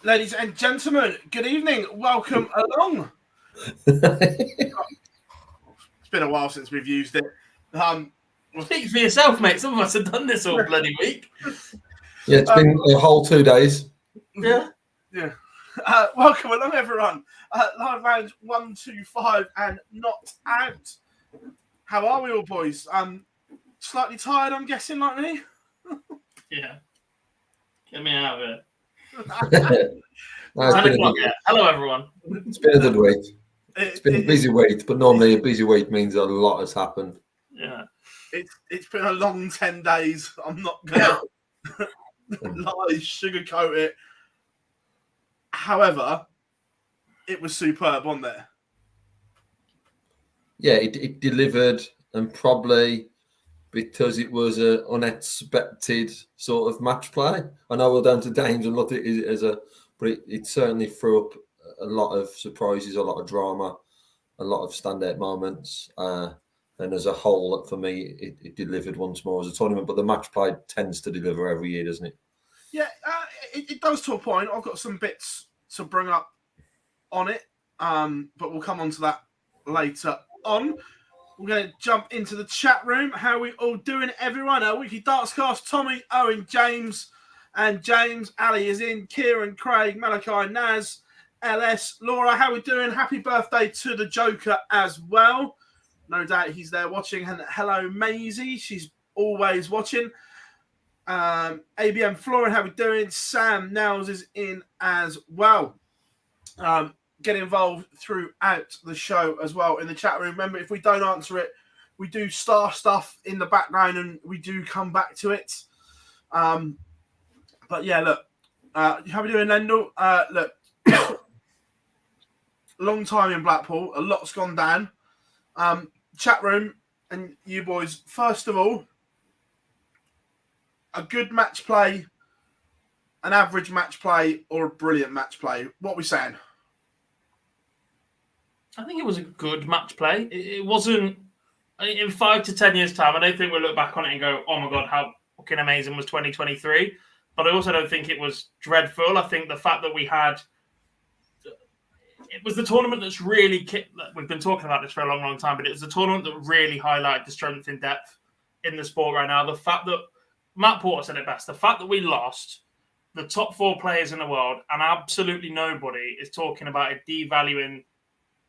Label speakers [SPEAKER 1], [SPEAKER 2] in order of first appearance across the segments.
[SPEAKER 1] Ladies and gentlemen, good evening. Welcome along. It's been a while since we've used it.
[SPEAKER 2] Speak for yourself, mate. Some of us have done this all bloody week.
[SPEAKER 3] Yeah, it's been a whole 2 days.
[SPEAKER 2] Yeah.
[SPEAKER 1] Welcome along, everyone. Live round 1, 2, 5 and not out. How are we all, boys? Slightly tired, I'm guessing, like me?
[SPEAKER 2] Yeah. Get me out of it. Hello, everyone.
[SPEAKER 3] It's been a good week. It's been a busy week, but normally a busy week means a lot has happened.
[SPEAKER 2] Yeah.
[SPEAKER 1] It's been a long 10 days. I'm not going to lie, sugarcoat it. However, it was superb, wasn't it?
[SPEAKER 3] Yeah, it delivered, and probably because it was an unexpected sort of match play. I know we're down to Dames and looked at it as but it certainly threw up a lot of surprises, a lot of drama, a lot of standout moments. And as a whole, for me, it delivered once more as a tournament. But the match play tends to deliver every year, doesn't it?
[SPEAKER 1] Yeah, it does to a point. I've got some bits to bring up on it, but we'll come on to that later on. We're going to jump into the chat room. How are we all doing, everyone? Our weekly darts cast, Tommy, Owen, James, and James. Ali is in, Kieran, Craig, Malachi, Naz, LS, Laura. How are we doing? Happy birthday to the Joker as well. No doubt he's there watching. And hello, Maisie. She's always watching. ABM Florin, how we doing? Sam Nels is in as well. Get involved throughout the show as well in the chat room. Remember, if we don't answer it, we do star stuff in the background and we do come back to it. But yeah, look, how we doing, Lendl? Look, long time in Blackpool, a lot's gone down. Chat room and you boys, first of all, a good match play, an average match play, or a brilliant match play? What are we saying?
[SPEAKER 2] I think it was a good match play. It wasn't, in 5 to 10 years' time, I don't think we'll look back on it and go, oh my God, how fucking amazing was 2023. But I also don't think it was dreadful. I think the fact that we had, it was the tournament that's really, we've been talking about this for a long, long time, but it was the tournament that really highlighted the strength in depth in the sport right now. The fact that, Matt Porter said it best, the fact that we lost the top 4 players in the world and absolutely nobody is talking about it devaluing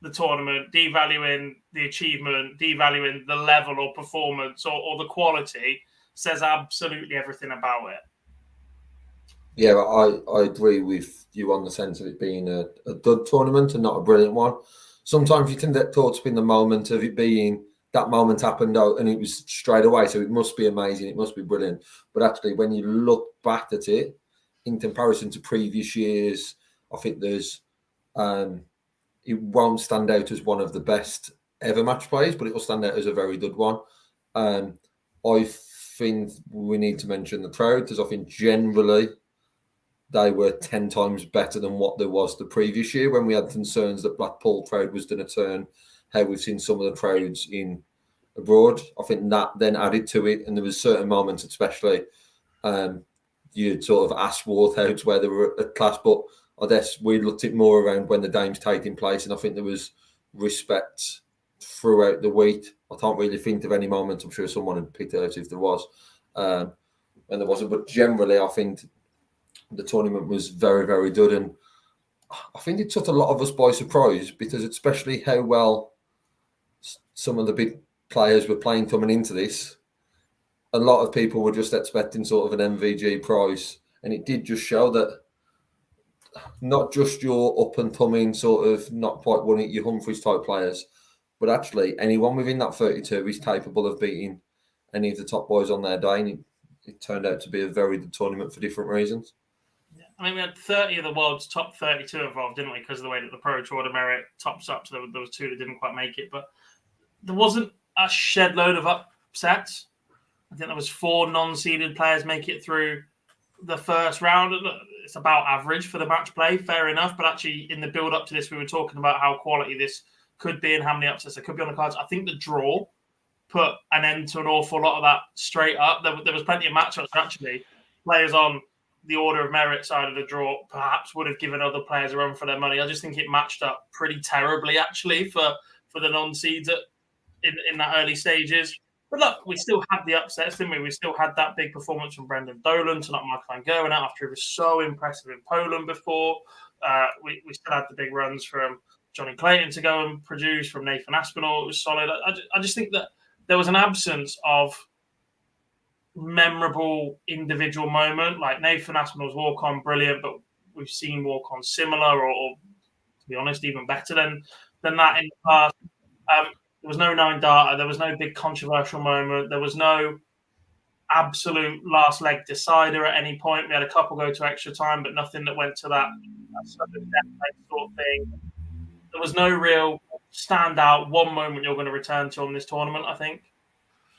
[SPEAKER 2] the tournament, devaluing the achievement, devaluing the level or performance or the quality, says absolutely everything about it.
[SPEAKER 3] Yeah, I agree with you on the sense of it being a good tournament and not a brilliant one. Sometimes you tend to get caught up in the moment of it being that moment happened out and it was straight away, so it must be amazing, it must be brilliant. But actually, when you look back at it in comparison to previous years, I think there's it won't stand out as one of the best ever match plays, but it will stand out as a very good one. I think we need to mention the crowd, because I think generally they were 10 times better than what there was the previous year when we had concerns that Blackpool crowd was going to turn how we've seen some of the crowds in abroad. I think that then added to it, and there was certain moments, especially you'd sort of ask Warthouts where they were at class, but I guess we looked at more around when the game's taking place, and I think there was respect throughout the week. I can't really think of any moment. I'm sure someone had picked it out if there was, and there wasn't. But generally, I think the tournament was very, very good, and I think it took a lot of us by surprise, because especially how well some of the big players were playing coming into this. A lot of people were just expecting sort of an MVG prize, and it did just show that not just your up-and-coming sort of not quite won it, your Humphreys type players, but actually anyone within that 32 is capable of beating any of the top boys on their day, and it turned out to be a very good tournament for different reasons.
[SPEAKER 2] Yeah. I mean, we had 30 of the world's top 32 involved, didn't we, because of the way that the Pro Tour of Merit tops up, so there was 2 that didn't quite make it, but there wasn't a shed load of upsets. I think there was 4 non-seeded players make it through the first round. It's about average for the match play, fair enough. But actually, in the build up to this, we were talking about how quality this could be and how many upsets there could be on the cards. I think the draw put an end to an awful lot of that straight up. There was plenty of matchups, actually. Players on the order of merit side of the draw perhaps would have given other players a run for their money. I just think it matched up pretty terribly, actually, for the non-seeds in that early stages. But look, we still had the upsets, didn't we? We still had that big performance from Brendan Dolan to knock Michael Van Gerwen out after he was so impressive in Poland before. We still had the big runs from Johnny Clayton to go and produce, from Nathan Aspinall. It was solid. I just think that there was an absence of memorable individual moment. Like Nathan Aspinall's walk-on, brilliant, but we've seen walk-on similar or to be honest, even better than that in the past. There was no 9-darter. There was no big controversial moment. There was no absolute last leg decider at any point. We had a couple go to extra time, but nothing that went to that sort of thing. There was no real standout one moment you're going to return to on this tournament, I think,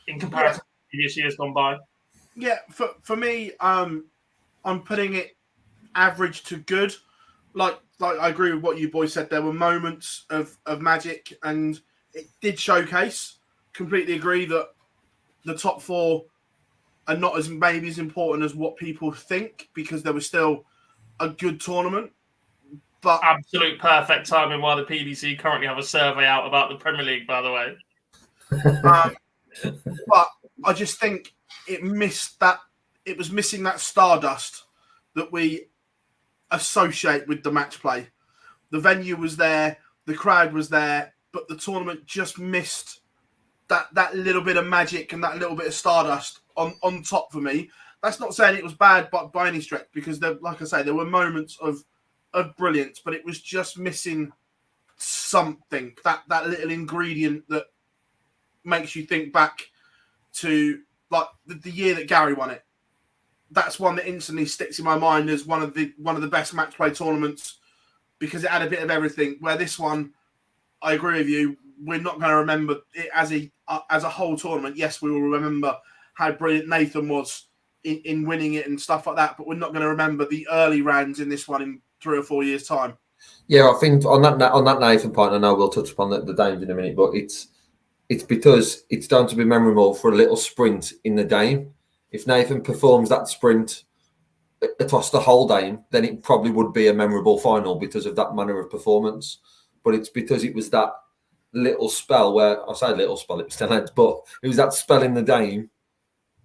[SPEAKER 2] in comparison to previous years gone by.
[SPEAKER 1] Yeah, for me, I'm putting it average to good. Like I agree with what you boys said. There were moments of magic, and it did showcase. Completely agree that the top four are not as maybe as important as what people think, because there was still a good tournament. But
[SPEAKER 2] absolute perfect timing while the PDC currently have a survey out about the Premier League, by the way.
[SPEAKER 1] But I just think it missed that. It was missing that stardust that we associate with the match play. The venue was there, the crowd was there, but the tournament just missed that little bit of magic and that little bit of stardust on top for me. That's not saying it was bad by any stretch, because there, like I say, there were moments of brilliance, but it was just missing something, that little ingredient that makes you think back to like the year that Gary won it. That's one that instantly sticks in my mind as one of the best match play tournaments, because it had a bit of everything. Where this one, I agree with you, we're not going to remember it as a whole tournament. Yes, we will remember how brilliant Nathan was in winning it and stuff like that, but we're not going to remember the early rounds in this one in 3 or 4 years' time.
[SPEAKER 3] Yeah, I think on that Nathan point, I know we'll touch upon the Dames in a minute, but it's because it's down to be memorable for a little sprint in the Dame. If Nathan performs that sprint across the whole Dame, then it probably would be a memorable final because of that manner of performance. But it's because it was that little spell where, I say little spell, it was 10 heads, but it was that spell in the Dame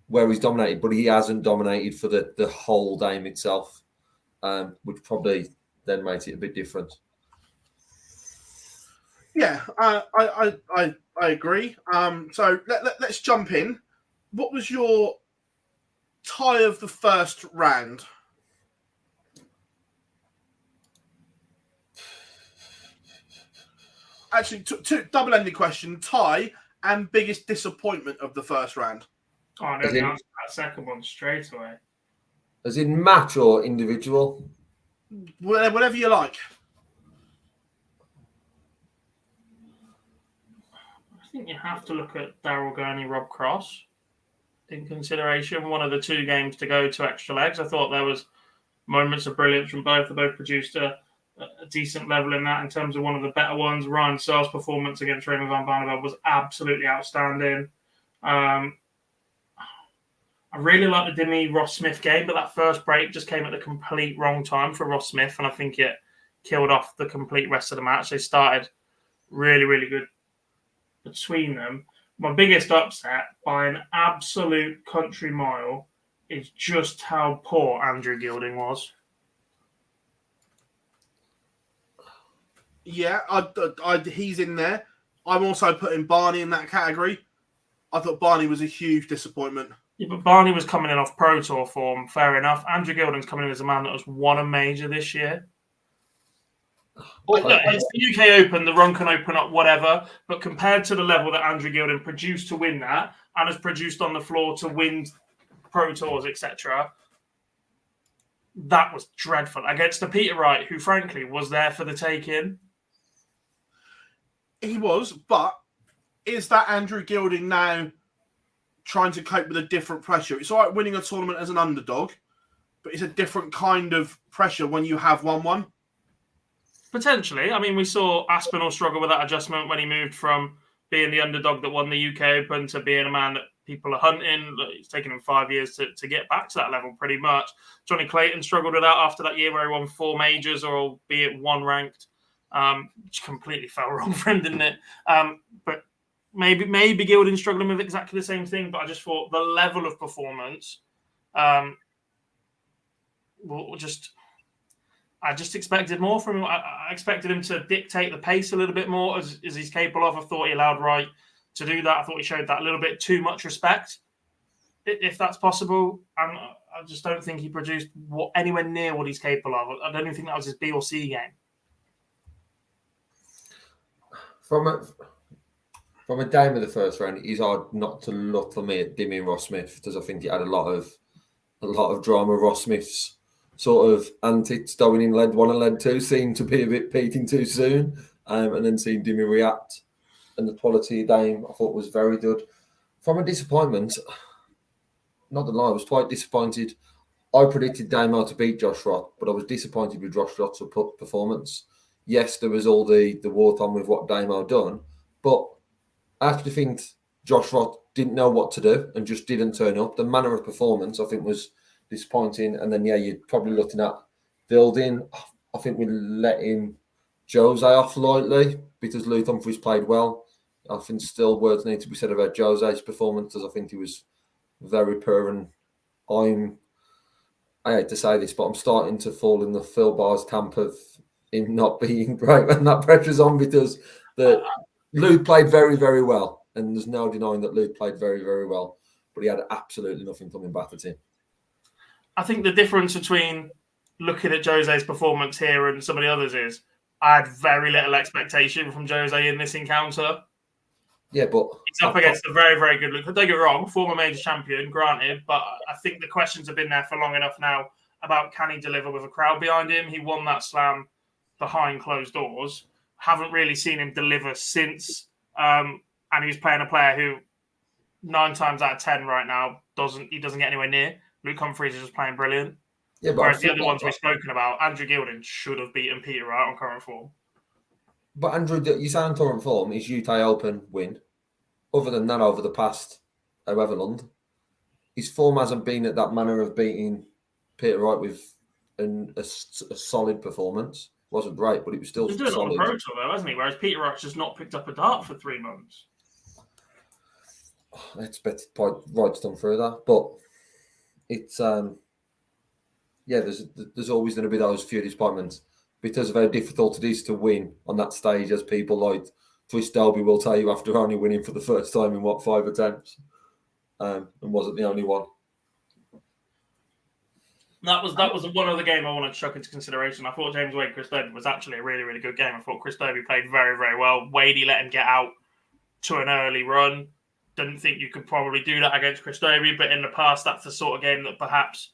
[SPEAKER 3] where he's dominated, but he hasn't dominated for the whole Dame itself, which probably then makes it a bit different.
[SPEAKER 1] Yeah, I agree. So let's jump in. What was your tie of the first round? Actually, two double-ended question: tie and biggest disappointment of the first round.
[SPEAKER 2] Oh, I know the answer to that second one straight away.
[SPEAKER 3] As in match or individual?
[SPEAKER 1] Whatever you like.
[SPEAKER 2] I think you have to look at Daryl Gurney, Rob Cross in consideration. One of the two games to go to extra legs. I thought there was moments of brilliance from both. They both produced a decent level in that. In terms of one of the better ones, Ryan Searle's performance against Raymond van Barneveld was absolutely outstanding. I really like the Dimi Ross Smith game, but that first break just came at the complete wrong time for Ross Smith, and I think it killed off the complete rest of the match. They started really, really good between them. My biggest upset by an absolute country mile is just how poor Andrew Gilding was.
[SPEAKER 1] Yeah, he's in there. I'm also putting Barney in that category. I thought Barney was a huge disappointment.
[SPEAKER 2] Yeah, but Barney was coming in off Pro Tour form, fair enough. Andrew Gilding's coming in as a man that has won a major this year. Look, it's the UK Open, the run can open up, whatever. But compared to the level that Andrew Gilding produced to win that, and has produced on the floor to win Pro Tours, etc., that was dreadful. Against the Peter Wright, who frankly was there for the taking.
[SPEAKER 1] He was, but is that Andrew Gilding now trying to cope with a different pressure? It's all right winning a tournament as an underdog, but it's a different kind of pressure when you have won one.
[SPEAKER 2] Potentially. I mean, we saw Aspinall struggle with that adjustment when he moved from being the underdog that won the UK Open to being a man that people are hunting. It's taken him 5 years to get back to that level, pretty much. Johnny Clayton struggled with that after that year where he won 4 majors, or albeit 1 ranked. Which completely fell wrong for him, didn't it? But maybe Gilding's struggling with exactly the same thing. But I just thought the level of performance, I just expected more from him. I expected him to dictate the pace a little bit more as he's capable of. I thought he allowed Wright to do that. I thought he showed that a little bit too much respect, if that's possible. And I just don't think he produced anywhere near what he's capable of. I don't even think that was his B or C game.
[SPEAKER 3] From a game of the first round, it is hard not to look for me at Dimmy Ross Smith, because I think he had a lot of drama. Ross Smith's sort of antics going in lead 1 and lead 2 seemed to be a bit peaking too soon, and then seeing Dimmy react, and the quality of game I thought was very good. From a disappointment, not to lie, I was quite disappointed. I predicted Damo to beat Josh Roth, but I was disappointed with Josh Roth's performance. Yes, there was all the war on with what Damo done, but I actually think Josh Roth didn't know what to do and just didn't turn up. The manner of performance, I think, was disappointing. And then, you're probably looking at building. I think we let him Jose off lightly because Luke Humphries played well. I think still words need to be said about Jose's performance, as I think he was very poor. And I hate to say this, but I'm starting to fall in the Phill Bar's camp of him not being great when that pressure's on, because Luke played very, very well. And there's no denying that Luke played very, very well. But he had absolutely nothing coming back at him.
[SPEAKER 2] I think the difference between looking at Jose's performance here and some of the others is I had very little expectation from Jose in this encounter.
[SPEAKER 3] Yeah, but
[SPEAKER 2] he's up against a very, very good Luke. Don't get it wrong, former major champion, granted, but I think the questions have been there for long enough now about can he deliver with a crowd behind him. He won that slam behind closed doors. Haven't really seen him deliver since. And he was playing a player who 9 times out of 10 right now doesn't get anywhere near. Luke Humphries is just playing brilliant. Yeah, but whereas the other ones we've spoken about, Andrew Gilding should have beaten Peter Wright on current form.
[SPEAKER 3] But Andrew, you say on current form, his UK Open win. Other than that, over the past however long, his form hasn't been at that manner of beating Peter Wright with a solid performance. Wasn't great, but it was still
[SPEAKER 2] He's doing
[SPEAKER 3] solid.
[SPEAKER 2] it on the Pro Tour, though, hasn't he? Whereas Peter Wright's just not picked up a dart for 3 months.
[SPEAKER 3] I expect Wright's done through that, but it's there's always going to be those few disappointments because of how difficult it is to win on that stage, as people like Twist Dolby will tell you after only winning for the first time in 5 attempts, and wasn't the only one.
[SPEAKER 2] That was one other game I wanted to chuck into consideration. I thought James Wade Chris Dobey was actually a really, really good game. I thought Chris Dobey played very, very well. Wadey let him get out to an early run. Didn't think you could probably do that against Chris Dobey, but in the past, that's the sort of game that perhaps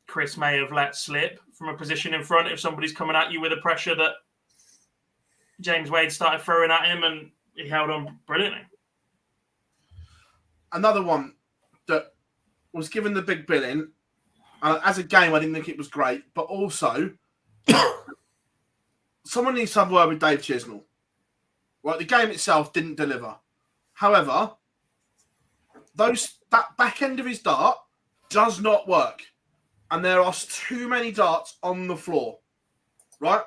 [SPEAKER 2] Chris may have let slip from a position in front if somebody's coming at you with a pressure that James Wade started throwing at him, and he held on brilliantly.
[SPEAKER 1] Another one that was given the big billing. As a game, I didn't think it was great, but also someone needs to have a word with Dave Chisnall. Right, the game itself didn't deliver. However, that back end of his dart does not work, and there are too many darts on the floor. Right,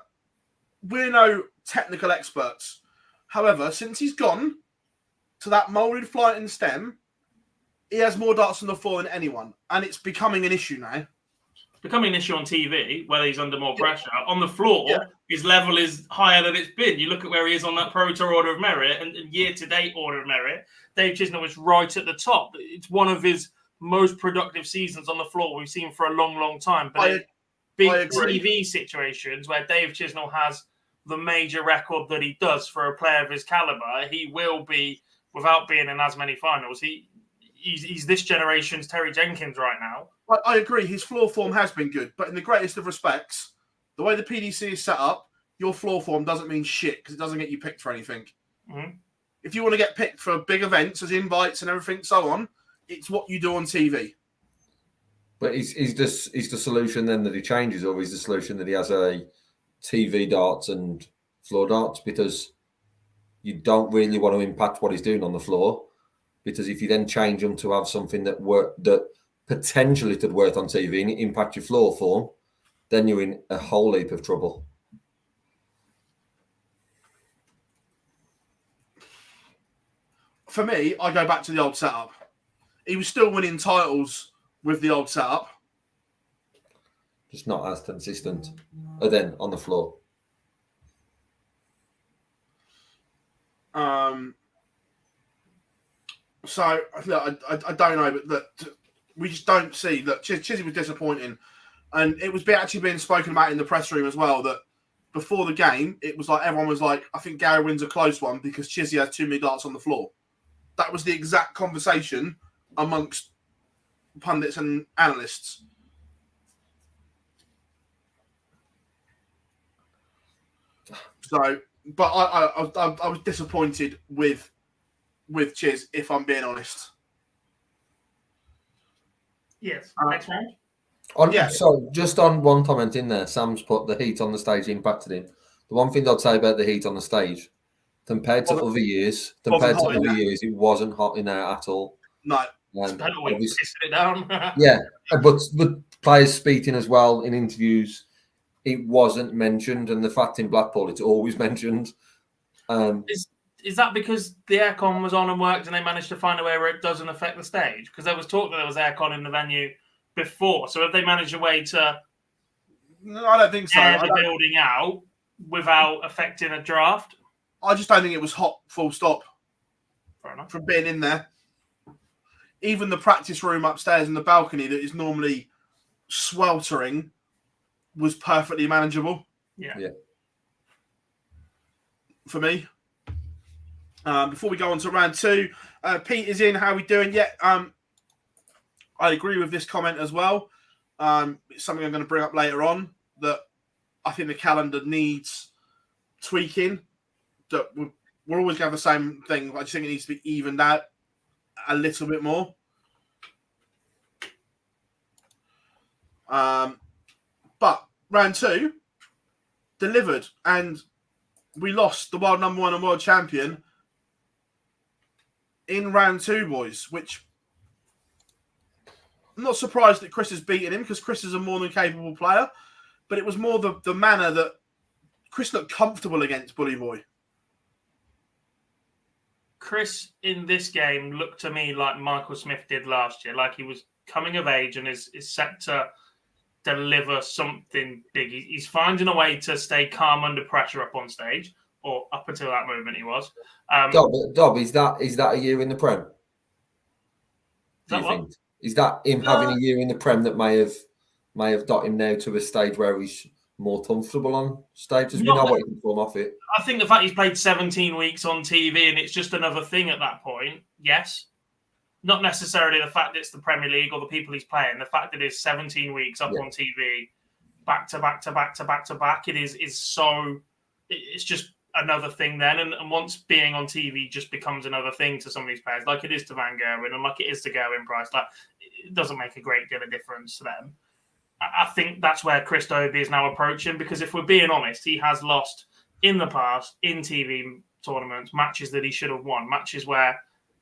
[SPEAKER 1] we're no technical experts. However, since he's gone to that moulded flight and stem, he has more darts on the floor than anyone, and it's becoming an issue now.
[SPEAKER 2] It's becoming an issue on TV, whether he's under more pressure. On the floor, his level is higher than it's been. You look at where he is on that Pro Tour Order of Merit and year-to-date Order of Merit, Dave Chisnall is right at the top. It's one of his most productive seasons on the floor we've seen for a long, long time. But in big TV situations where Dave Chisnall has the major record that he does for a player of his caliber, he will be, without being in as many finals, he's this generation's Terry Jenkins right now.
[SPEAKER 1] I agree. His floor form has been good, but in the greatest of respects, the way the PDC is set up, your floor form doesn't mean shit because it doesn't get you picked for anything.
[SPEAKER 2] Mm-hmm.
[SPEAKER 1] If you want to get picked for big events as invites and everything so on, it's what you do on TV.
[SPEAKER 3] But is the solution then that he changes, or is the solution that he has a TV darts and floor darts? Because you don't really want to impact what he's doing on the floor, because if you then change them to have something that potentially could work on TV and impact your floor form, then you're in a whole heap of trouble.
[SPEAKER 1] For me, I go back to the old setup. He was still winning titles with the old setup.
[SPEAKER 3] Just not as consistent. And then on the floor.
[SPEAKER 1] So look, I don't know, but that we just don't see that Chizzy was disappointing, and it was actually being spoken about in the press room as well. That before the game, it was like everyone was like, "I think Gary wins a close one because Chizzy has too many darts on the floor." That was the exact conversation amongst pundits and analysts. So, but I was disappointed with Chiz, if I'm being honest.
[SPEAKER 2] Yes. Next round.
[SPEAKER 3] So just on one comment in there, Sam's put the heat on the stage impacted him. The one thing I'd say about the heat on the stage, compared to other years, it wasn't hot in there at all.
[SPEAKER 1] No.
[SPEAKER 2] Pissing it down.
[SPEAKER 3] Yeah, but players speaking as well in interviews, it wasn't mentioned, and the fact in Blackpool it's always mentioned.
[SPEAKER 2] Is that because the aircon was on and worked, and they managed to find a way where it doesn't affect the stage? Because there was talk that there was aircon in the venue before, so have they managed a way to?
[SPEAKER 1] No, I don't think so.
[SPEAKER 2] Air the building out without affecting a draft.
[SPEAKER 1] I just don't think it was hot. Full stop.
[SPEAKER 2] Fair enough.
[SPEAKER 1] From being in there, even the practice room upstairs and the balcony that is normally sweltering was perfectly manageable.
[SPEAKER 2] Yeah.
[SPEAKER 1] For me. Before we go on to round two, Pete is in. How are we doing? Yeah, I agree with this comment as well. It's something I'm going to bring up later on, that I think the calendar needs tweaking. That we're always going to have the same thing. I just think it needs to be evened out a little bit more. But round two delivered, and we lost the world number one and world champion in round two, boys, which I'm not surprised that Chris has beaten him, because Chris is a more than capable player, but it was more the manner that Chris looked comfortable against Bully Boy.
[SPEAKER 2] Chris in this game looked to me like Michael Smith did last year, like he was coming of age and is set to deliver something big. He's finding a way to stay calm under pressure up on stage, or up until that moment he was.
[SPEAKER 3] Dob, is that a year in the Prem? Is that him having a year in the Prem that may have got him now to a stage where he's more comfortable on stages? We know what he can form off it.
[SPEAKER 2] I think the fact he's played 17 weeks on TV and it's just another thing at that point, yes. Not necessarily the fact that it's the Premier League or the people he's playing. The fact that it's 17 weeks up on TV, back to back to back to back to back, it's just another thing then. And once being on TV just becomes another thing to some of these players, like it is to Van Gerwen and like it is to Gerwin Price, like it doesn't make a great deal of difference to them. I think that's where Chris Dobie is now approaching, because if we're being honest, he has lost in the past in TV tournaments, matches that he should have won, matches where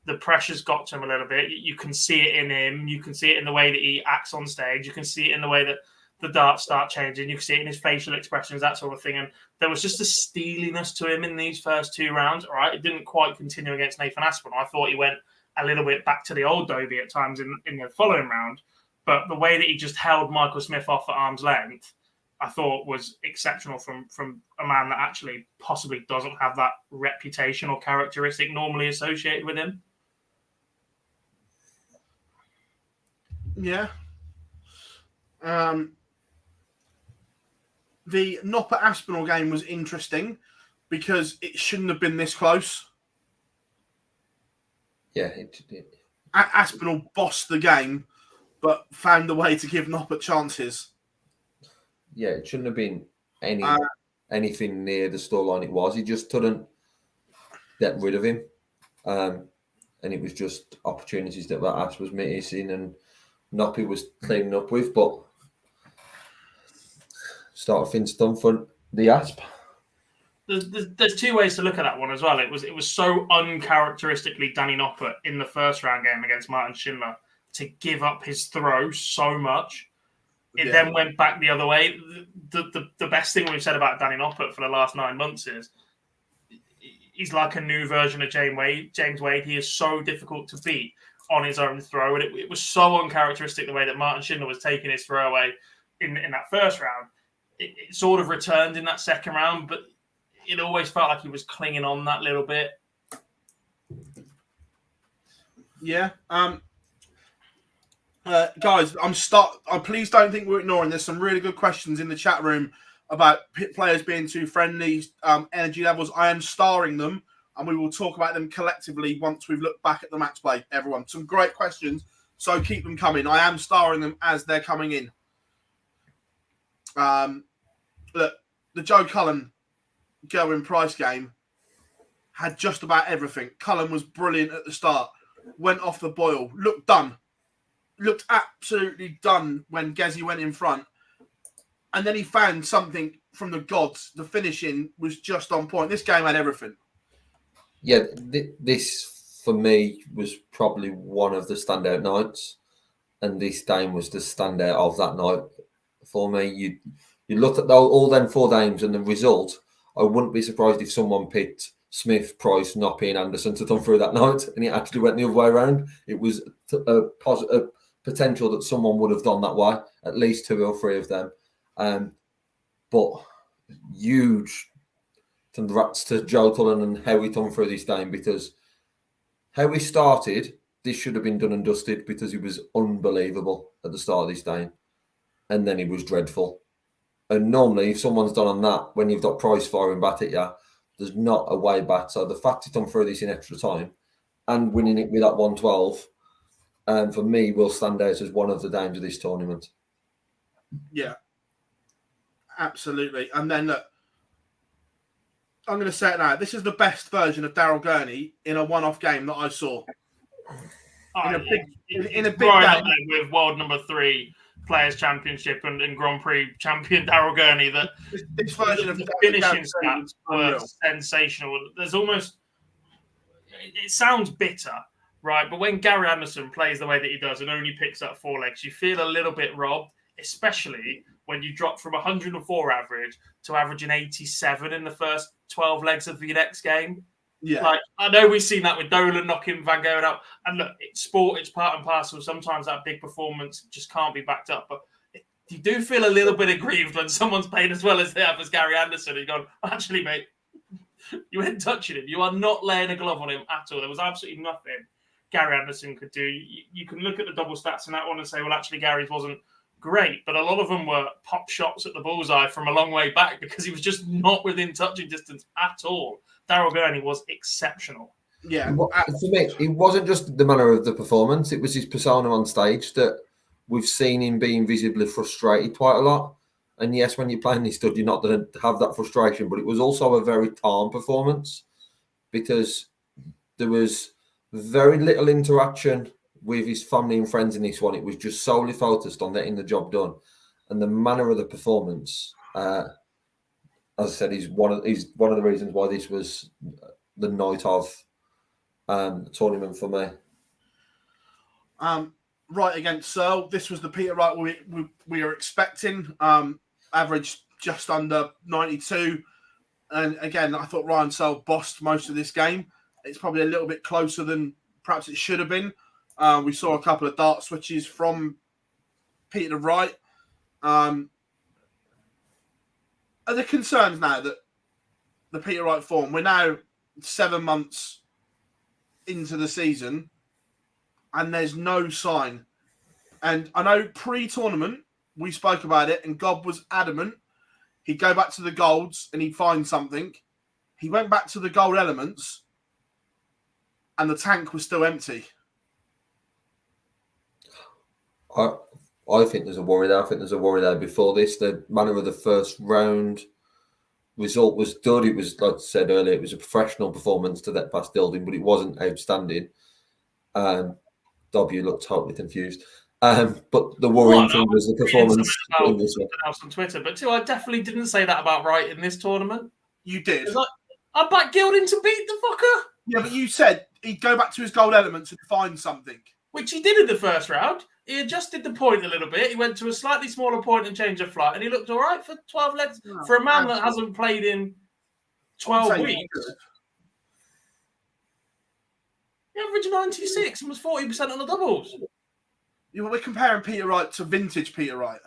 [SPEAKER 2] the pressure's got to him a little bit. You can see it in him. You can see it in the way that he acts on stage. You can see it in the way that the darts start changing. You can see it in his facial expressions, that sort of thing. And there was just a steeliness to him in these first two rounds. All right, it didn't quite continue against Nathan Aspinall. I thought he went a little bit back to the old Dobie at times in the following round. But the way that he just held Michael Smith off at arm's length, I thought was exceptional from a man that actually possibly doesn't have that reputation or characteristic normally associated with him.
[SPEAKER 1] Yeah. The Nopper Aspinall game was interesting because it shouldn't have been this close.
[SPEAKER 3] Yeah, it did.
[SPEAKER 1] Aspinall bossed the game, but found a way to give Nopper chances.
[SPEAKER 3] Yeah, it shouldn't have been anything near the scoreline it was. He just couldn't get rid of him. And it was just opportunities that Asp was missing and Noppy was cleaning up with. But start of things done for the Asp.
[SPEAKER 2] there's two ways to look at that one as well. It was so uncharacteristically Danny Noppert in the first round game against Martin Schindler to give up his throw so much. It then went back the other way. The best thing we've said about Danny Noppert for the last 9 months is he's like a new version of James Wade. He is so difficult to beat on his own throw, and it was so uncharacteristic the way that Martin Schindler was taking his throw away in that first round. It sort of returned in that second round, but it always felt like he was clinging on that little bit.
[SPEAKER 1] Yeah. Guys, please don't think we're ignoring. There's some really good questions in the chat room about players being too friendly, energy levels. I am starring them, and we will talk about them collectively once we've looked back at the match play, everyone. Some great questions, so keep them coming. I am starring them as they're coming in. Look, the Joe Cullen Gerwin Price game had just about everything. Cullen was brilliant at the start, went off the boil, looked done. Looked absolutely done when Gezi went in front. And then he found something from the gods. The finishing was just on point. This game had everything.
[SPEAKER 3] Yeah, this for me was probably one of the standout nights. And this game was the standout of that night for me. You looked at all them 4 games and the result. I wouldn't be surprised if someone picked Smith, Price, Noppy and Anderson to come through that night, and it actually went the other way around. It was a positive potential that someone would have done that way, at least 2 or 3 of them. But huge congrats to Joe Cullen and how he come through this game, because how he started, this should have been done and dusted, because he was unbelievable at the start of this game. And then he was dreadful. And normally, if someone's done on that, when you've got Price firing back at you, there's not a way back. So the fact he come through this in extra time and winning it with that 112, for me, will stand out as one of the games of this tournament.
[SPEAKER 1] Yeah, absolutely. And then, look, I'm going to say it now. This is the best version of Daryl Gurney in a one-off game that I saw. In a big game.
[SPEAKER 2] With world number 3 Players Championship and Grand Prix champion Daryl Gurney, that
[SPEAKER 1] this version of
[SPEAKER 2] the finishing stats were sensational. There's almost, it sounds bitter, right? But when Gary Anderson plays the way that he does and only picks up 4 legs, you feel a little bit robbed, especially when you drop from 104 average to averaging 87 in the first 12 legs of the next game.
[SPEAKER 1] Yeah,
[SPEAKER 2] like I know we've seen that with Dolan knocking Van Gogh out, and look, it's sport, it's part and parcel. Sometimes that big performance just can't be backed up, but you do feel a little bit aggrieved when someone's playing as well as they have as Gary Anderson. And you're going, actually, mate, you ain't touching him. You are not laying a glove on him at all. There was absolutely nothing Gary Anderson could do. You can look at the double stats in that one and say, well, actually, Gary's wasn't great, but a lot of them were pop shots at the bullseye from a long way back because he was just not within touching distance at all. Daryl Gurney was exceptional.
[SPEAKER 1] Yeah.
[SPEAKER 3] For me, it wasn't just the manner of the performance, it was his persona on stage that we've seen him being visibly frustrated quite a lot. And yes, when you're playing this stud, you're not going to have that frustration, but it was also a very calm performance because there was very little interaction with his family and friends in this one. It was just solely focused on getting the job done. And the manner of the performance, as I said, he's one of the reasons why this was the night of tournament for me.
[SPEAKER 1] Right against Searle, this was the Peter Wright we were expecting. Averaged just under 92, and again, I thought Ryan Searle bossed most of this game. It's probably a little bit closer than perhaps it should have been. We saw a couple of dart switches from Peter Wright. Are there concerns now that the Peter Wright form, we're now 7 months into the season and there's no sign? And I know pre-tournament, we spoke about it and Gob was adamant he'd go back to the golds and he'd find something. He went back to the gold elements and the tank was still empty.
[SPEAKER 3] I think there's a worry there. I think there's a worry there before this. The manner of the first round result was good. It was, like I said earlier, it was a professional performance to that past building, but it wasn't outstanding. W looked totally confused. But the worrying thing was the performance in this one.
[SPEAKER 2] On Twitter, but too, I definitely didn't say that about Wright in this tournament.
[SPEAKER 1] You did.
[SPEAKER 2] I backed Gilding to beat the fucker.
[SPEAKER 1] Yeah, but you said he'd go back to his gold elements and find something.
[SPEAKER 2] Which he did in the first round. He adjusted the point a little bit. He went to a slightly smaller point and changed of flight, and he looked all right for 12 legs. For a man that hasn't played in 12 weeks, he averaged 96 and was 40% on the doubles.
[SPEAKER 1] Yeah, we're comparing Peter Wright to vintage Peter Wright.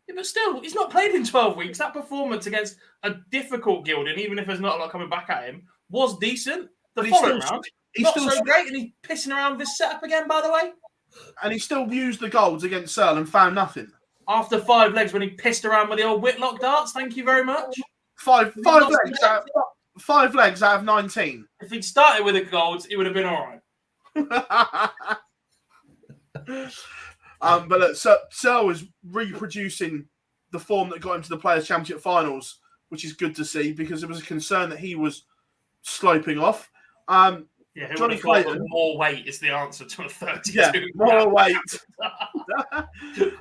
[SPEAKER 2] Yeah, but still, he's not played in 12 weeks. That performance against a difficult Gilding, even if there's not a lot coming back at him, was decent. The following round, he's not so great, and he's pissing around with this setup again, by the way.
[SPEAKER 1] And he still used the golds against Searle and found nothing.
[SPEAKER 2] After 5 legs when he pissed around with the old Whitlock darts, thank you very much.
[SPEAKER 1] Five legs out of 19.
[SPEAKER 2] If he'd started with the golds, it would have been all right.
[SPEAKER 1] But look, Searle was reproducing the form that got him to the Players' Championship finals, which is good to see because there was a concern that he was sloping off.
[SPEAKER 2] Yeah,
[SPEAKER 1] Johnny Clayton.
[SPEAKER 2] More weight is the answer to a 32.
[SPEAKER 1] Yeah, more weight.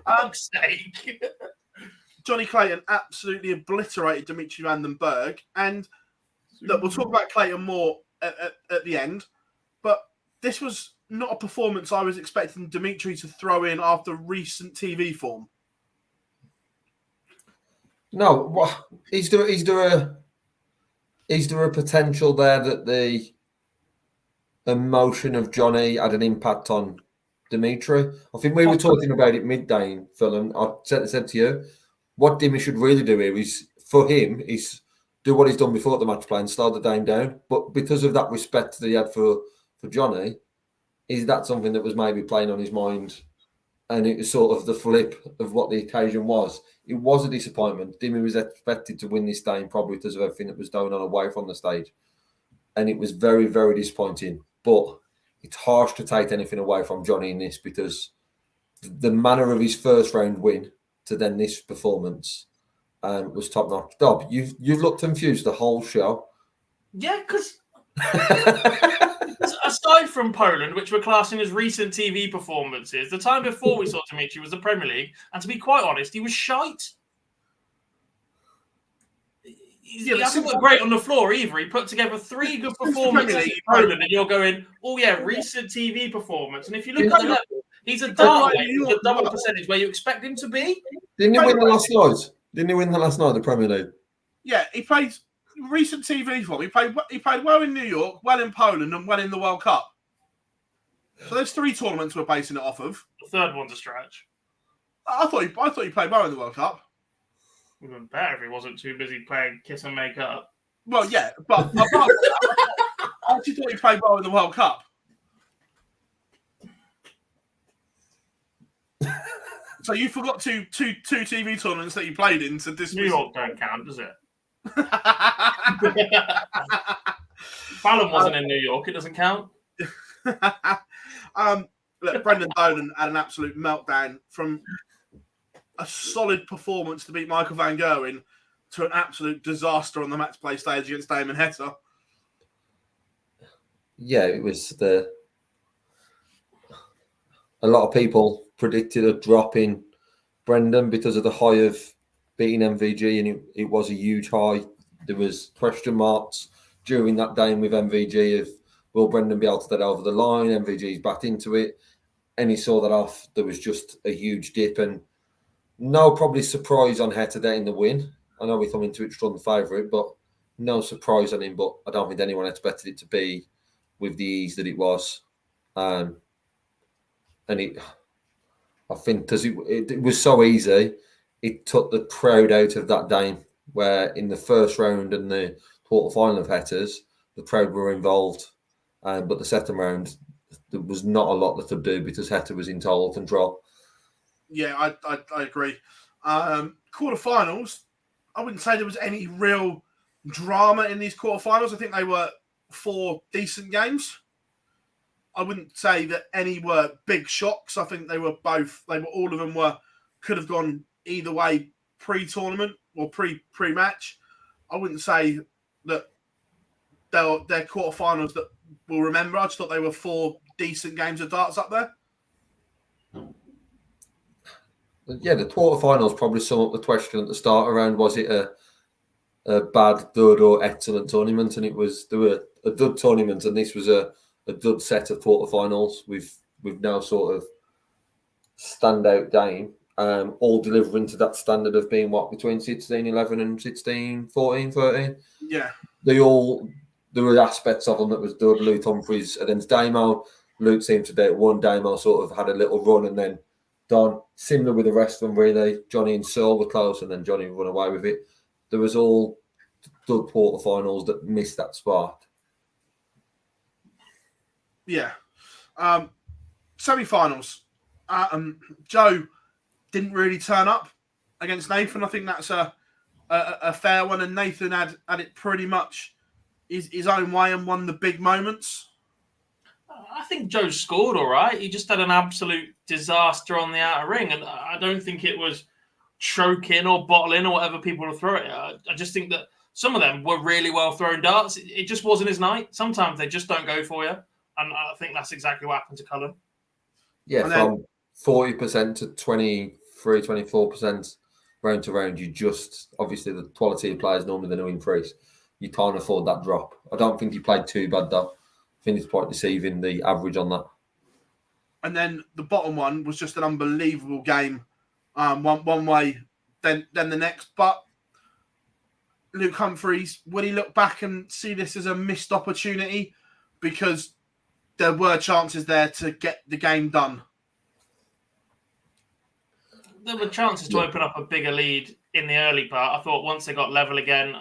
[SPEAKER 2] Fuck's sake.
[SPEAKER 1] Johnny Clayton absolutely obliterated Dimitri van den Berg. And look, we'll talk about Clayton more at the end. But this was not a performance I was expecting Dimitri to throw in after recent TV form.
[SPEAKER 3] No, is there a potential there that the emotion of Johnny had an impact on Dimitri? I think we were talking about it midday, Phil, and I said to you, what Dimmy should really do here is, for him, is do what he's done before at the match play and slow the game down. But because of that respect that he had for Johnny, is that something that was maybe playing on his mind? And it was sort of the flip of what the occasion was. It was a disappointment. Dimmy was expected to win this game probably because of everything that was going on away from the stage. And it was very, very disappointing. But it's harsh to take anything away from Johnny in this because the manner of his first round win to then this performance was top notch. Dob, you've looked confused the whole show.
[SPEAKER 2] Yeah, because aside from Poland, which we're classing as recent TV performances, the time before we saw Dimitri was the Premier League, and to be quite honest, he was shite. He hasn't looked great on the floor either. He put together 3 good performances in Poland, and you're going, oh yeah, recent TV performance. And if you look at the level, he's a dart with a double percentage where you expect him to be.
[SPEAKER 3] Didn't he win the last night? Didn't he win the last night of the Premier League?
[SPEAKER 1] Yeah, he played recent TV form. He played well in New York, well in Poland, and well in the World Cup. So there's 3 tournaments we're basing it off of.
[SPEAKER 2] The third one's a stretch.
[SPEAKER 1] I thought he played well in the World Cup.
[SPEAKER 2] It would have been better if he wasn't too busy playing kiss and make up.
[SPEAKER 1] Well, yeah, but I actually thought he played well in the World Cup. So you forgot two TV tournaments that you played in to dismiss.
[SPEAKER 2] New York don't count, does it? Fallon wasn't in New York. It doesn't count.
[SPEAKER 1] Look, Brendan Dolan had an absolute meltdown from a solid performance to beat Michael van Gerwen to an absolute disaster on the match play stage against Damon Heta.
[SPEAKER 3] Yeah, it was a lot of people predicted a drop in Brendan because of the high of beating MVG, and it was a huge high. There was question marks during that game with MVG of will Brendan be able to get over the line? MVG's back into it, and he saw that off. There was just a huge dip, and no probably surprise on Heta getting the win. I know we come into it strong favourite, but no surprise on him. But I don't think anyone expected it to be with the ease that it was. And I think because it was so easy, it took the crowd out of that game. Where in the first round and the quarter-final of Heta's, the crowd were involved. But the second round, there was not a lot that could do because Heta was in total control.
[SPEAKER 1] Yeah, I agree. Quarterfinals, I wouldn't say there was any real drama in these quarterfinals. I think they were 4 decent games. I wouldn't say that any were big shocks. I think all of them could have gone either way pre-tournament or pre-match. I wouldn't say that they're quarterfinals that we'll remember. I just thought they were 4 decent games of darts up there. Yeah,
[SPEAKER 3] the quarterfinals probably sum up the question at the start around was it a a bad dud or excellent tournament, and there were a dud tournament, and this was a dud set of quarterfinals. We've now sort of standout game, all delivering to that standard of being between 16-11 and 16-14, 13.
[SPEAKER 1] Yeah.
[SPEAKER 3] There were aspects of them that was dud. Luke Humphries against Damo. Luke seemed to do one. Damo sort of had a little run, and then Don, similar with the rest of them, really. Johnny and Searle were close, and then Johnny run away with it. There was all dud quarterfinals that missed that spark.
[SPEAKER 1] Yeah. Semi-finals. Joe didn't really turn up against Nathan. I think that's a fair one, and Nathan had it pretty much his own way and won the big moments.
[SPEAKER 2] I think Joe scored all right. He just had an absolute disaster on the outer ring, and I don't think it was choking or bottling or whatever people will throw it. I just think that some of them were really well thrown darts. It just wasn't his night. Sometimes they just don't go for you, and I think that's exactly what happened to Cullen.
[SPEAKER 3] Yeah, from 40% to 23, 24% round to round, you just, obviously the quality of players normally going to increase. You can't afford that drop. I don't think he played too bad though. I think it's quite deceiving, the average on that.
[SPEAKER 1] And then the bottom one was just an unbelievable game. One way, then the next. But Luke Humphries, would he look back and see this as a missed opportunity? Because there were chances there to get the game done.
[SPEAKER 2] There were chances to open up a bigger lead in the early part. I thought once they got level again,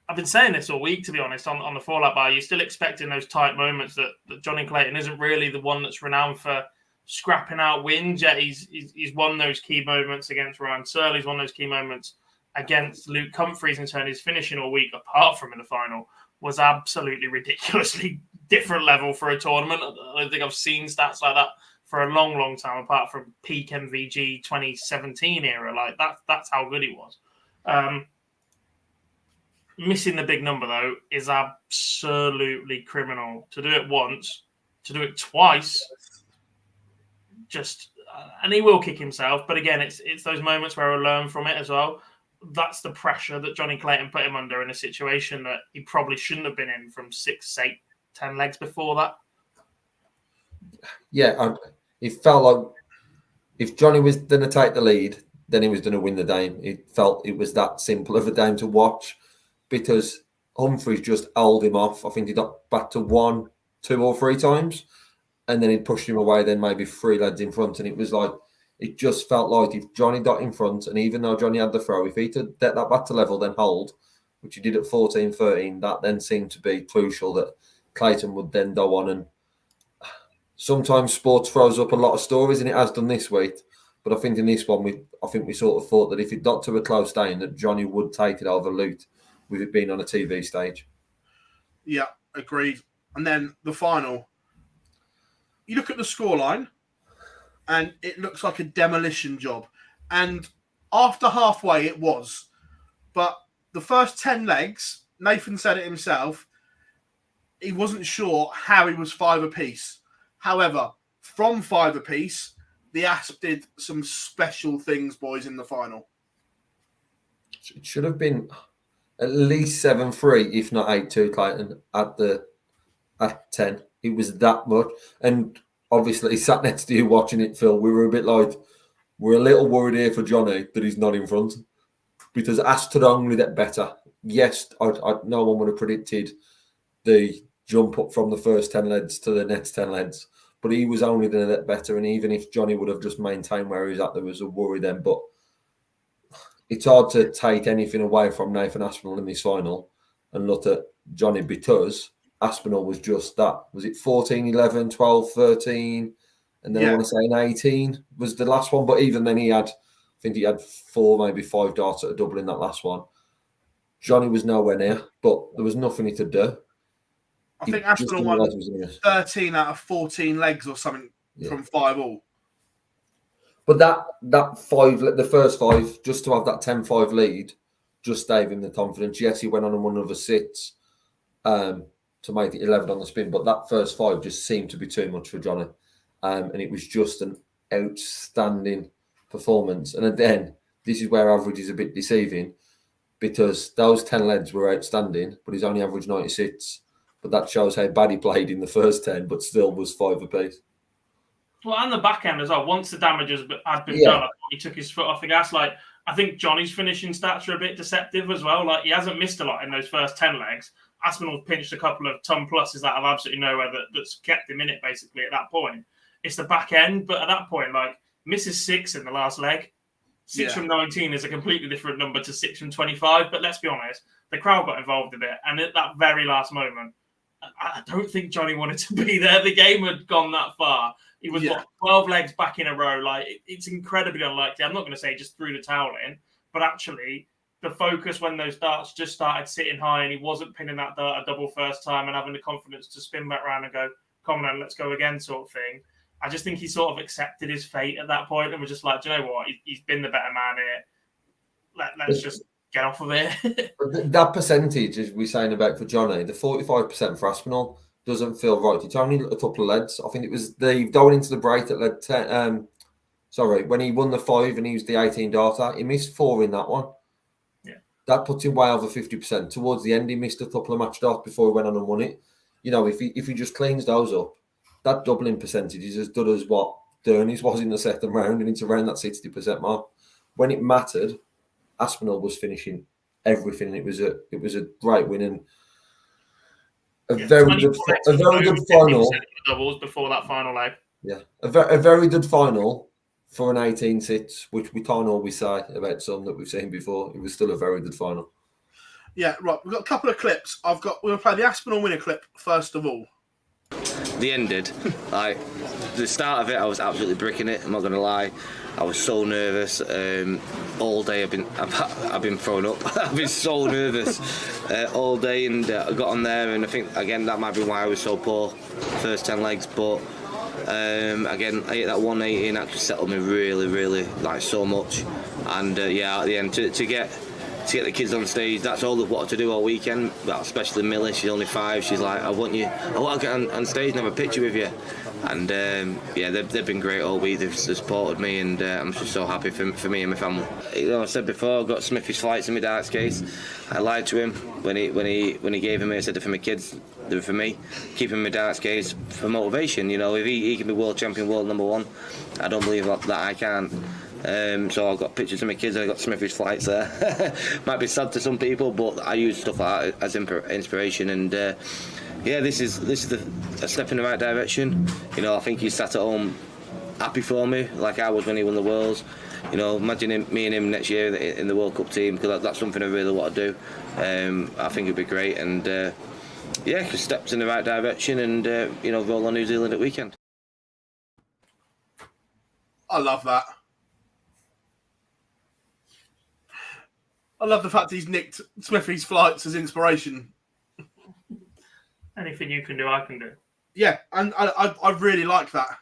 [SPEAKER 2] I've been saying this all week, to be honest, on the fallout bar. You're still expecting those tight moments that Johnny Clayton isn't really the one that's renowned for scrapping out wins, yet he's won those key moments against Ryan Searle. He's won those key moments against Luke Humphries in turn. His finishing all week, apart from in the final, was absolutely ridiculously different level for a tournament. I don't think I've seen stats like that for a long, long time, apart from peak MVG 2017 era. Like that's how good he was. Missing the big number, though, is absolutely criminal. To do it once, to do it twice, and he will kick himself. But again, it's those moments where he'll learn from it as well. That's the pressure that Johnny Clayton put him under in a situation that he probably shouldn't have been in from 6, 8, 10 legs before that.
[SPEAKER 3] Yeah, it felt like if Johnny was going to take the lead, then he was going to win the game. It felt it was that simple of a game to watch, because Humphries just held him off. I think he got back to 1, 2 or 3 times, and then he pushed him away, then maybe 3 lads in front. And it was like, it just felt like if Johnny got in front, and even though Johnny had the throw, if he could get that back to level, then hold, which he did at 14-13, that then seemed to be crucial that Clayton would then go on. And sometimes sports throws up a lot of stories, and it has done this week. But I think in this one, I think we sort of thought that if it got to a close game, that Johnny would take it over Luke, with it being on a TV stage.
[SPEAKER 1] Yeah, agreed. And then the final. You look at the scoreline, and it looks like a demolition job. And after halfway, it was. But the first 10 legs, Nathan said it himself, he wasn't sure how he was 5 apiece. However, from 5 apiece, the Asp did some special things, boys, in the final.
[SPEAKER 3] It should have been at least 7-3, if not 8-2, Clayton, at 10. It was that much. And obviously, sat next to you watching it, Phil, we were a bit like, we're a little worried here for Johnny that he's not in front, because Asp could only get better. Yes, no one would have predicted the jump up from the first 10 leads to the next 10 leads, but he was only going to get better. And even if Johnny would have just maintained where he's at, there was a worry then. But it's hard to take anything away from Nathan Aspinall in this final and look at Johnny, because Aspinall was just that. Was it 14-11, 12-13? And then I want to say an 18 was the last one. But even then I think he had 4, maybe 5 darts at a double in that last one. Johnny was nowhere near, but there was nothing he could do.
[SPEAKER 1] I think Aspinall won 13 out of 14 legs or something from 5 all.
[SPEAKER 3] But that 5, the first 5, just to have that 10-5 lead, just gave him the confidence. Yes, he went on and won another 6 to make it 11 on the spin, but that first 5 just seemed to be too much for Johnny. And it was just an outstanding performance. And then, this is where average is a bit deceiving, because those 10 legs were outstanding, but he's only averaged 96. But that shows how bad he played in the first 10, but still was 5 apiece.
[SPEAKER 2] Well, and the back end as well. Once the damage had been done, he took his foot off the gas. Like, I think Johnny's finishing stats are a bit deceptive as well. Like, he hasn't missed a lot in those first 10 legs. Aspinall's pinched a couple of ton pluses out of absolutely nowhere that's kept him in it, basically, at that point. It's the back end, but at that point, like, misses 6 in the last leg. 6 from 19 is a completely different number to 6 from 25. But let's be honest, the crowd got involved in it. And at that very last moment, I don't think Johnny wanted to be there. The game had gone that far. He was 12 legs back in a row. Like, it's incredibly unlikely. I'm not going to say just threw the towel in, but actually the focus when those darts just started sitting high and he wasn't pinning that dart a double first time and having the confidence to spin back around and go, come on, let's go again sort of thing. I just think he sort of accepted his fate at that point and was just like, do you know what? He's been the better man here. Let's just get off of it.
[SPEAKER 3] That percentage, as we're saying about for Johnny, the 45% for Aspinall doesn't feel right. It's only a couple of legs. I think it was going into the break that led 10. When he won the 5 and he was the 18 darter, he missed 4 in that one.
[SPEAKER 2] Yeah,
[SPEAKER 3] that puts him way over 50%. Towards the end, he missed a couple of match darts before he went on and won it. You know, if he just cleans those up, that doubling percentage is as good as what Derni's was in the second round, and it's around that 60% mark. When it mattered, Aspinall was finishing everything. It was a great win and a very good final.
[SPEAKER 2] Doubles before that final leg.
[SPEAKER 3] Yeah, a very good final for an 18 sits, which we can't always say about some that we've seen before. It was still a very good final.
[SPEAKER 1] Yeah, right. We've got a couple of clips. We're going to play the Aspinall winner clip first of all.
[SPEAKER 4] The ended, like the start of it, I was absolutely bricking it. I'm not going to lie. I was so nervous. All day I've been thrown up. I've been so nervous all day, and I got on there, and I think again that might be why I was so poor first 10 legs. But again, I hit that 180 and actually settled me really, really like so much. And at the end to get the kids on stage, that's all they've wanted to do all weekend. Well, especially Millie, she's only 5. She's like, I want to get on stage and have a picture with you. And they've been great all week. They've supported me, and I'm just so happy for me and my family. You know, I said before, I've got Smithy's flights in my darts case. I lied to him when he gave them me. I said they're for my kids, they're for me. Keep him in my darts case for motivation. You know, if he can be world champion, world number 1, I don't believe that I can't. So I've got pictures of my kids and I've got Smithy's flights there. Might be sad to some people, but I use stuff like that as inspiration. And this is a step in the right direction. You know, I think he's sat at home happy for me, like I was when he won the Worlds. You know, imagine me and him next year in the World Cup team, because that's something I really want to do. I think it'd be great, and steps in the right direction, and roll on New Zealand at weekend.
[SPEAKER 1] I love that. I love the fact he's nicked Smithy's flights as inspiration.
[SPEAKER 2] Anything you can do, I can do.
[SPEAKER 1] Yeah, and I really like that.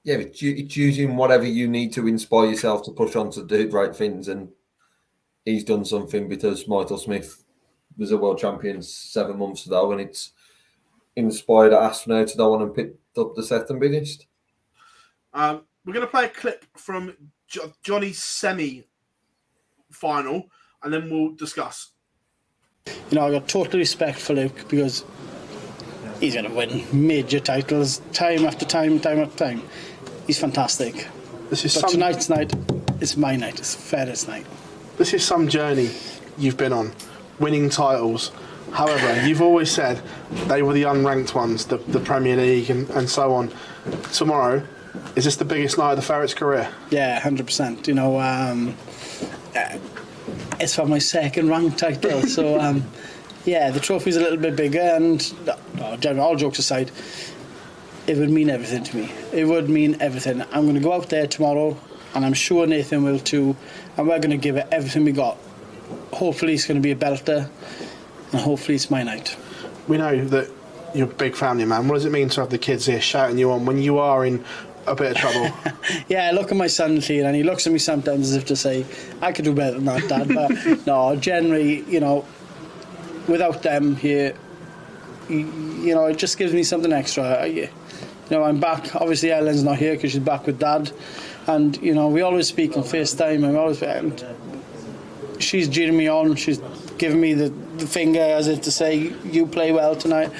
[SPEAKER 3] Yeah, it's using whatever you need to inspire yourself to push on to do great things. And he's done something because Michael Smith was a world champion 7 months ago, and it's inspired Aspinall to go on and pick up the second biggest.
[SPEAKER 1] We're going to play a clip from Johnny's semi-final, and then we'll discuss.
[SPEAKER 5] You know, I got total respect for Luke, because he's going to win major titles time after time after time. He's fantastic. Tonight's night is my night. It's Ferret's night.
[SPEAKER 6] This is some journey you've been on, winning titles. However, you've always said they were the unranked ones, the Premier League and so on. Tomorrow, is this the biggest night of the Ferret's career?
[SPEAKER 5] Yeah, 100%. You know, it's for my second rank title, so the trophy's a little bit bigger, and all jokes aside, it would mean everything to me. It would mean everything. I'm going to go out there tomorrow, and I'm sure Nathan will too, and we're going to give it everything we got. Hopefully it's going to be a belter, and hopefully it's my night.
[SPEAKER 6] We know that you're a big family man. What does it mean to have the kids here shouting you on when you are in a bit of trouble?
[SPEAKER 5] Yeah, I look at my son, Clean, and he looks at me sometimes as if to say, I could do better than that, Dad. But no, generally, you know, without them here, you know, it just gives me something extra. You know, I'm back. Obviously, Ellen's not here because she's back with Dad. And, you know, we always speak on FaceTime, and she's cheering me on. She's giving me the finger as if to say, you play well tonight.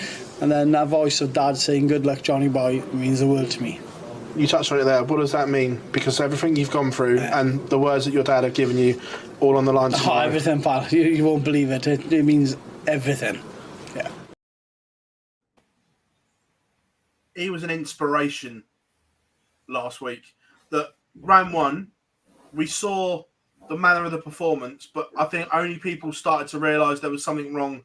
[SPEAKER 5] And then that voice of Dad saying, good luck, Johnny boy, means the world to me.
[SPEAKER 6] You touched on it there. What does that mean? Because everything you've gone through and the words that your dad have given you, all on the line tomorrow.
[SPEAKER 5] Oh, everything, pal. You won't believe it. It means everything. Yeah.
[SPEAKER 1] He was an inspiration last week. That round one, we saw the manner of the performance, but I think only people started to realise there was something wrong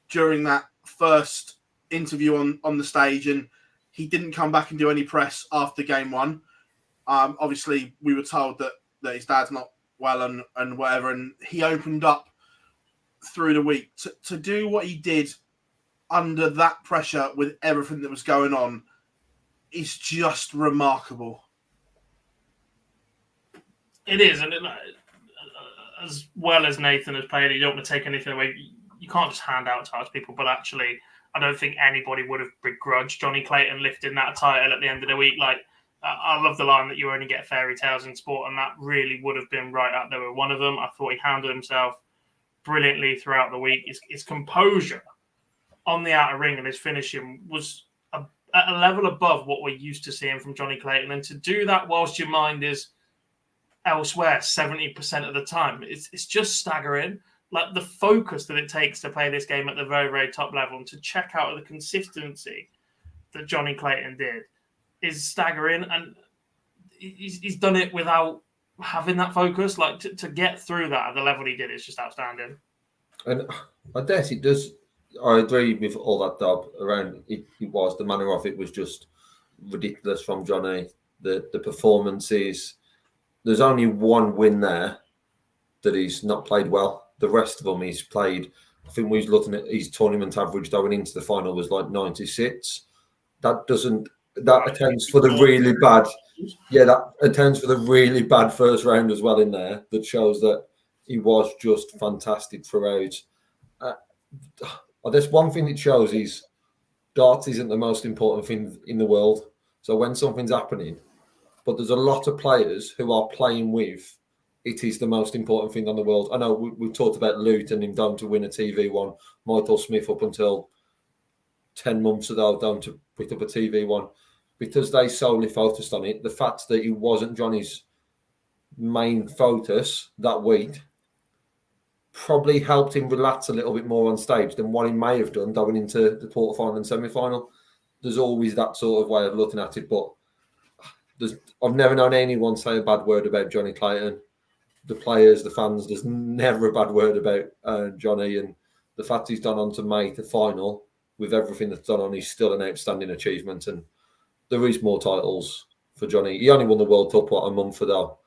[SPEAKER 1] during that first interview on the stage, and he didn't come back and do any press after game one. Obviously, we were told that his dad's not well and whatever, and he opened up through the week to do what he did under that pressure with everything that was going on is just remarkable.
[SPEAKER 2] It is, and as well as Nathan has played, you don't want to take anything away. You can't just hand out titles to people, but actually, I don't think anybody would have begrudged Johnny Clayton lifting that title at the end of the week. Like, I love the line that you only get fairy tales in sport, and that really would have been right up there with one of them. I thought he handled himself brilliantly throughout the week. His composure on the outer ring and his finishing was at a level above what we're used to seeing from Johnny Clayton. And to do that whilst your mind is elsewhere 70% of the time, it's just staggering. Like, the focus that it takes to play this game at the very, very top level and to check out the consistency that Johnny Clayton did is staggering. And he's done it without having that focus. Like, to get through that at the level he did is just outstanding. And
[SPEAKER 3] I guess it does. I agree with all that, Dob. Around it was the manner of it was just ridiculous from Johnny. The performances. There's only one win there that he's not played well. The rest of them he's played. I think we was looking at his tournament average going into the final was like 96. That attends for the really bad. Yeah, that attends for the really bad first round as well in there. That shows that he was just fantastic throughout. There's one thing it shows is darts isn't the most important thing in the world. So when something's happening, but there's a lot of players who are playing with. It is the most important thing on the world. I know we talked about Luton and him down to win a TV one. Michael Smith up until 10 months ago down to pick up a TV one. Because they solely focused on it, the fact that he wasn't Johnny's main focus that week probably helped him relax a little bit more on stage than what he may have done going into the quarterfinal and semi-final. There's always that sort of way of looking at it, but I've never known anyone say a bad word about Johnny Clayton. The players, the fans, there's never a bad word about Johnny, and the fact he's done on to make the final with everything that's done on, he's still an outstanding achievement, and there is more titles for Johnny. He only won the World Cup, a month ago,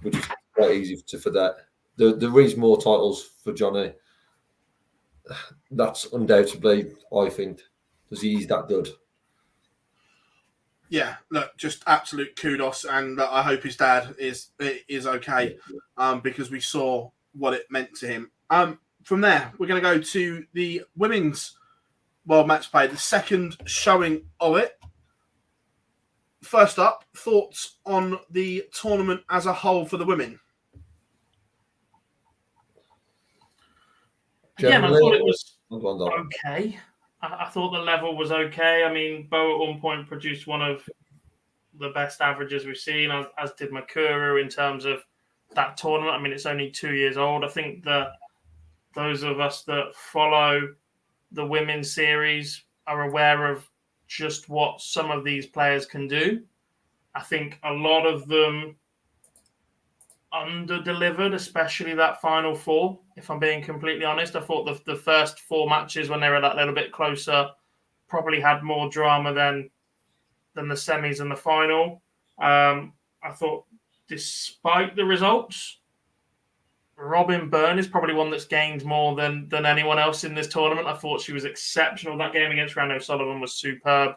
[SPEAKER 3] which is quite easy to forget. There is more titles for Johnny. That's undoubtedly, I think, because he's that good.
[SPEAKER 1] Yeah, look, just absolute kudos, and I hope his dad is okay, because we saw what it meant to him. From there, we're going to go to the women's World Match Play, the second showing of it. First up, thoughts on the tournament as a whole for the women?
[SPEAKER 2] Again, I thought it was okay. I thought the level was okay. I mean, Bo at one point produced one of the best averages we've seen, as did Makuru in terms of that tournament. I mean, it's only 2 years old. I think that those of us that follow the women's series are aware of just what some of these players can do. I think a lot of them under-delivered, especially that final four, if I'm being completely honest. I thought the first four matches, when they were that little bit closer, probably had more drama than the semis and the final. I thought, despite the results, Robin Byrne is probably one that's gained more than anyone else in this tournament. I thought she was exceptional. That game against Rand O'Sullivan was superb.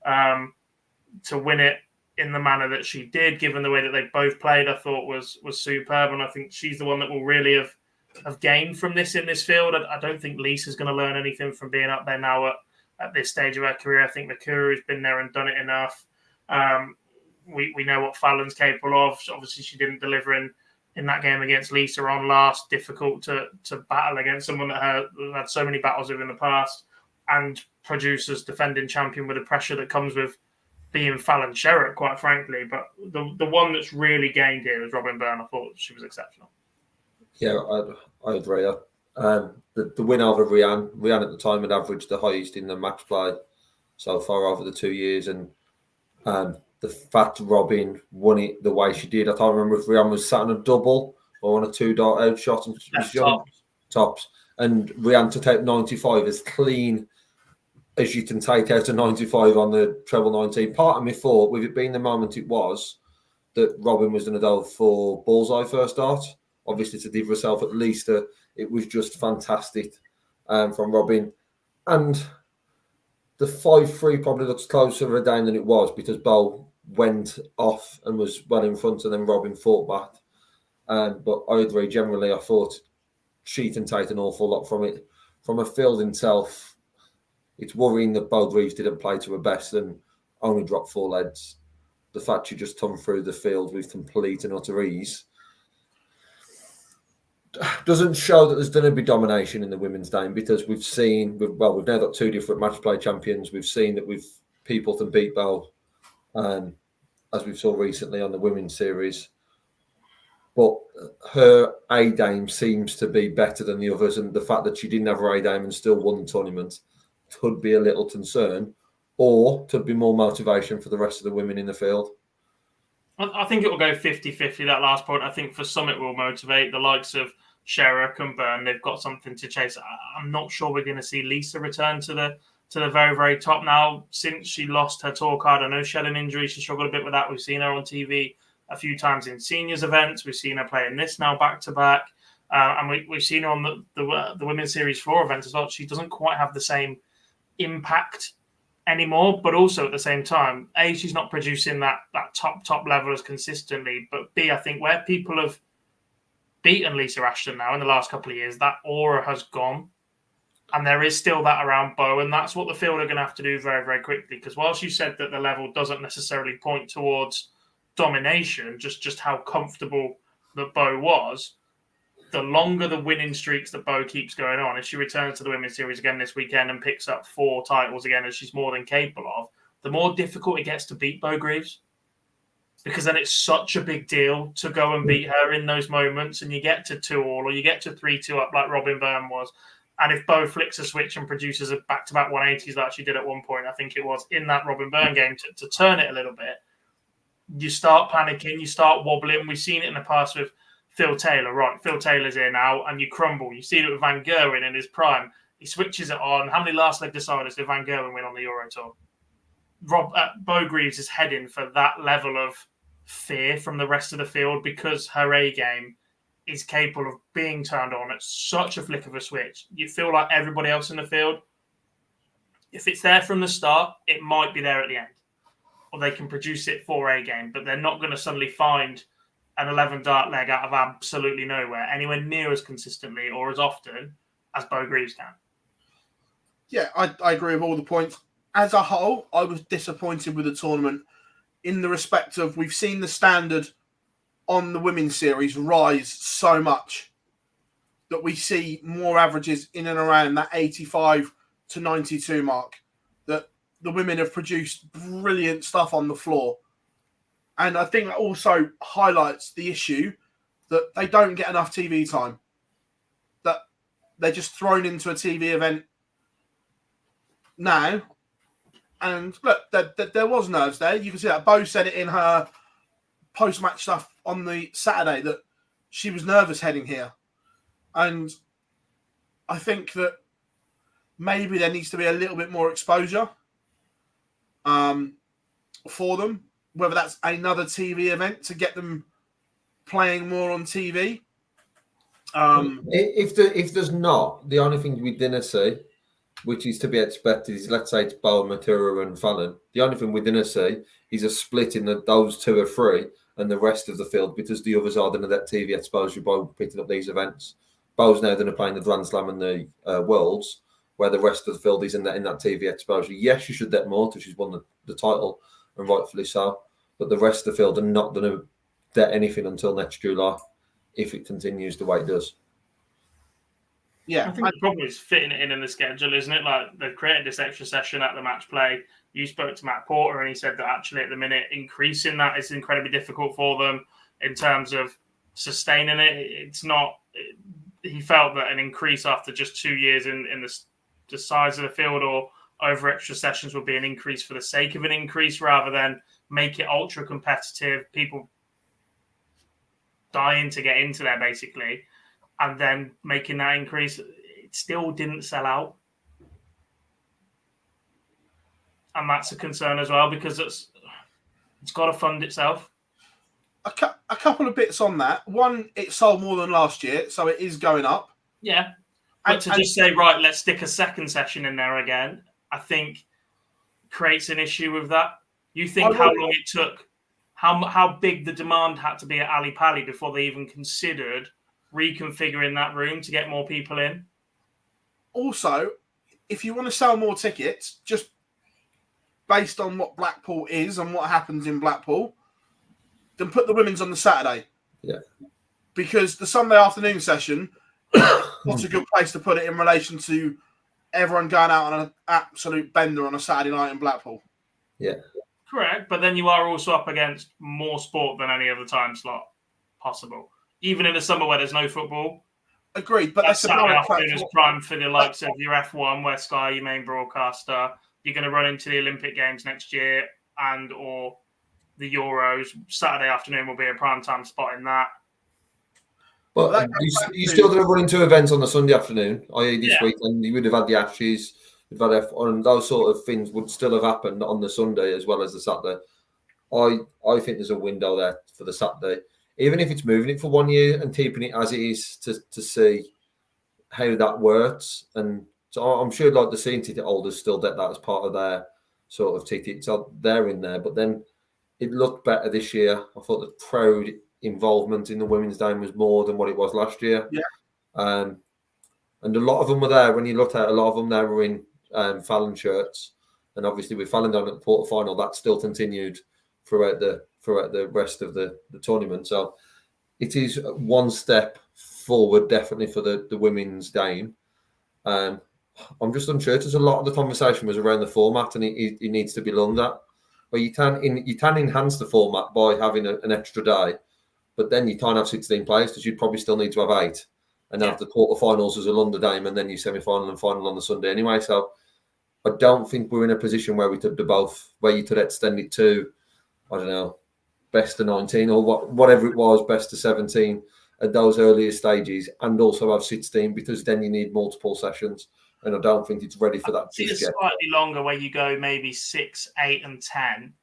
[SPEAKER 2] To win it in the manner that she did, given the way that they both played, I thought was superb. And I think she's the one that will really have gained from this in this field. I don't think Lisa's going to learn anything from being up there now at this stage of her career. I think Makuru has been there and done it enough. We know what Fallon's capable of. Obviously, she didn't deliver in in that game against Lisa on last, difficult to battle against someone that had so many battles with in the past, and produces defending champion with the pressure that comes with being Fallon Sherritt, quite frankly. But the one that's really gained here is Robin Byrne. I thought she was exceptional.
[SPEAKER 3] Yeah, I agree. The win over Rianne at the time had averaged the highest in the match play so far over the 2 years, and the fact Robin won it the way she did, I can't remember if Rianne was sat on a double or on a 2 dart out shot, and tops, and Rianne took out 95 as clean as you can take out a 95 on the treble 19. Part of me thought, with it being the moment it was, that Robin was going to go for bullseye first dart. Obviously, to give herself at least it was just fantastic from Robin. And the 5-3 probably looks closer down than it was because Bo went off and was well in front, and then Robin fought back. But I agree, generally, I thought she can take an awful lot from it. From a field himself, it's worrying that Bo Greaves didn't play to her best and only dropped 4 leads. The fact she just come through the field with complete and utter ease doesn't show that there's going to be domination in the women's game, because we've now got 2 different match play champions. We've seen that people can beat Bo, as we saw recently on the women's series. But her A game seems to be better than the others, and the fact that she didn't have her A game and still won the tournament could be a little concern, or could be more motivation for the rest of the women in the field.
[SPEAKER 2] I think it will go 50-50, that last point. I think for some it will motivate the likes of Sherrick and Byrne. They've got something to chase. I'm not sure we're going to see Lisa return to the very, very top now since she lost her tour card. I know she had an injury. She struggled a bit with that. We've seen her on TV a few times in seniors events. We've seen her play in this now back-to-back. And we've seen her on the Women's Series 4 event as well. She doesn't quite have the same impact anymore, but also at the same time, A, she's not producing that top level as consistently, but B, I think where people have beaten Lisa Ashton now in the last couple of years, that aura has gone, and there is still that around Bo, and that's what the field are going to have to do very, very quickly, because whilst you said that the level doesn't necessarily point towards domination, just how comfortable that Bo was, the longer the winning streaks that Bo keeps going on, if she returns to the Women's Series again this weekend and picks up 4 titles again, as she's more than capable of, the more difficult it gets to beat Bo Greaves. Because then it's such a big deal to go and beat her in those moments, and you get to 2-2 or you get to 3-2 up like Robin Byrne was. And if Bo flicks a switch and produces a back-to-back 180s like she did at one point, I think it was, in that Robin Byrne game, to turn it a little bit, you start panicking, you start wobbling. We've seen it in the past with Phill Taylor, right? Phill Taylor's here now, and you crumble. You see it with Van Gerwen in his prime. He switches it on. How many last leg deciders did Van Gerwen win on the Euro Tour? Bo Greaves is heading for that level of fear from the rest of the field, because her A game is capable of being turned on at such a flick of a switch. You feel like everybody else in the field, if it's there from the start, it might be there at the end, or they can produce it for A game, but they're not going to suddenly find an 11 dart leg out of absolutely nowhere, anywhere near as consistently or as often as Bo Greaves can.
[SPEAKER 1] Yeah, I agree with all the points. As a whole, I was disappointed with the tournament in the respect of we've seen the standard on the women's series rise so much that we see more averages in and around that 85 to 92 mark, that the women have produced brilliant stuff on the floor. And I think that also highlights the issue that they don't get enough TV time, that they're just thrown into a TV event now. And look, there was nerves there. You can see that Bo said it in her post-match stuff on the Saturday, that she was nervous heading here. And I think that maybe there needs to be a little bit more exposure for them, whether that's another TV event to get them playing more on TV.
[SPEAKER 3] If there's not, the only thing we didn't see, which is to be expected, is, let's say it's Bo, Matura and Fallon. The only thing we didn't see is a split in those 2 or 3 and the rest of the field, because the others are going to get TV exposure by picking up these events. Bo's now going to play in the Grand Slam and the Worlds, where the rest of the field is in that TV exposure. Yes, she should get more because she's won the title, and rightfully so. But the rest of the field are not going to get anything until next July. if it continues the way it does.
[SPEAKER 1] Yeah,
[SPEAKER 2] I think the problem is fitting it in the schedule, isn't it? Like they've created this extra session at the match play. You spoke to Matt Porter and he said that actually at the minute increasing that is incredibly difficult for them in terms of sustaining it. It's not. He felt that an increase after just 2 years in the size of the field or over extra sessions would be an increase for the sake of an increase rather than make it ultra competitive. People dying to get into there basically. And then making that increase, it still didn't sell out. And that's a concern as well because it's got to fund itself.
[SPEAKER 1] a couple of bits on that. One, it sold more than last year, so it is going up.
[SPEAKER 2] Yeah. But to just say, right, let's stick a second session in there again, I think creates an issue with that. You think how long it took, how big the demand had to be at Ali Pali before they even considered reconfiguring that room to get more people in?
[SPEAKER 1] Also, if you want to sell more tickets, just based on what Blackpool is and what happens in Blackpool, then put the women's on the Saturday.
[SPEAKER 3] Yeah.
[SPEAKER 1] Because the Sunday afternoon session, what's a good place to put it in relation to everyone going out on an absolute bender on a Saturday night in Blackpool?
[SPEAKER 3] Yeah.
[SPEAKER 2] Correct, but then you are also up against more sport than any other time slot possible. Even in the summer where there's no football.
[SPEAKER 1] Agreed, but that's
[SPEAKER 2] Saturday afternoon is prime for the likes of your F1, where Sky, your main broadcaster. You're going to run into the Olympic Games next year and or the Euros. Saturday afternoon will be a prime time spot in that.
[SPEAKER 3] But you still going to run into events on the Sunday afternoon, i.e. this weekend. You would have had the Ashes, you've had F1, and those sort of things would still have happened on the Sunday as well as the Saturday. I think there's a window there for the Saturday. Even if it's moving it for 1 year and keeping it as it is to see how that works. And so I'm sure like the season ticket holders still get that as part of their sort of ticket. So they're in there. But then it looked better this year. I thought the crowd involvement in the women's game was more than what it was last year.
[SPEAKER 1] Yeah.
[SPEAKER 3] And a lot of them were there. When you looked at a lot of them, they were in Fallon shirts. And obviously with Fallon down at the quarter-final, that still continued throughout the rest of the tournament. So it is one step forward, definitely, for the women's game. I'm just unsure. There's a lot of the conversation was around the format, and it needs to be looked at. But you can enhance the format by having an extra day, but then you can't have 16 players because you'd probably still need to have 8 and have the quarterfinals as a London game and then your semi-final and final on the Sunday anyway. So I don't think we're in a position where we could do both, where you could extend it to, I don't know, best of 19 or whatever it was, best of 17 at those earlier stages, and also have 16 because then you need multiple sessions. And I don't think it's ready for that.
[SPEAKER 2] It's slightly longer where you go maybe 6, 8, and 10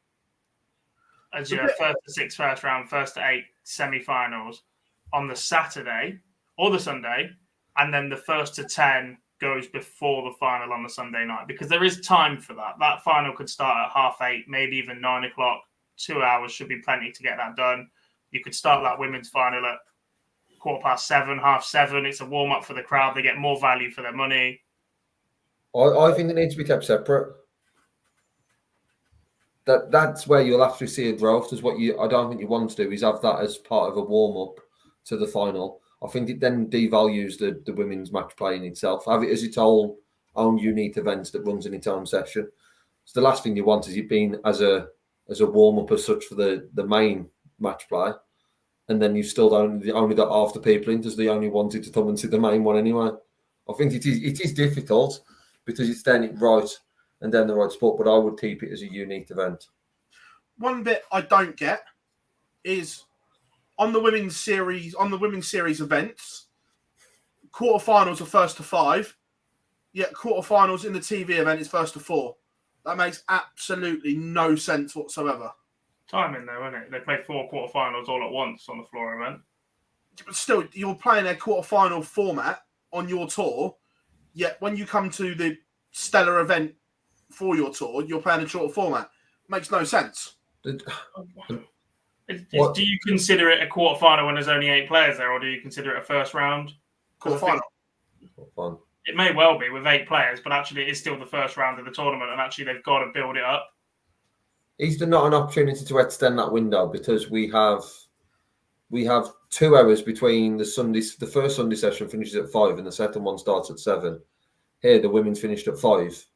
[SPEAKER 2] as your first to 6 first round, first to 8 semi-finals on the Saturday or the Sunday, and then the first to 10 goes before the final on the Sunday night, because there is time for that. That final could start at 8:30, maybe even 9 o'clock. 2 hours should be plenty to get that done. You could start that women's final at 7:15, 7:30. It's a warm-up for the crowd. They get more value for their money.
[SPEAKER 3] I think they need to be kept separate. That's where you'll actually see a growth. Is what I don't think you want to do is have that as part of a warm-up to the final. I think it then devalues the women's match play in itself. Have it as its own unique event that runs in its own session. So the last thing you want is it being as a warm-up as such for the main match play. And then you've still only got half the people in because they only wanted to come and see the main one anyway. I think it is difficult because it's then it right and then the right sport, but I would keep it as a unique event.
[SPEAKER 1] One bit I don't get is on the women's series events, quarterfinals are first to 5, yet quarterfinals in the TV event is first to 4. That makes absolutely no sense whatsoever.
[SPEAKER 2] Timing though, isn't it? They play 4 quarterfinals all at once on the floor event.
[SPEAKER 1] But still, you're playing a quarterfinal format on your tour, yet when you come to the stellar event for your tour, you're playing a shorter format. Makes no sense.
[SPEAKER 2] Do you consider it a quarterfinal when there's only 8 players there, or do you consider it a first round?
[SPEAKER 1] Quarterfinal.
[SPEAKER 2] It may well be with 8 players, but actually it is still the first round of the tournament, and actually they've got to build it up.
[SPEAKER 3] Is there not an opportunity to extend that window because we have we have 2 hours between the first Sunday session finishes at 5 and the second one starts at 7. Here, the women's finished at 5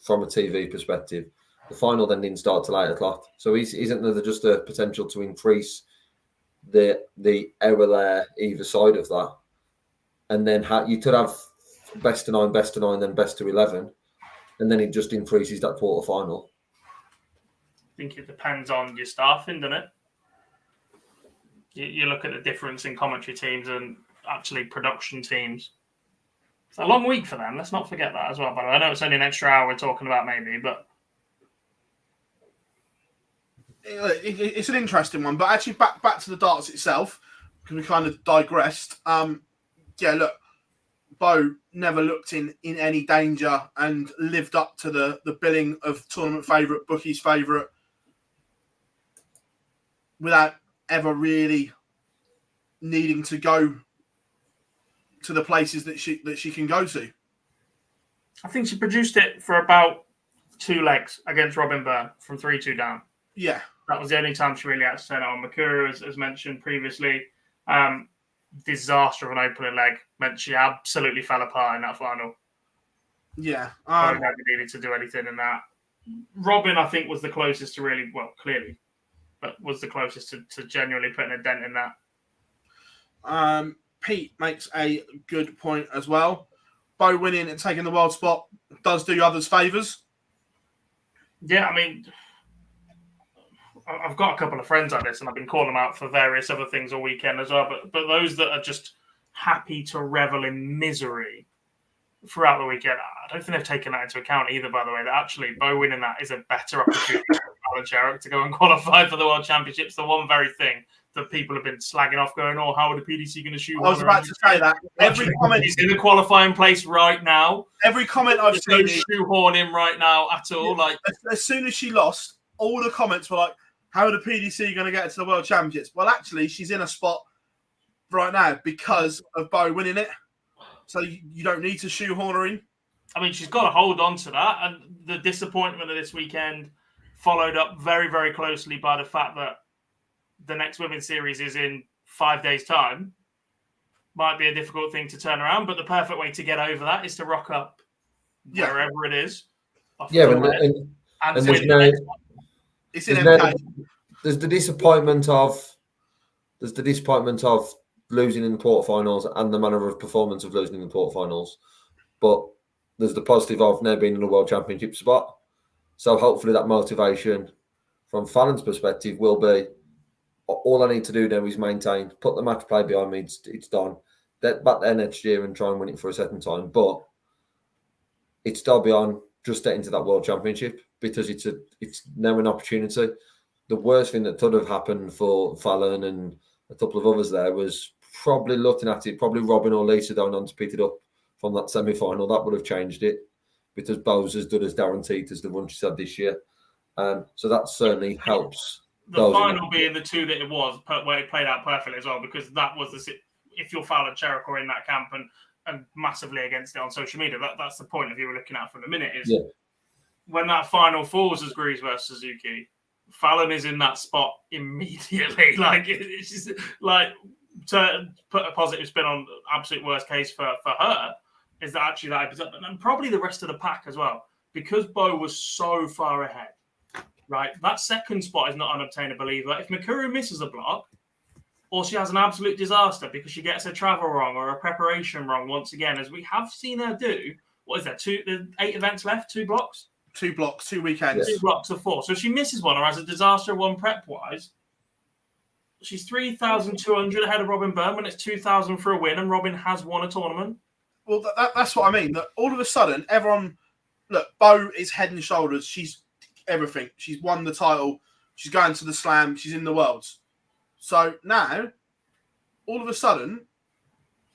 [SPEAKER 3] from a TV perspective. The final then didn't start till 8 o'clock. So isn't there just a potential to increase the hour there either side of that? And then you could have best of 9, then best of 11. And then it just increases that quarter final.
[SPEAKER 2] I think it depends on your staffing, doesn't it? You look at the difference in commentary teams and actually production teams. It's a long week for them. Let's not forget that as well. But I know it's only an extra hour we're talking about maybe, but
[SPEAKER 1] it's an interesting one. But actually, back to the darts itself, because we kind of digressed. Look, Bo never looked in any danger and lived up to the billing of tournament favourite, bookies favourite, without ever really needing to go to the places that she can go to.
[SPEAKER 2] I think she produced it for about 2 legs against Robin Byrne from 3-2 down.
[SPEAKER 1] Yeah.
[SPEAKER 2] That was the only time she really had to turn it on. Makuru, as mentioned previously, disaster of an opening leg meant she absolutely fell apart in that final.
[SPEAKER 1] Yeah.
[SPEAKER 2] Never needed to do anything in that. Robin, I think, was the closest to really, well, clearly, but was the closest to genuinely putting a dent in that.
[SPEAKER 1] Pete makes a good point as well. Bo winning and taking the world spot does do others favours.
[SPEAKER 2] Yeah, I mean, I've got a couple of friends like this, and I've been calling them out for various other things all weekend as well. But those that are just happy to revel in misery throughout the weekend, I don't think they've taken that into account either, by the way, that actually Bo winning that is a better opportunity for Alan Sherrock to go and qualify for the World Championships. The one very thing that people have been slagging off, going, "Oh, how are the PDC going to shoot?"
[SPEAKER 1] I was about to say that. Every comment
[SPEAKER 2] is in a qualifying place right now.
[SPEAKER 1] Every comment I've seen,
[SPEAKER 2] shoehorn him right now at all.
[SPEAKER 1] Yeah,
[SPEAKER 2] like
[SPEAKER 1] as soon as she lost, all the comments were like, "How are the PDC going to get to the World Championships?" Well, actually, she's in a spot right now because of Bo winning it. So you don't need to shoehorn her in.
[SPEAKER 2] I mean, she's got to hold on to that. And the disappointment of this weekend followed up very, very closely by the fact that the next women's series is in 5 days' time. Might be a difficult thing to turn around, but the perfect way to get over that is to rock up wherever it is.
[SPEAKER 3] Yeah,
[SPEAKER 2] and
[SPEAKER 3] there's
[SPEAKER 2] win
[SPEAKER 3] no,
[SPEAKER 2] the next one.
[SPEAKER 1] It's in MK.
[SPEAKER 3] There's the disappointment of losing in the quarterfinals and the manner of performance of losing in the quarterfinals, but there's the positive of now being in a World Championship spot. So hopefully that motivation from Fallon's perspective will be, all I need to do now is maintain, put the match play behind me, it's done. Back there next year and try and win it for a second time. But it's still beyond just getting to that World Championship, because it's now an opportunity. The worst thing that could have happened for Fallon and a couple of others there was probably looking at it, probably Robin or Lisa going on to pick it up from that semi-final. That would have changed it, because Bo's as good as guaranteed as the one she said this year. So that certainly helps.
[SPEAKER 2] The final being the 2 that it was, where it played out perfectly as well, because that was if you're Fallon Sherrock or in that camp and massively against it on social media, that's the point of you were looking at from the minute is when that final falls as Greaves versus Suzuki, Fallon is in that spot immediately. Like, it's just like, to put a positive spin on absolute worst case for her is that actually that episode, and probably the rest of the pack as well, because Bo was so far ahead. Right, that second spot is not unobtainable either. If Makuru misses a block, or she has an absolute disaster because she gets her travel wrong or her preparation wrong once again, as we have seen her do. What is that? 8 events left, 2 blocks?
[SPEAKER 1] 2 blocks, 2 weekends.
[SPEAKER 2] 2 blocks of 4. So if she misses one or has a disaster one prep-wise, she's 3,200 ahead of Robin Byrne when it's 2,000 for a win, and Robin has won a tournament.
[SPEAKER 1] Well, that's what I mean. That all of a sudden, everyone... Look, Bo is head and shoulders. She's everything. She's won the title. She's going to the Slam. She's in the Worlds. So now, all of a sudden,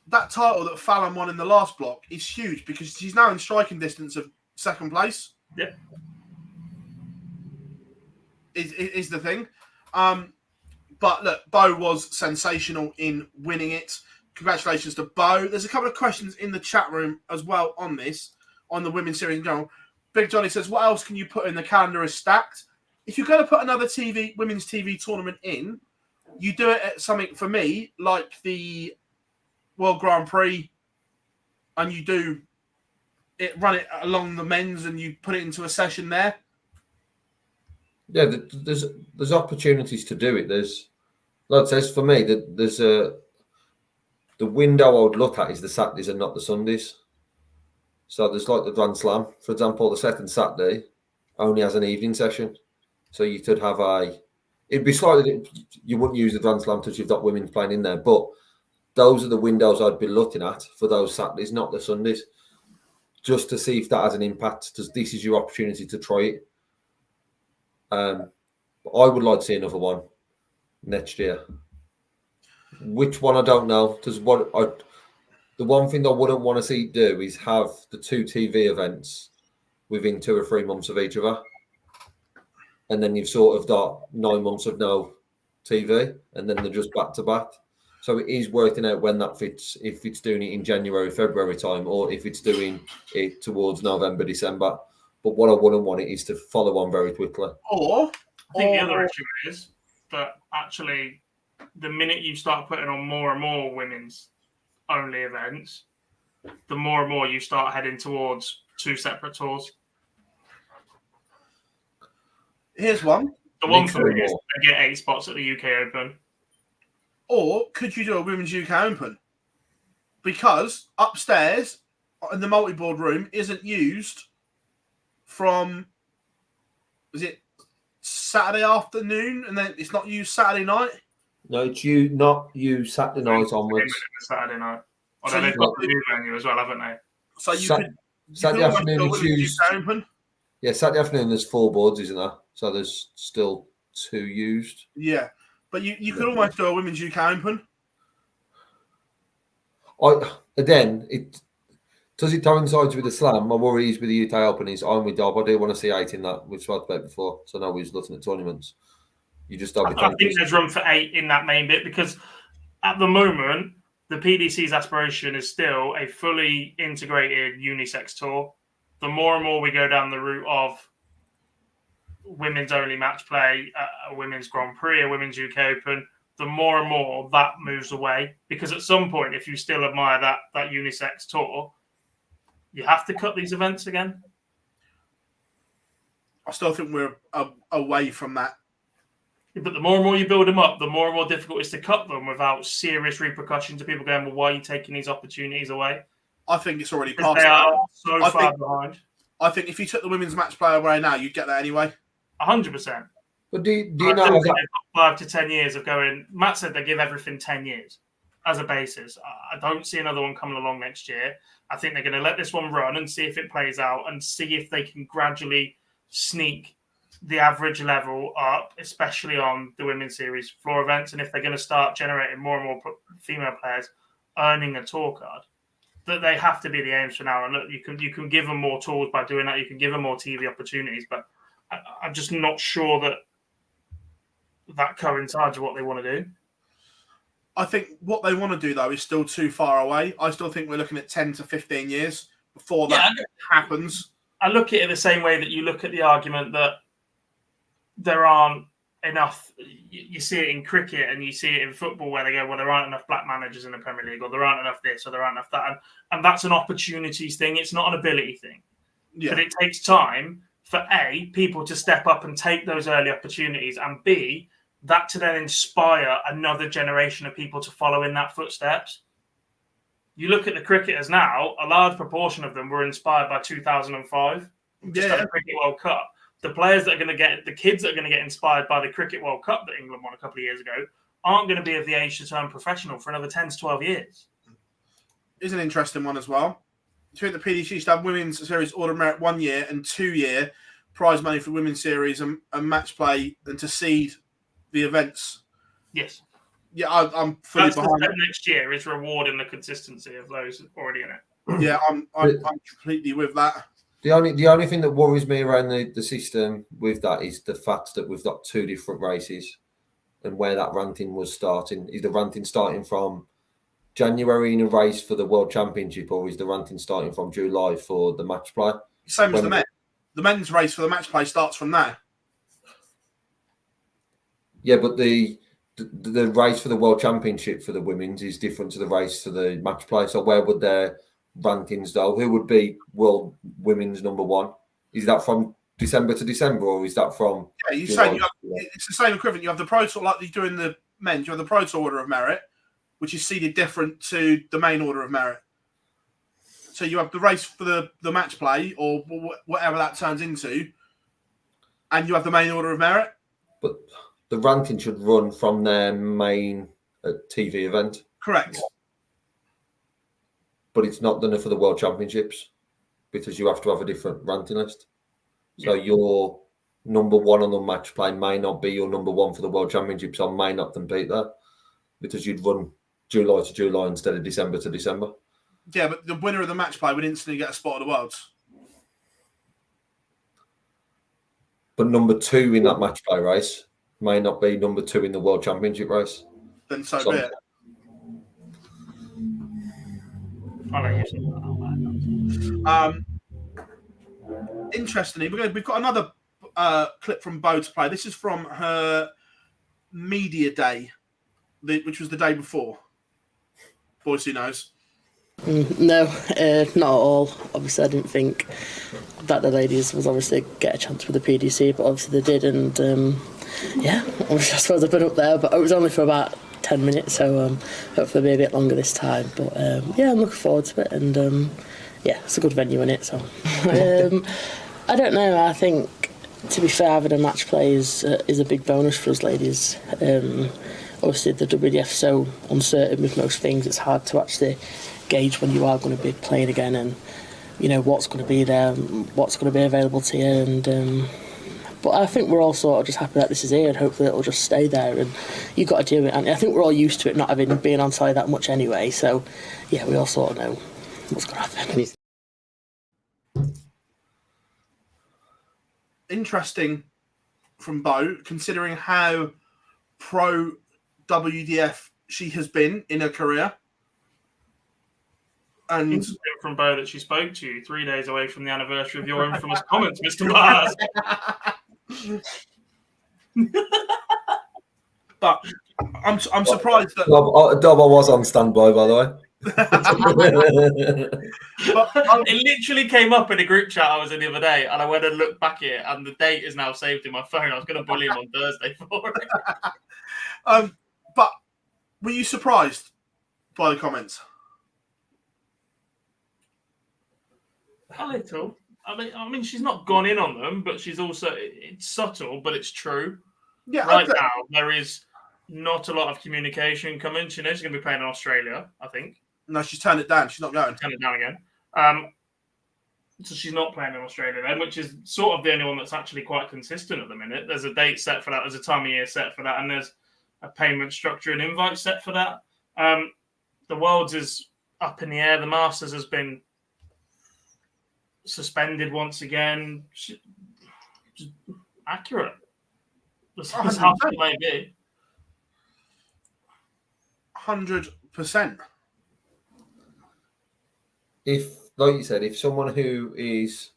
[SPEAKER 1] that title that Fallon won in the last block is huge, because she's now in striking distance of second place.
[SPEAKER 2] Yeah.
[SPEAKER 1] Is the thing. But look, Bo was sensational in winning it. Congratulations to Bo. There's a couple of questions in the chat room as well on this, on the women's series in general. Big Johnny says, what else can you put in the calendar as stacked? If you're going to put another women's TV tournament in, you do it at something, for me, like the World Grand Prix, and you do it, run it along the men's, and you put it into a session there.
[SPEAKER 3] Yeah, there's opportunities to do it. There's, like I says, for me, there's the window I would look at is the Saturdays and not the Sundays. So there's like the Grand Slam, for example, the second Saturday only has an evening session. So you could have it'd be slightly, you wouldn't use the Grand Slam because you've got women playing in there, but those are the windows I'd be looking at for those Saturdays, not the Sundays, just to see if that has an impact, because this is your opportunity to try it. I would like to see another one next year. Which one I don't know, because the one thing I wouldn't want to see do is have the 2 TV events within 2 or 3 months of each other, and then you've sort of got 9 months of no TV, and then they're just back to back. So it is working out when that fits, if it's doing it in January, February time, or if it's doing it towards November, December. But what I wouldn't want it is to follow on very quickly.
[SPEAKER 1] Or
[SPEAKER 2] I think the other issue is that actually, the minute you start putting on more and more women's only events, the more and more you start heading towards 2 separate tours.
[SPEAKER 1] here's one.
[SPEAKER 2] The one for me is they get 8 spots at the UK Open.
[SPEAKER 1] Or could you do a Women's UK Open? Because upstairs in the multi-board room isn't used from, is it Saturday afternoon, and then it's not used Saturday night?
[SPEAKER 3] No, it's not you Saturday night onwards.
[SPEAKER 2] Saturday night.
[SPEAKER 1] So
[SPEAKER 2] Although they've
[SPEAKER 1] you've
[SPEAKER 2] got the new venue as well, haven't they?
[SPEAKER 1] So you
[SPEAKER 3] Saturday
[SPEAKER 1] could
[SPEAKER 3] afternoon
[SPEAKER 1] almost
[SPEAKER 3] it's
[SPEAKER 1] do a Women's
[SPEAKER 3] used.
[SPEAKER 1] UK Open.
[SPEAKER 3] Yeah, Saturday afternoon there's 4 boards, isn't there? So there's still 2 used.
[SPEAKER 1] Yeah, but you could almost do a Women's UK Open.
[SPEAKER 3] Does it coincide with the Slam? My worry is with the UK Open is I'm with Dob. I do want to see 8 in that. We've spoke about before, so now we're looking at tournaments. You just don't.
[SPEAKER 2] I think there's room for 8 in that main bit, because at the moment the PDC's aspiration is still a fully integrated unisex tour. The more and more we go down the route of women's only match play, a women's Grand Prix, a women's UK Open, the more and more that moves away. Because at some point, if you still admire that unisex tour, you have to cut these events again.
[SPEAKER 1] I still think we're away from that.
[SPEAKER 2] But the more and more you build them up, the more and more difficult it is to cut them without serious repercussions of people going, well, why are you taking these opportunities away?
[SPEAKER 1] I think it's already
[SPEAKER 2] Because
[SPEAKER 1] past
[SPEAKER 2] they are
[SPEAKER 1] that.
[SPEAKER 2] so far behind.
[SPEAKER 1] I think if you took the women's match play away now, you'd get that anyway.
[SPEAKER 2] 100%.
[SPEAKER 3] But do you
[SPEAKER 2] I
[SPEAKER 3] know
[SPEAKER 2] still think
[SPEAKER 3] that?
[SPEAKER 2] they've got 5 to 10 years of going. Matt said they give everything 10 years as a basis. I don't see another one coming along next year. I think they're going to let this one run and see if it plays out and see if they can gradually sneak the average level up, especially on the women's series floor events. And if they're going to start generating more and more female players earning a tour card, that they have to be the aims for now. And look, you can give them more tools by doing that. You can give them more TV opportunities, but I'm just not sure that coincides with what they want to do.
[SPEAKER 1] I think what they want to do, though, is still too far away. I still think we're looking at 10 to 15 years before that happens.
[SPEAKER 2] I look at it the same way that you look at the argument that there aren't enough. You see it in cricket and you see it in football where they go, well, there aren't enough black managers in the Premier League, or there aren't enough this, or there aren't enough that. And that's an opportunities thing. It's not an ability thing.
[SPEAKER 1] Yeah.
[SPEAKER 2] But it takes time for A, people to step up and take those early opportunities, and B, that to then inspire another generation of people to follow in that footsteps. You look at the cricketers now, a large proportion of them were inspired by 2005, just at the Cricket World Cup. The players that are going to get, the kids that are going to get inspired by the Cricket World Cup that England won a couple of years ago aren't going to be of the age to turn professional for another 10 to 12 years.
[SPEAKER 1] Is an interesting one as well. Do you think the PDC should have women's series order merit 1 year and 2 year prize money for women's series and match play, and to seed the events?
[SPEAKER 2] Yes.
[SPEAKER 1] Yeah, I'm fully
[SPEAKER 2] That's
[SPEAKER 1] behind
[SPEAKER 2] the
[SPEAKER 1] it.
[SPEAKER 2] next year is rewarding the consistency of those already in it.
[SPEAKER 1] Yeah, I'm completely with that.
[SPEAKER 3] The only thing that worries me around the system with that is the fact that we've got 2 different races, and where that ranking was starting. Is the ranking starting from January in a race for the World Championship, or is the ranking starting from July for the match play?
[SPEAKER 1] Same as the men. The men's race for the match play starts from now.
[SPEAKER 3] Yeah, but the the race for the World Championship for the women's is different to the race to the match play. So where would their rankings go? Who would be world women's number one? Is that from December to December, or is that from?
[SPEAKER 1] Yeah, you say it's the same equivalent. You have the Pro Tour, like you do in the men's. You have the Pro Tour Order of Merit, which is seeded different to the main Order of Merit. So you have the race for the match play, or whatever that turns into, and you have the main Order of Merit.
[SPEAKER 3] But the ranking should run from their main TV event.
[SPEAKER 1] Correct.
[SPEAKER 3] But it's not done for the World Championships because you have to have a different ranking list. So your number one on the match play may not be your number one for the World Championships, or may not compete there because you'd run July to July instead of December to December.
[SPEAKER 1] Yeah, but the winner of the match play would instantly get a spot at the Worlds.
[SPEAKER 3] But number two in that match play race may not be number two in the World Championship race.
[SPEAKER 1] Then so be it.
[SPEAKER 2] I'll let you
[SPEAKER 1] Interestingly, we've got another clip from Bo to play. This is from her media day, which was the day before. Boise knows.
[SPEAKER 7] No, not at all. Obviously, I didn't think that the ladies was obviously get a chance with the PDC, but obviously they did, and yeah, I suppose I've been up there, but it was only for about 10 minutes, so hopefully it'll be a bit longer this time. But yeah, I'm looking forward to it, and yeah, it's a good venue in it. So I don't know. I think, to be fair, having a match play is a big bonus for us ladies. Obviously, the WDF's so uncertain with most things; it's hard to actually gauge when you are going to be playing again, and you know what's going to be there, what's going to be available to you, and. But I think we're all sort of just happy that this is here, and hopefully it'll just stay there. And you've got to do it. And I think we're all used to it not having been on side that much anyway. So yeah, we all sort of know what's going to happen.
[SPEAKER 1] Interesting from Bo, considering how pro WDF she has been in her career. And
[SPEAKER 2] Interesting from Bo that she spoke to you 3 days away from the anniversary of your infamous comments, Mr. Mars.
[SPEAKER 1] But I'm surprised that
[SPEAKER 3] Dob, I was on standby, by the way.
[SPEAKER 1] but,
[SPEAKER 2] It literally came up in a group chat I was in the other day, and I went and looked back at it, and the date is now saved in my phone. I was going to bully him on Thursday for it.
[SPEAKER 1] But were you surprised by the comments?
[SPEAKER 2] A little. I mean, she's not gone in on them, but she's also, it's subtle, but it's true.
[SPEAKER 1] Yeah.
[SPEAKER 2] Right now, there is not a lot of communication coming. She knows she's going to be playing in Australia, I think.
[SPEAKER 1] No, she's turned it down. She's not going.
[SPEAKER 2] Turn it down again. So she's not playing in Australia then, which is sort of the only one that's actually quite consistent at the minute. There's a date set for that. There's a time of year set for that. And there's a payment structure and invite set for that. The Worlds is up in the air. The Masters has been suspended once again. Accurate. As how it may be.
[SPEAKER 1] 100%.
[SPEAKER 3] If, like you said, if someone who is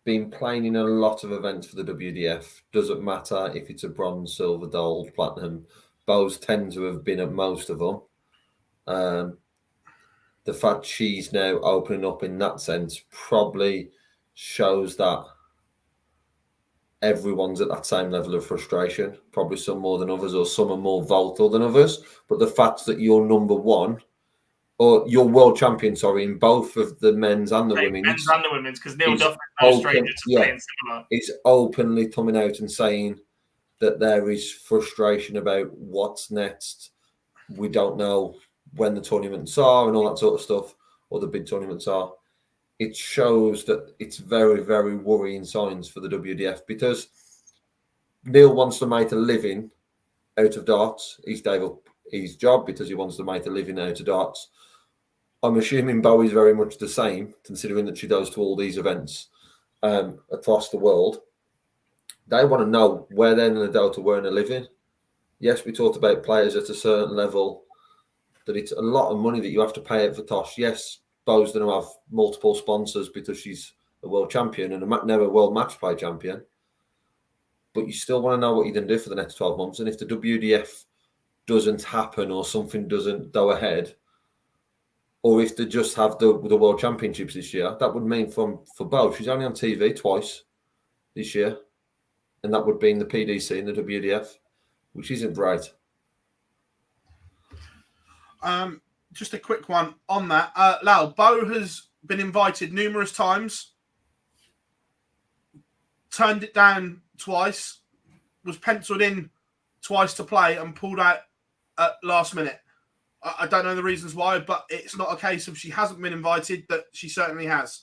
[SPEAKER 3] been playing in a lot of events for the WDF, doesn't matter if it's a bronze, silver, gold, platinum, Bo's tend to have been at most of them. The fact she's now opening up in that sense probably shows that everyone's at that same level of frustration, probably some more than others, or some are more volatile than others. But the fact that you're number one, or you're world champion, sorry, in both of the men's and the women's.
[SPEAKER 2] Men's and the women's, because Neil Duff is no stranger to playing similar.
[SPEAKER 3] Is openly coming out and saying that there is frustration about what's next. We don't know when the tournaments are and all that sort of stuff, or the big tournaments are. It shows that it's very, very worrying signs for the WDF, because Neil wants to make a living out of darts. He's gave up his job because he wants to make a living out of darts. I'm assuming Bowie's very much the same, considering that she goes to all these events across the world. They want to know where they're going to go to earn a living. Yes, we talked about players at a certain level, that it's a lot of money that you have to pay out for Tosh. Yes, Bo's going to have multiple sponsors because she's a world champion and now a world match play champion. but you still want to know what you're going to do for the next 12 months. And if the WDF doesn't happen or something doesn't go ahead, or if they just have the World Championships this year, that would mean for Bo, she's only on TV twice this year, and that would be in the PDC and the WDF, which isn't right.
[SPEAKER 1] Just a quick one on that. Lau, Bo has been invited numerous times, turned it down twice, was penciled in twice to play and pulled out at last minute. I don't know the reasons why, but it's not a case of she hasn't been invited, that she certainly has.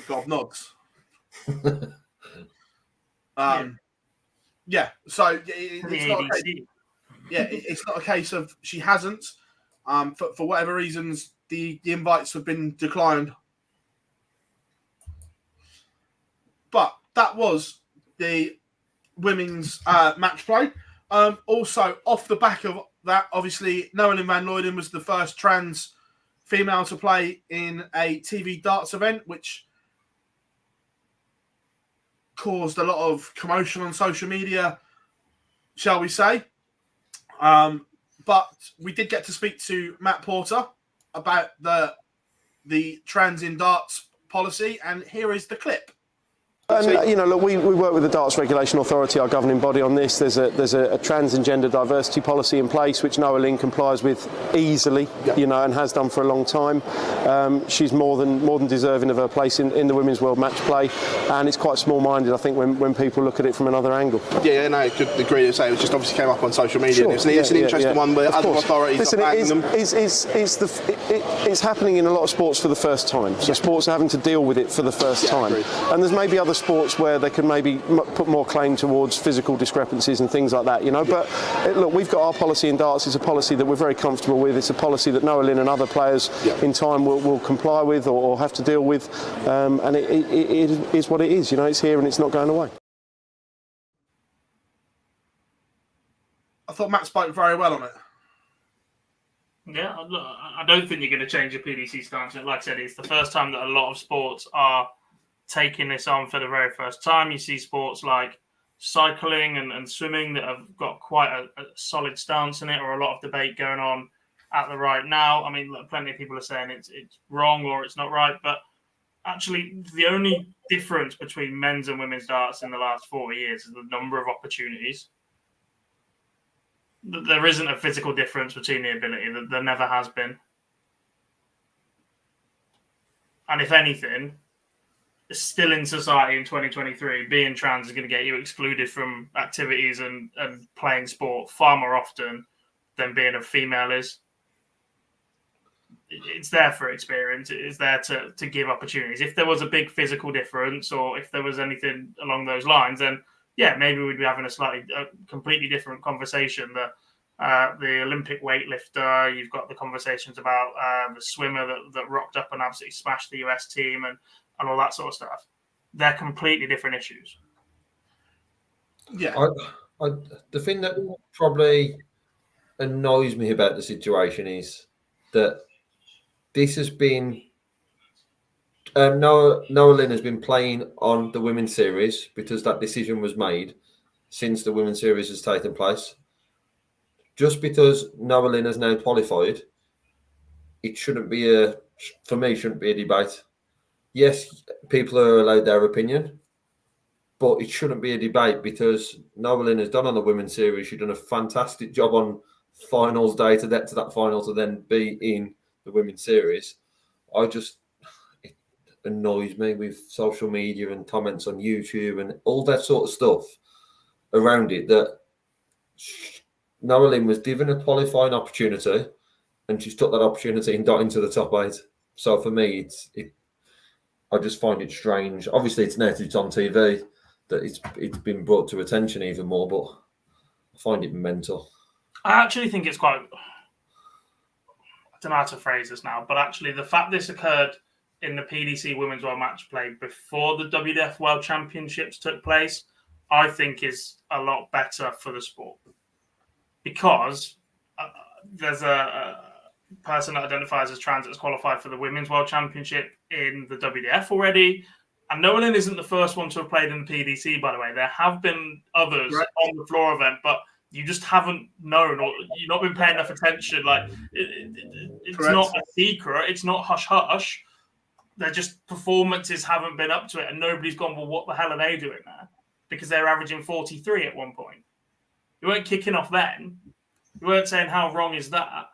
[SPEAKER 1] God nods. Yeah, so it's not a case, it's not a case of she hasn't. For whatever reasons, the invites have been declined. But that was the women's match play. Also, off the back of that, obviously, Noelyn van Luyden was the first trans female to play in a TV darts event, which caused a lot of commotion on social media, shall we say. But we did get to speak to Matt Porter about the trans in darts policy, and here is the clip.
[SPEAKER 8] And, you know, look, we work with the Darts Regulation Authority, our governing body, on this. There's a trans and gender diversity policy in place, which Noelyn complies with easily, you know, and has done for a long time. She's more than deserving of her place in the Women's World Match Play, and it's quite small-minded, I think, when people look at it from another angle. Yeah, no, I could agree to say it just obviously came up on social media. Sure. It's an interesting one where other authorities are backing them. It's happening in a lot of sports for the first time. So sports are having to deal with it for the first time. Agreed. And there's maybe other sports where they can maybe put more claim towards physical discrepancies and things like that, you know. But look, we've got our policy in darts. It's a policy that we're very comfortable with. It's a policy that Noelyn and other players in time will comply with or have to deal with, and it is what it is, you know. It's here and it's not going away.
[SPEAKER 1] I thought Matt spoke very well on it.
[SPEAKER 2] Yeah, I don't think you're going to change your PDC stance. Like I said, it's the first time that a lot of sports are taking this on for the very first time. You see sports like cycling and swimming that have got quite a solid stance in it, or a lot of debate going on at the right now. I mean, look, plenty of people are saying it's wrong or it's not right, but actually the only difference between men's and women's darts in the last 40 years is the number of opportunities. There isn't a physical difference between the ability. There never has been. And if anything, still in society in 2023, being trans is going to get you excluded from activities and playing sport far more often than being a female is. It's there for experience. It is there to give opportunities. If there was a big physical difference, or if there was anything along those lines, then yeah, maybe we'd be having a completely different conversation. The Olympic weightlifter, you've got the conversations about the swimmer that rocked up and absolutely smashed the US team and all that sort of stuff. They're completely different issues.
[SPEAKER 1] Yeah.
[SPEAKER 3] The thing that probably annoys me about the situation is that this has been Noelyn has been playing on the women's series because that decision was made since the women's series has taken place. Just because Noelyn has now qualified, it shouldn't be a debate. Yes, people are allowed their opinion, but it shouldn't be a debate because Noelyn has done on the women's series. She's done a fantastic job on finals day to get to that final to then be in the women's series. It annoys me with social media and comments on YouTube and all that sort of stuff around it, that Noelyn was given a qualifying opportunity and she's took that opportunity and got into the top 8. So for me, I just find it strange. Obviously, it's on TV that it's been brought to attention even more, but I find it mental.
[SPEAKER 2] I actually think it's quite... I don't know how to phrase this now, but actually the fact this occurred in the PDC Women's World Match Play before the WDF World Championships took place, I think is a lot better for the sport. Because there's a person that identifies as trans that's qualified for the Women's World Championship in the WDF already. And Nolan isn't the first one to have played in the PDC, by the way. There have been others on the floor event, but you just haven't known, or you've not been paying enough attention. Like it's not a secret. It's not hush hush. They're just performances haven't been up to it, and nobody's gone, well, what the hell are they doing there? Because they're averaging 43 at one point. You weren't kicking off then. You weren't saying how wrong is that.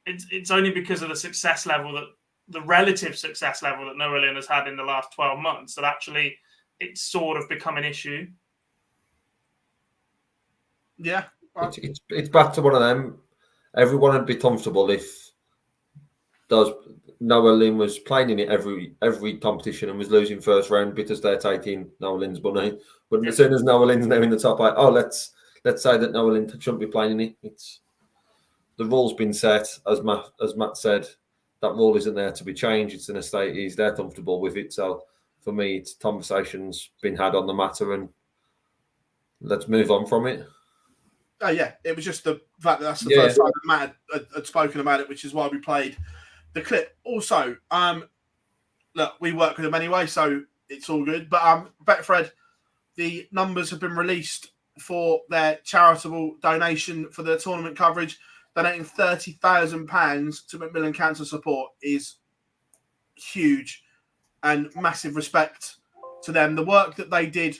[SPEAKER 2] It's only because of the success level, that the relative success level that Noah Lynn has had in the last 12 months, that actually it's sort of become an issue.
[SPEAKER 1] Yeah.
[SPEAKER 3] It's back to one of them. Everyone would be comfortable if Noah Lynn was playing in it every competition and was losing first round because they're taking Noah Lynn's money. But as soon as Noah Lynn's now in the top 8, let's say that Noah Lynn shouldn't be playing in it. It's the rule's been set, as Matt said. That rule isn't there to be changed. It's an estate. They're comfortable with it. So for me, it's conversations been had on the matter, and let's move on from it.
[SPEAKER 1] Oh yeah, it was just the fact that that's the first time that Matt had spoken about it, which is why we played the clip. Also, look, we work with them anyway, so it's all good. But Betfred, the numbers have been released for their charitable donation for the tournament coverage. Donating £30,000 to Macmillan Cancer Support is huge, and massive respect to them. The work that they did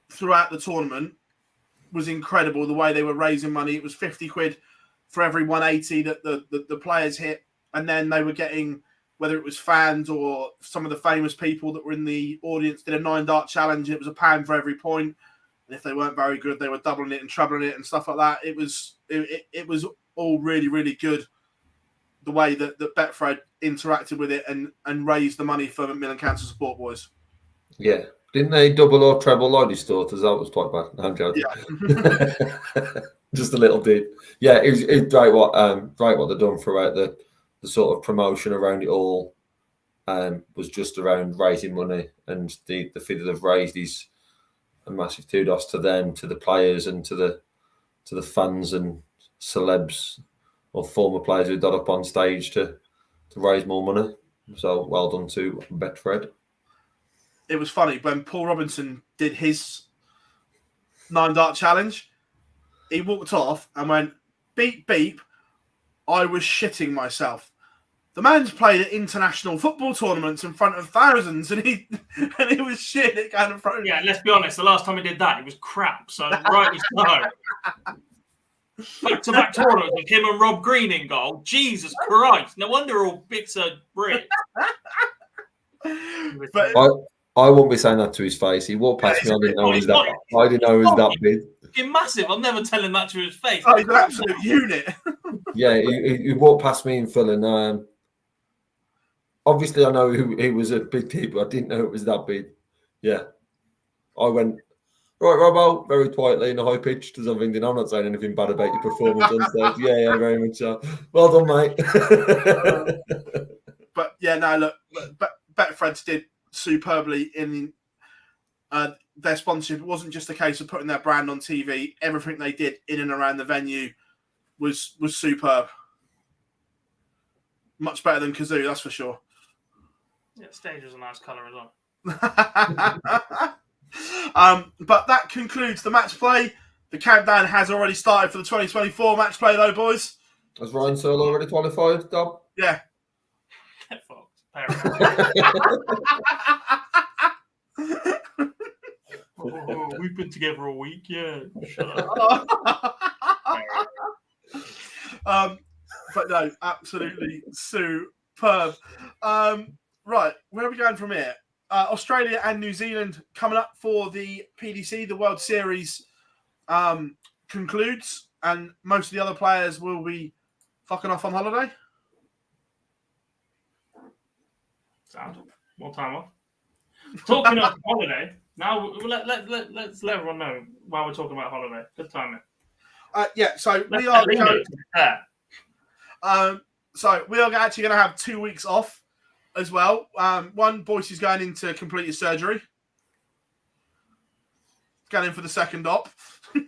[SPEAKER 1] throughout the tournament was incredible. The way they were raising money, it was 50 quid for every 180 that the players hit, and then they were getting, whether it was fans or some of the famous people that were in the audience, did a 9-dart challenge. It was £1 for every point, and if they weren't very good, they were doubling it and trebling it and stuff like that. It was all really, really good, the way that Betfred interacted with it and raised the money for Macmillan Cancer Support, boys.
[SPEAKER 3] Yeah. Didn't they double or treble Loddy's daughters? That was quite bad. I'm joking. Yeah. Just a little bit. Yeah, it's great what they've done throughout the sort of promotion around it all. Was just around raising money, and the figure they've raised is a massive kudos to them, to the players, and to the fans and celebs or former players who got up on stage to raise more money. So well done to Betfred.
[SPEAKER 1] It was funny when Paul Robinson did his 9-dart challenge. He walked off and went, beep, beep. I was shitting myself. The man's played at international football tournaments in front of thousands, and he was shit at kind of front.
[SPEAKER 2] Yeah, let's be honest. The last time he did that, it was crap. So rightly so. Back-to-back tournaments with him and Rob Green in goal. Jesus Christ! No wonder all bits are brick.
[SPEAKER 1] But
[SPEAKER 3] I won't be saying that to his face. He walked past me. I didn't know he was that big.
[SPEAKER 2] Fucking massive. I'm never telling that to his face.
[SPEAKER 1] Oh, he's an absolute unit.
[SPEAKER 3] Yeah, he walked past me and Phill, and obviously I know he was a big keeper. I didn't know it was that big. Yeah. I went, right, Robbo, very quietly in a high pitch, because I'm thinking, I'm not saying anything bad about your performance on stage. Yeah, very much so. Well done, mate.
[SPEAKER 1] But yeah, no, look, Betfred did superbly in their sponsorship. It wasn't just a case of putting their brand on TV. Everything they did in and around the venue was superb. Much better than Kazoo, that's for sure.
[SPEAKER 2] Yeah, stage was a nice colour as well.
[SPEAKER 1] But that concludes the match play. The countdown has already started for the 2024 match play, though, boys.
[SPEAKER 3] Has Ryan Searle already qualified, Dob?
[SPEAKER 1] Yeah.
[SPEAKER 2] We've been together a week, yeah. Shut up.
[SPEAKER 1] But no, absolutely superb. Right, where are we going from here? Australia and New Zealand coming up for the PDC. The World Series concludes, and most of the other players will be fucking off on holiday.
[SPEAKER 2] Sound. More time off. Talking of holiday, now let's let everyone know while we're talking about holiday. Good timing.
[SPEAKER 1] So we are actually going to have 2 weeks off as well. One, Boyce is going in to complete his surgery. Going in for the second op.
[SPEAKER 3] You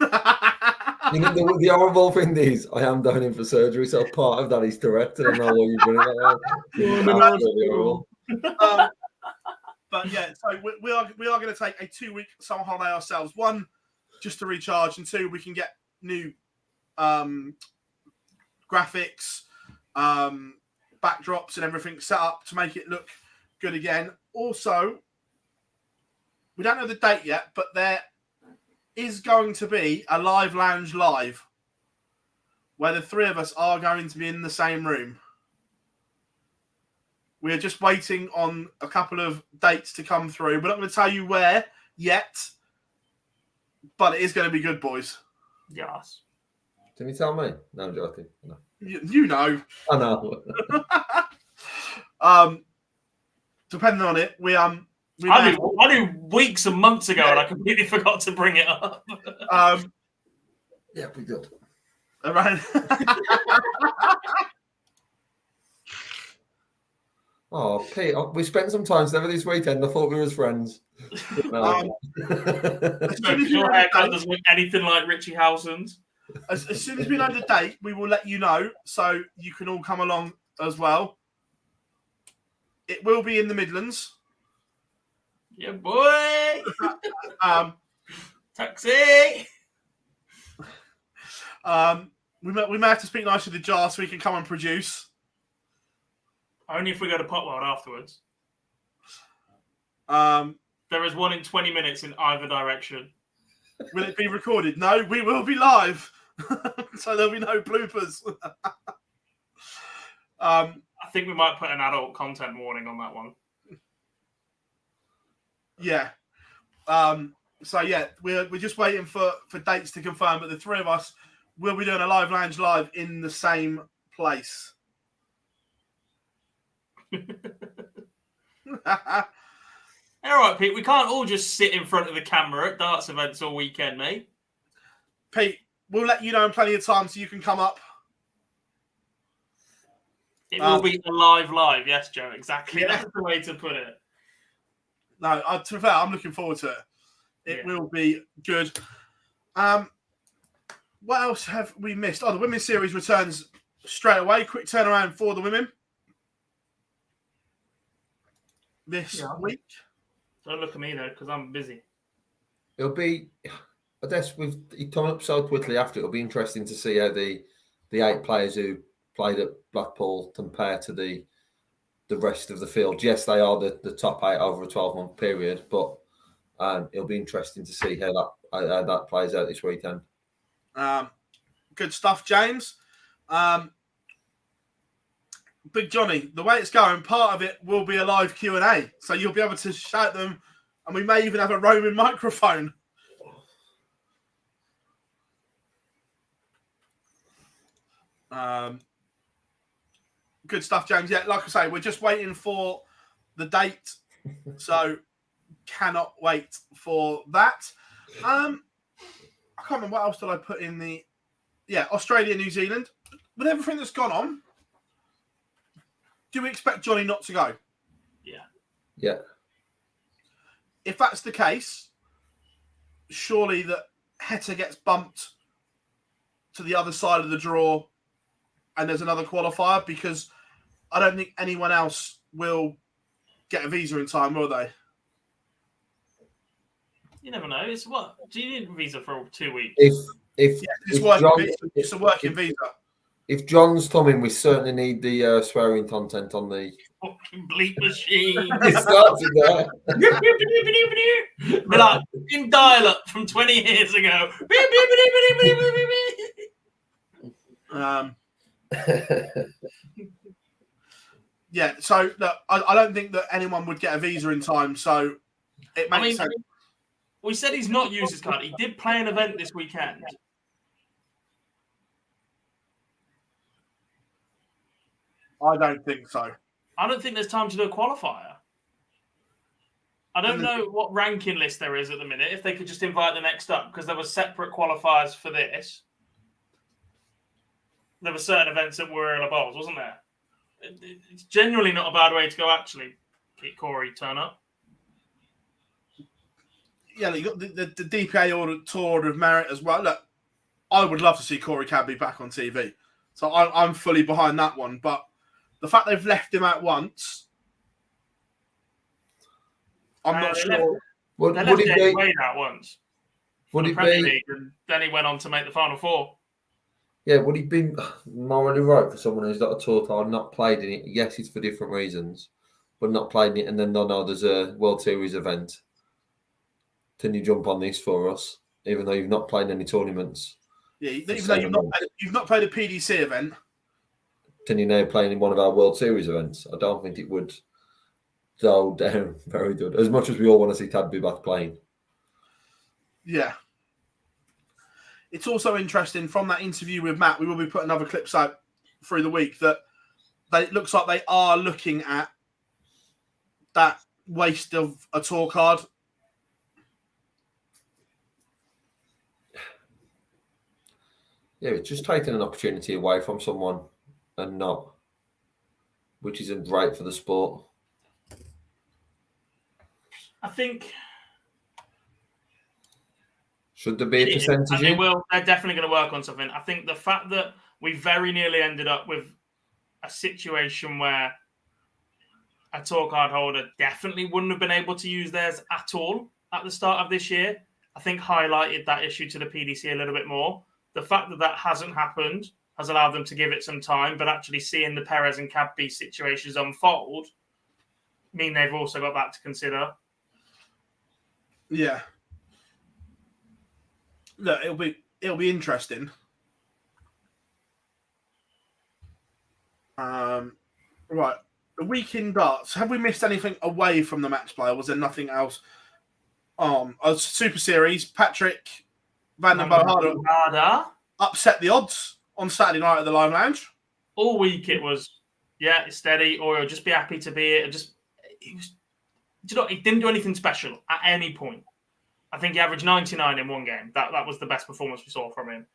[SPEAKER 3] know, the horrible thing is, I am going in for surgery, so part of that is correct, and I know what you're doing.
[SPEAKER 1] But yeah, so we are going to take a 2-week summer holiday ourselves. 1, just to recharge, and 2, we can get new graphics, backdrops, and everything set up to make it look good again. Also, we don't know the date yet, but there is going to be a live lounge live where the 3 of us are going to be in the same room. We're just waiting on a couple of dates to come through. We're not going to tell you where yet, but it is going to be good, boys.
[SPEAKER 2] Yes.
[SPEAKER 3] Can you tell me? No, I'm joking. No.
[SPEAKER 1] You know.
[SPEAKER 3] I know.
[SPEAKER 1] Depending on it,
[SPEAKER 2] I knew weeks and months ago, and I completely forgot to bring it up.
[SPEAKER 3] Yeah, pretty good.
[SPEAKER 1] Around.
[SPEAKER 3] Oh, Pete, we spent some time together this weekend. I thought we were friends. No.
[SPEAKER 2] So your haircut doesn't look anything like Richie Howson's.
[SPEAKER 1] As soon as we know the date, we will let you know, so you can all come along as well. It will be in the Midlands.
[SPEAKER 2] Yeah, boy. Taxi.
[SPEAKER 1] We may have to speak nice to the jar so we can come and produce.
[SPEAKER 2] Only if we go to Potworld afterwards.
[SPEAKER 1] There
[SPEAKER 2] is one in 20 minutes in either direction.
[SPEAKER 1] Will it be recorded? No, we will be live. So there'll be no bloopers.
[SPEAKER 2] I think we might put an adult content warning on that one.
[SPEAKER 1] Yeah. So yeah, we're just waiting for dates to confirm, but the 3 of us will be doing a live lounge live in the same place.
[SPEAKER 2] All right, Pete, we can't all just sit in front of the camera at darts events all weekend, mate.
[SPEAKER 1] Pete, we'll let you know in plenty of time so you can come up.
[SPEAKER 2] It will be a live, yes, Joe, exactly.
[SPEAKER 1] Yeah.
[SPEAKER 2] That's the way to put it.
[SPEAKER 1] No, to be fair, I'm looking forward to it. It will be good. What else have we missed? Oh, the women's series returns straight away. Quick turnaround for the women this week.
[SPEAKER 2] Don't look at me, though, because I'm busy.
[SPEAKER 3] It'll be, I guess, with it coming up so quickly after, it'll be interesting to see how the 8 players who played at Blackpool compare to the rest of the field. Yes, they are the top 8 over a 12-month period, but it'll be interesting to see how that plays out this weekend.
[SPEAKER 1] Good stuff, James. Big Johnny, the way it's going, part of it will be a live Q&A, so you'll be able to shout them, and we may even have a roaming microphone. Good stuff, James. Yeah, like I say, we're just waiting for the date, so cannot wait for that. I can't remember what else did I put in the... Yeah, Australia, New Zealand. With everything that's gone on, do we expect Johnny not to go?
[SPEAKER 3] Yeah.
[SPEAKER 1] If that's the case, surely that Heta gets bumped to the other side of the draw and there's another qualifier, because I don't think anyone else will get a visa in time, will they?
[SPEAKER 2] You never know. It's what? Do you need a visa for 2 weeks?
[SPEAKER 1] It's a working visa.
[SPEAKER 3] If John's coming, we certainly need the swearing content on the
[SPEAKER 2] fucking bleep machine.
[SPEAKER 3] It started there.
[SPEAKER 2] Be like in dial-up from 20 years ago.
[SPEAKER 1] Yeah, so look, I don't think that anyone would get a visa in time, so it makes sense.
[SPEAKER 2] We said he's not used his card. He did play an event this weekend.
[SPEAKER 1] I don't think so.
[SPEAKER 2] I don't think there's time to do a qualifier. I don't know what ranking list there is at the minute. If they could just invite the next up, because there were separate qualifiers for this. There were certain events that were in a bowls, wasn't there? It's genuinely not a bad way to go, actually. Get Corey turn up.
[SPEAKER 1] Yeah, you got the DPA Tour Order of Merit as well. Look, I would love to see Corey Cadby back on TV. So I'm fully behind that one. But the fact they've left him out once, I'm not
[SPEAKER 2] They
[SPEAKER 1] sure.
[SPEAKER 3] Would
[SPEAKER 2] left
[SPEAKER 3] it
[SPEAKER 2] Jake
[SPEAKER 3] be?
[SPEAKER 2] Wade out once
[SPEAKER 3] Would
[SPEAKER 2] in the
[SPEAKER 3] it
[SPEAKER 2] Premier
[SPEAKER 3] be?
[SPEAKER 2] League, and then he went on to make the Final Four.
[SPEAKER 3] Yeah, would he be morally right for someone who's not a tour card, not played in it? Yes, it's for different reasons, but not played in it, and then no, there's a World Series event. Can you jump on this for us, even though you've not played any tournaments?
[SPEAKER 1] Yeah,
[SPEAKER 3] for
[SPEAKER 1] even though
[SPEAKER 3] 7 months?
[SPEAKER 1] you've not played a PDC event.
[SPEAKER 3] Can you now play in one of our World Series events? I don't think it would go down very good. As much as we all want to see Tadby back playing.
[SPEAKER 1] Yeah. It's also interesting from that interview with Matt, we will be putting other clips out through the week, that it looks like they are looking at that waste of a tour card.
[SPEAKER 3] Yeah, it's just taking an opportunity away from someone and not, which isn't great for the sport.
[SPEAKER 2] I think
[SPEAKER 3] Should there be a percentage?
[SPEAKER 2] and they're definitely going to work on something. I think the fact that we very nearly ended up with a situation where a tour card holder definitely wouldn't have been able to use theirs at all at the start of this year, I think highlighted that issue to the PDC a little bit more. The fact that hasn't happened has allowed them to give it some time, but actually seeing the Perez and Cadby situations unfold mean they've also got that to consider.
[SPEAKER 1] Yeah. Look, it'll be interesting. Right. The week in darts. Have we missed anything away from the match play, or was there nothing else? A Super Series, Patrick Van den Bohada upset the odds on Saturday night at the Lime Lounge.
[SPEAKER 2] All week it was, it's steady, or he'll just be happy to be it. He didn't do anything special at any point. I think he averaged 99 in one game. That was the best performance we saw from him.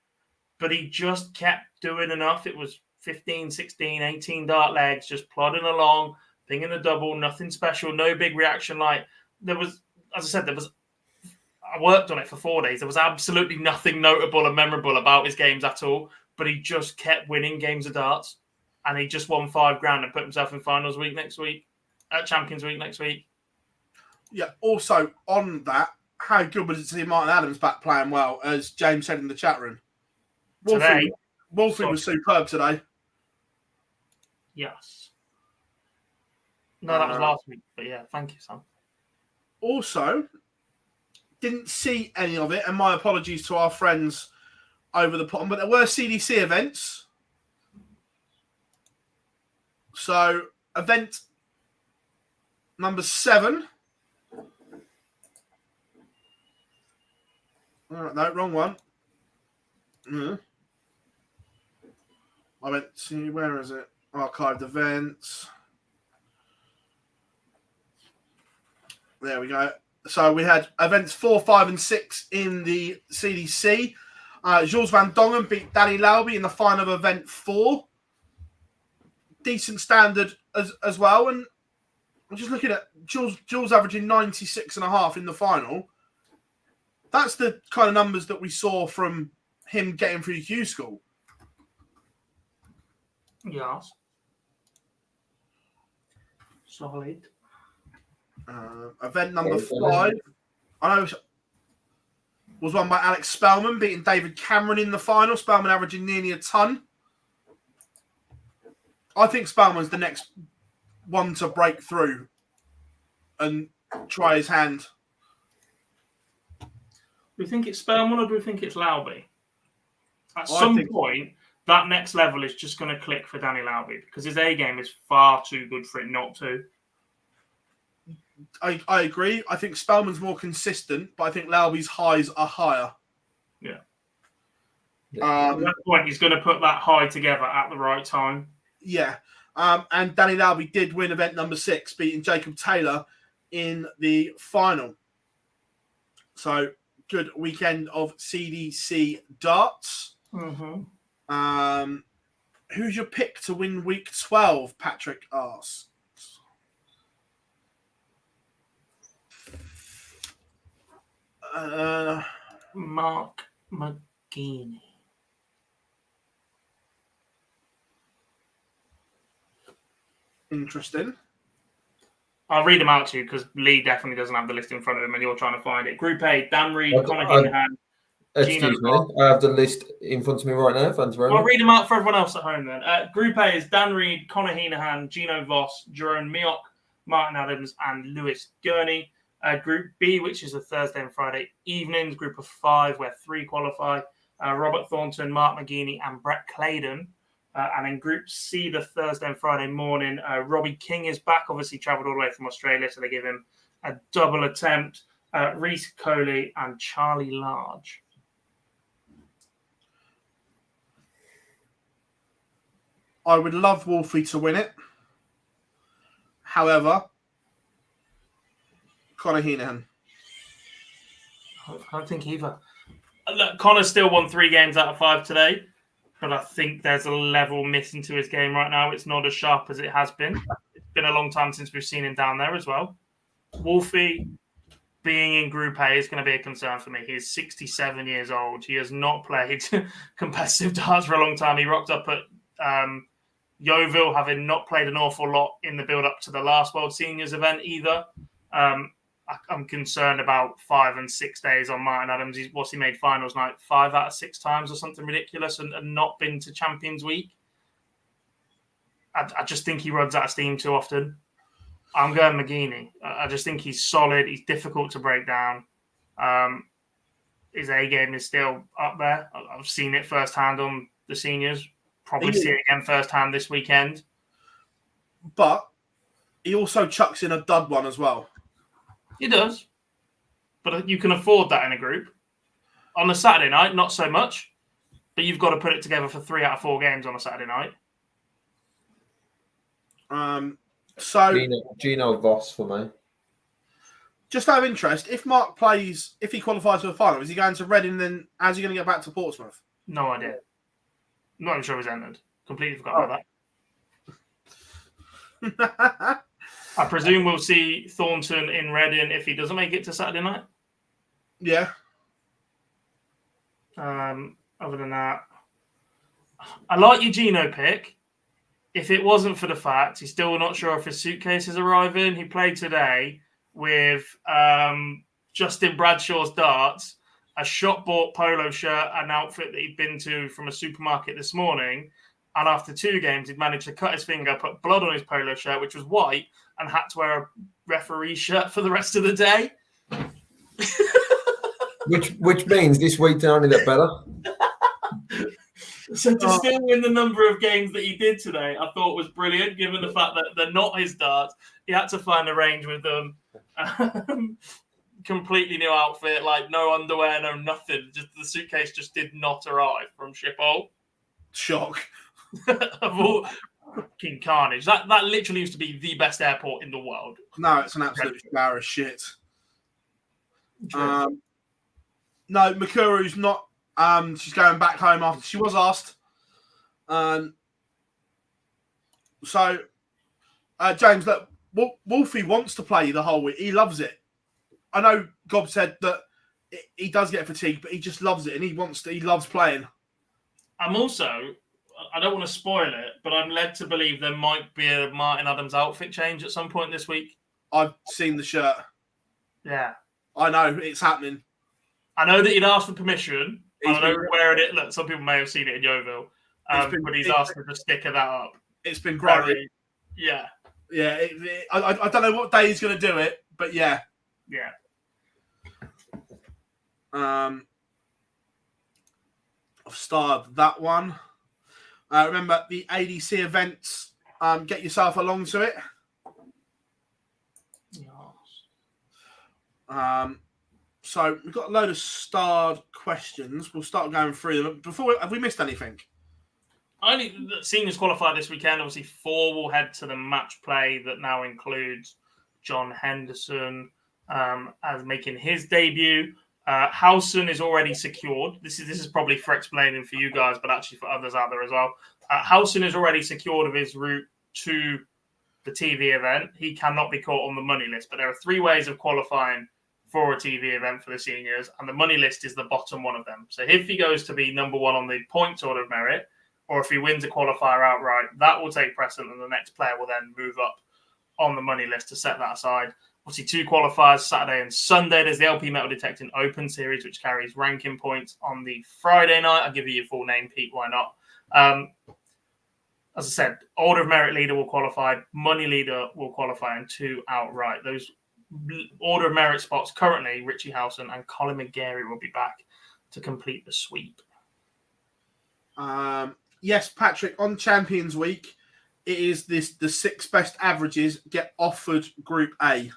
[SPEAKER 2] But he just kept doing enough. It was 15, 16, 18 dart legs, just plodding along, pinging a double, nothing special, no big reaction. Like, there was, as I said, I worked on it for 4 days. There was absolutely nothing notable and memorable about his games at all, but he just kept winning games of darts, and he just won $5,000 and put himself in finals week next week, Champions Week next week.
[SPEAKER 1] Yeah, also on that, how good was it to see Martin Adams back playing well, as James said in the chat room? Wolfie was superb today.
[SPEAKER 2] Yes. No, that was last week, but yeah, thank you, Sam.
[SPEAKER 1] Also, didn't see any of it, and my apologies to our friends over the pond, but there were CDC events. So, event number 7. No, wrong one. I went to, where is it? Archived events. There we go. So we had events 4, 5, and 6 in the CDC. Jules Van Dongen beat Danny Lauby in the final of event 4. Decent standard as well. And I'm just looking at Jules averaging 96.5 in the final. That's the kind of numbers that we saw from him getting through Q school.
[SPEAKER 2] Yes. Solid.
[SPEAKER 1] Event number 5, I know, was won by Alex Spellman, beating David Cameron in the final. Spellman averaging nearly a ton. I think Spellman's the next one to break through and try his hand.
[SPEAKER 2] Do we think it's Spellman or do we think it's Lauby? At some point, that next level is just going to click for Danny Lauby because his A game is far too good for it not to.
[SPEAKER 1] I agree. I think Spellman's more consistent, but I think Lauby's highs are higher.
[SPEAKER 2] Yeah. At that point, he's going to put that high together at the right time.
[SPEAKER 1] Yeah. And Danny Lauby did win event number 6, beating Jacob Taylor in the final. So, good weekend of CDC darts.
[SPEAKER 2] Mm-hmm.
[SPEAKER 1] Who's your pick to win week 12? Patrick asks.
[SPEAKER 2] Mark McGeaney.
[SPEAKER 1] Interesting.
[SPEAKER 2] I'll read them out to you because Lee definitely doesn't have the list in front of him and you're trying to find it. Group A, Dan Reed, Conor Heenan.
[SPEAKER 3] Excuse me, I have the list in front of me right now. Thanks very much.
[SPEAKER 2] I'll read them out for everyone else at home then. Group A is Dan Reed, Conor Heenan, Gino Voss, Jerome Mioch, Martin Adams, and Lewis Gurney. Group B, which is the Thursday and Friday evenings, group of 5, where 3 qualify. Robert Thornton, Mark McGeeney, and Brett Claydon. And in Group C, the Thursday and Friday morning, Robbie King is back. Obviously, travelled all the way from Australia, so they give him a double attempt. Reese Coley and Charlie Large.
[SPEAKER 1] I would love Wolfie to win it. However, Conor Heenan.
[SPEAKER 2] I don't think either. Look, Connor's still won 3 games out of 5 today, but I think there's a level missing to his game right now. It's not as sharp as it has been. It's been a long time since we've seen him down there as well. Wolfie being in Group A is going to be a concern for me. He is 67 years old. He has not played competitive darts for a long time. He rocked up at Yeovil, having not played an awful lot in the build-up to the last World Seniors event either. I'm concerned about 5 and 6 days on Martin Adams. He made finals night 5 out of 6 times or something ridiculous and not been to Champions Week. I just think he runs out of steam too often. I'm going McGeeney. I just think he's solid. He's difficult to break down. His A game is still up there. I've seen it firsthand on the seniors. Probably see it again firsthand this weekend.
[SPEAKER 1] But he also chucks in a dud one as well.
[SPEAKER 2] He does. But you can afford that in a group. On a Saturday night, not so much. But you've got to put it together for 3 out of 4 games on a Saturday night.
[SPEAKER 1] So
[SPEAKER 3] Gino Voss for me.
[SPEAKER 1] Just out of interest, if Mark plays, if he qualifies for the final, is he going to Reading? Then how's he going to get back to Portsmouth?
[SPEAKER 2] No idea. Not even sure he's entered. Completely forgot about that. I presume we'll see Thornton in Reading if he doesn't make it to Saturday night.
[SPEAKER 1] Yeah.
[SPEAKER 2] Other than that, I like your Gino pick. If it wasn't for the fact he's still not sure if his suitcase is arriving, he played today with Justin Bradshaw's darts, a shop-bought polo shirt, an outfit that he'd been to from a supermarket this morning, and after 2 games, he'd managed to cut his finger, put blood on his polo shirt, which was white, and had to wear a referee shirt for the rest of the day.
[SPEAKER 3] which means this week they only get better.
[SPEAKER 2] So to still win the number of games that he did today, I thought was brilliant, given the fact that they're not his darts. He had to find a range with them. Completely new outfit, like no underwear, no nothing. Just the suitcase just did not arrive from Schiphol.
[SPEAKER 1] Shock.
[SPEAKER 2] Of all fucking carnage. That literally used to be the best airport in the world.
[SPEAKER 1] No, it's an absolute shower of shit. No, Makuru's not. She's going back home after she was asked. So, James, look, Wolfie wants to play the whole week. He loves it. I know Gob said that he does get fatigued, but he just loves it and he loves playing.
[SPEAKER 2] I'm also, I don't want to spoil it, but I'm led to believe there might be a Martin Adams outfit change at some point this week.
[SPEAKER 1] I've seen the shirt.
[SPEAKER 2] Yeah.
[SPEAKER 1] I know, it's happening.
[SPEAKER 2] I know that he'd asked for permission. I don't know where it. Look, some people may have seen it in Yeovil, but he's asked for the sticker that up.
[SPEAKER 1] It's been great.
[SPEAKER 2] Yeah.
[SPEAKER 1] Yeah. I don't know what day he's going to do it, but yeah.
[SPEAKER 2] Yeah.
[SPEAKER 1] I've started that one. Remember the ADC events. Get yourself along to it.
[SPEAKER 2] Yes.
[SPEAKER 1] So we've got a load of starred questions. We'll start going through them. Have we missed anything?
[SPEAKER 2] Only the seniors qualify this weekend. Obviously, 4 will head to the match play that now includes John Henderson as making his debut. Howson is already secured. This is probably for explaining for you guys, but actually for others out there as well. Howson is already secured of his route to the TV event. He cannot be caught on the money list, but there are 3 ways of qualifying for a TV event for the seniors, and the money list is the bottom one of them. So if he goes to be number 1 on the points order of merit, or if he wins a qualifier outright, that will take precedent, and the next player will then move up on the money list to set that aside. Obviously, 2 qualifiers, Saturday and Sunday. There's the LP Metal Detecting Open Series, which carries ranking points on the Friday night. I'll give you your full name, Pete. Why not? As I said, Order of Merit leader will qualify, Money leader will qualify, and 2 outright. Those Order of Merit spots currently, Richie Howson and Colin McGarry will be back to complete the sweep.
[SPEAKER 1] Yes, Patrick, on Champions Week, it is the 6 best averages get offered Group A.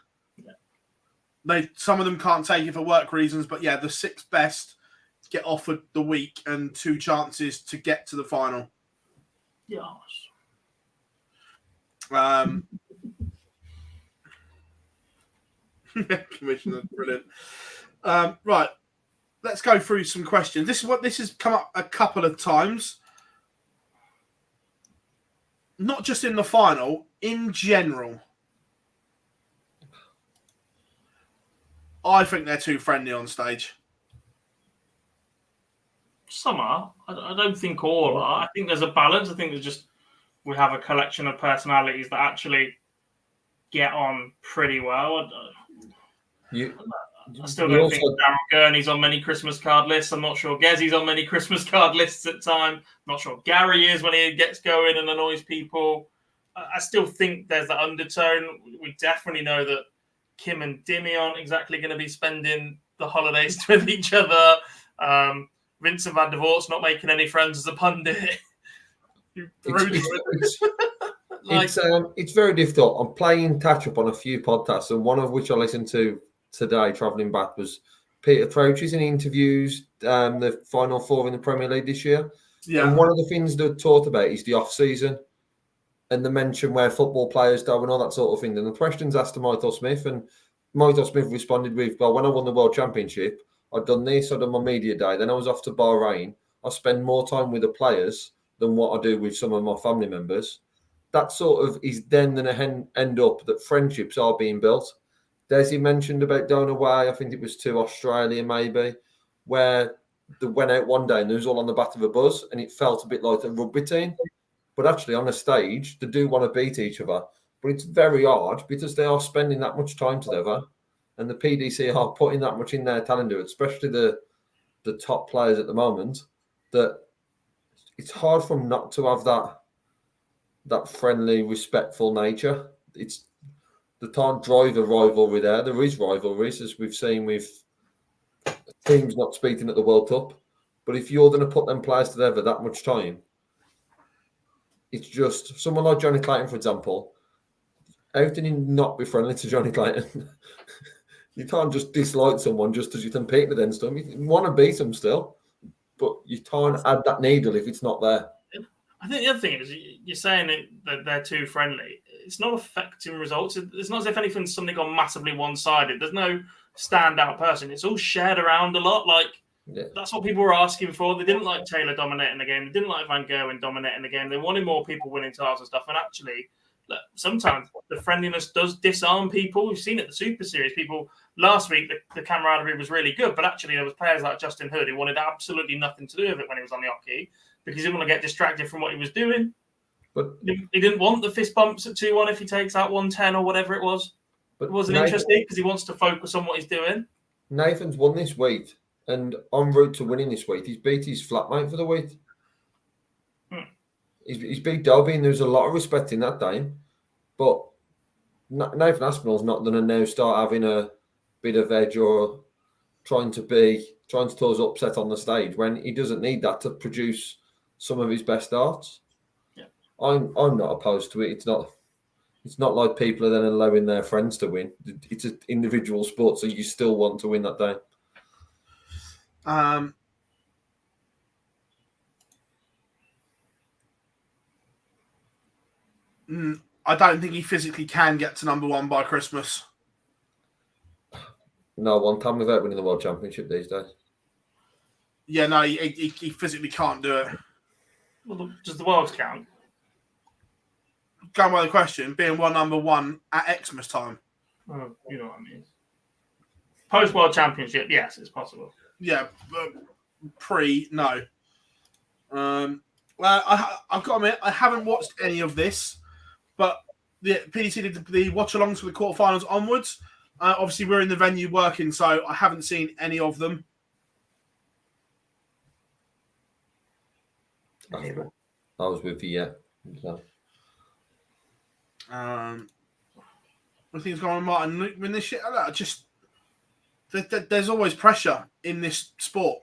[SPEAKER 1] Some of them can't take it for work reasons, but yeah, the 6 best get offered the week and 2 chances to get to the final.
[SPEAKER 2] Yes.
[SPEAKER 1] Commissioner, brilliant. Right, let's go through some questions. This has come up a couple of times, not just in the final, in general. I think they're too friendly on stage.
[SPEAKER 2] Some are. I don't think all are. I think there's a balance. I think we have a collection of personalities that actually get on pretty well. I still don't think Darren Gurney's on many Christmas card lists. I'm not sure Gezzy's on many Christmas card lists at time. I'm not sure Gary is when he gets going and annoys people. I still think there's that undertone. We definitely know that Kim and Dimmy aren't exactly going to be spending the holidays with each other. Vincent van der Voort's not making any friends as a pundit.
[SPEAKER 3] It's very difficult. I'm playing catch up on a few podcasts, and one of which I listened to today, travelling back, was Peter Crouch's in interviews, the Final 4 in the Premier League this year. Yeah. And one of the things they're talked about is the off-season and the mention where football players go and all that sort of thing. And the questions asked to Michael Smith, and Michael Smith responded with, well, when I won the World Championship, I'd done this, I'd done my media day, then I was off to Bahrain. I spend more time with the players than what I do with some of my family members. That sort of is then going to end up that friendships are being built. Desi mentioned about going away, I think it was to Australia maybe, where they went out one day and it was all on the back of a bus and it felt a bit like a rugby team. But actually on a stage, they do want to beat each other. But it's very hard because they are spending that much time together and the PDC are putting that much in their calendar, especially the top players at the moment, that it's hard for them not to have that friendly, respectful nature. They can't drive a rivalry there. There is rivalries, as we've seen with teams not speaking at the World Cup. But if you're going to put them players together that much time, it's just someone like Johnny Clayton, for example. How can you not be friendly to Johnny Clayton? You can't just dislike someone just as you compete against them. You want to beat them still, but you can't add that needle if it's not there.
[SPEAKER 2] I think the other thing is you're saying that they're too friendly. It's not affecting results. It's not as if anything's suddenly gone massively one-sided. There's no standout person. It's all shared around a lot. That's what people were asking for. They didn't like Taylor dominating the game. They didn't like Van Gerwen dominating the game. They wanted more people winning titles and stuff. And actually, sometimes the friendliness does disarm people. We've seen it at the Super Series. People last week, the camaraderie was really good, but actually there was players like Justin Hood who wanted absolutely nothing to do with it when he was on the hockey because he didn't want to get distracted from what he was doing. But he didn't want the fist bumps at 2-1 if he takes out 110 or whatever it was. But it wasn't interesting because he wants to focus on what he's doing.
[SPEAKER 3] Nathan's won this week, and en route to winning this week, he's beat his flatmate for the week. He's beat Dobby, and there's a lot of respect in that game. But Nathan Aspinall's not going to now start having a bit of edge or trying to cause upset on the stage when he doesn't need that to produce some of his best darts. Yeah. I'm not opposed to it. It's not like people are then allowing their friends to win. It's an individual sport, so you still want to win that day.
[SPEAKER 1] I don't think he physically can get to number 1 by Christmas.
[SPEAKER 3] No one can without winning the World Championship these days.
[SPEAKER 1] Yeah, no, he physically can't do it.
[SPEAKER 2] Well, does the Worlds count?
[SPEAKER 1] Going by the question, being number 1 at Xmas time.
[SPEAKER 2] Oh, you know what I mean. Post-World Championship, yes, it's possible.
[SPEAKER 1] Yeah, no. Well, I've got to admit, I haven't watched any of this, but the PDC did the watch-alongs for the quarterfinals onwards. Obviously, we're in the venue working, so I haven't seen any of them.
[SPEAKER 3] I was with you, yeah. So.
[SPEAKER 1] What things going on, Martin? Luke, win this shit? Just there's always pressure in this sport.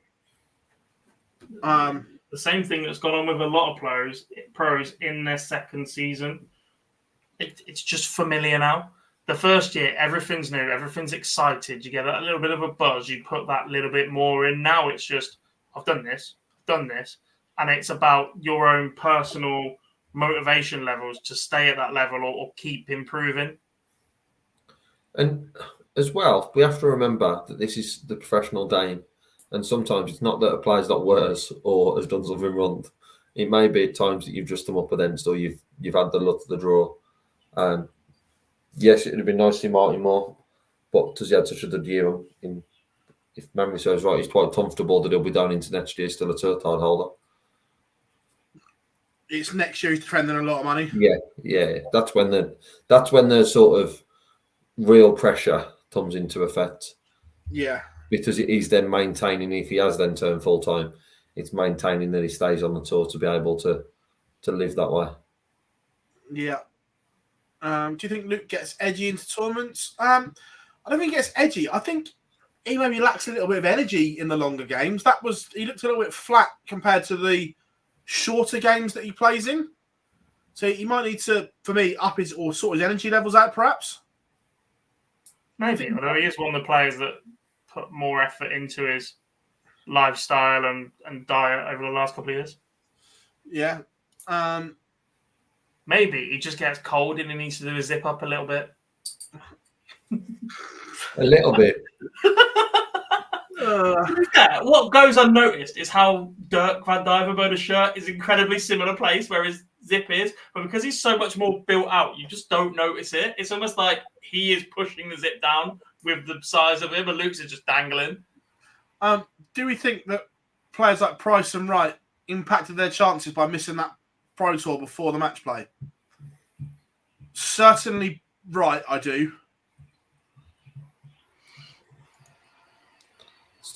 [SPEAKER 2] The same thing that's gone on with a lot of pros in their second season. It's just familiar now. The first year, everything's new, everything's excited. You get a little bit of a buzz. You put that little bit more in. Now it's just, I've done this, and it's about your own personal motivation levels to stay at that level or keep improving.
[SPEAKER 3] And as well, we have to remember that this is the professional game, and sometimes it's not that a player's not worse or has done something wrong. It may be at times that you've just come up against or you've had the luck of the draw. Yes, it would have been nice to see Martin more, but because he had such a good year, if memory serves right, he's quite comfortable that he'll be down into next year still a third title holder.
[SPEAKER 1] It's next year he's defending a lot of money.
[SPEAKER 3] Yeah. That's when the sort of real pressure comes into effect.
[SPEAKER 1] Yeah.
[SPEAKER 3] Because he's then maintaining, if he has then turned full time, it's maintaining that he stays on the tour to be able to live that way.
[SPEAKER 1] Yeah. Do you think Luke gets edgy into tournaments? I don't think he gets edgy. I think he maybe lacks a little bit of energy in the longer games. He looked a little bit flat compared to the shorter games that he plays in. So he might need to, for me, up his or sort his energy levels out, perhaps.
[SPEAKER 2] Maybe, although he is one of the players that put more effort into his lifestyle and diet over the last couple of years.
[SPEAKER 1] Yeah.
[SPEAKER 2] Maybe he just gets cold and he needs to do a zip up a little bit.
[SPEAKER 3] A little bit.
[SPEAKER 2] What goes unnoticed is how Dirk Van Dijvenbode's shirt is incredibly similar place where his zip is, but because he's so much more built out, you just don't notice it. It's almost like he is pushing the zip down with the size of him, and Luke's is just dangling.
[SPEAKER 1] Do we think that players like Price and Wright impacted their chances by missing that Pro Tour before the match play? Certainly Wright, I do.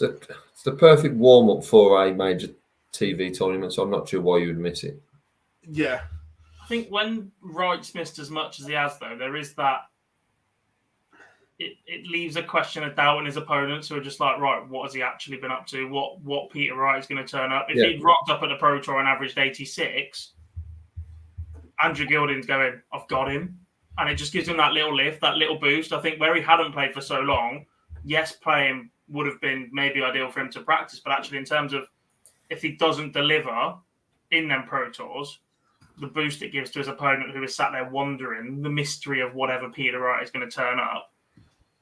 [SPEAKER 3] It's the perfect warm-up for a major TV tournament, so I'm not sure why you would miss it.
[SPEAKER 1] Yeah.
[SPEAKER 2] I think when Wright's missed as much as he has, though, there is that... It leaves a question of doubt in his opponents who are just like, right, what has he actually been up to? What Peter Wright is going to turn up? If he'd rocked up at the Pro Tour and averaged 86, Andrew Gilding's going, I've got him. And it just gives him that little lift, that little boost. I think where he hadn't played for so long, yes, playing would have been maybe ideal for him to practice, but actually in terms of if he doesn't deliver in them Pro Tours, the boost it gives to his opponent who is sat there wondering the mystery of whatever Peter Wright is going to turn up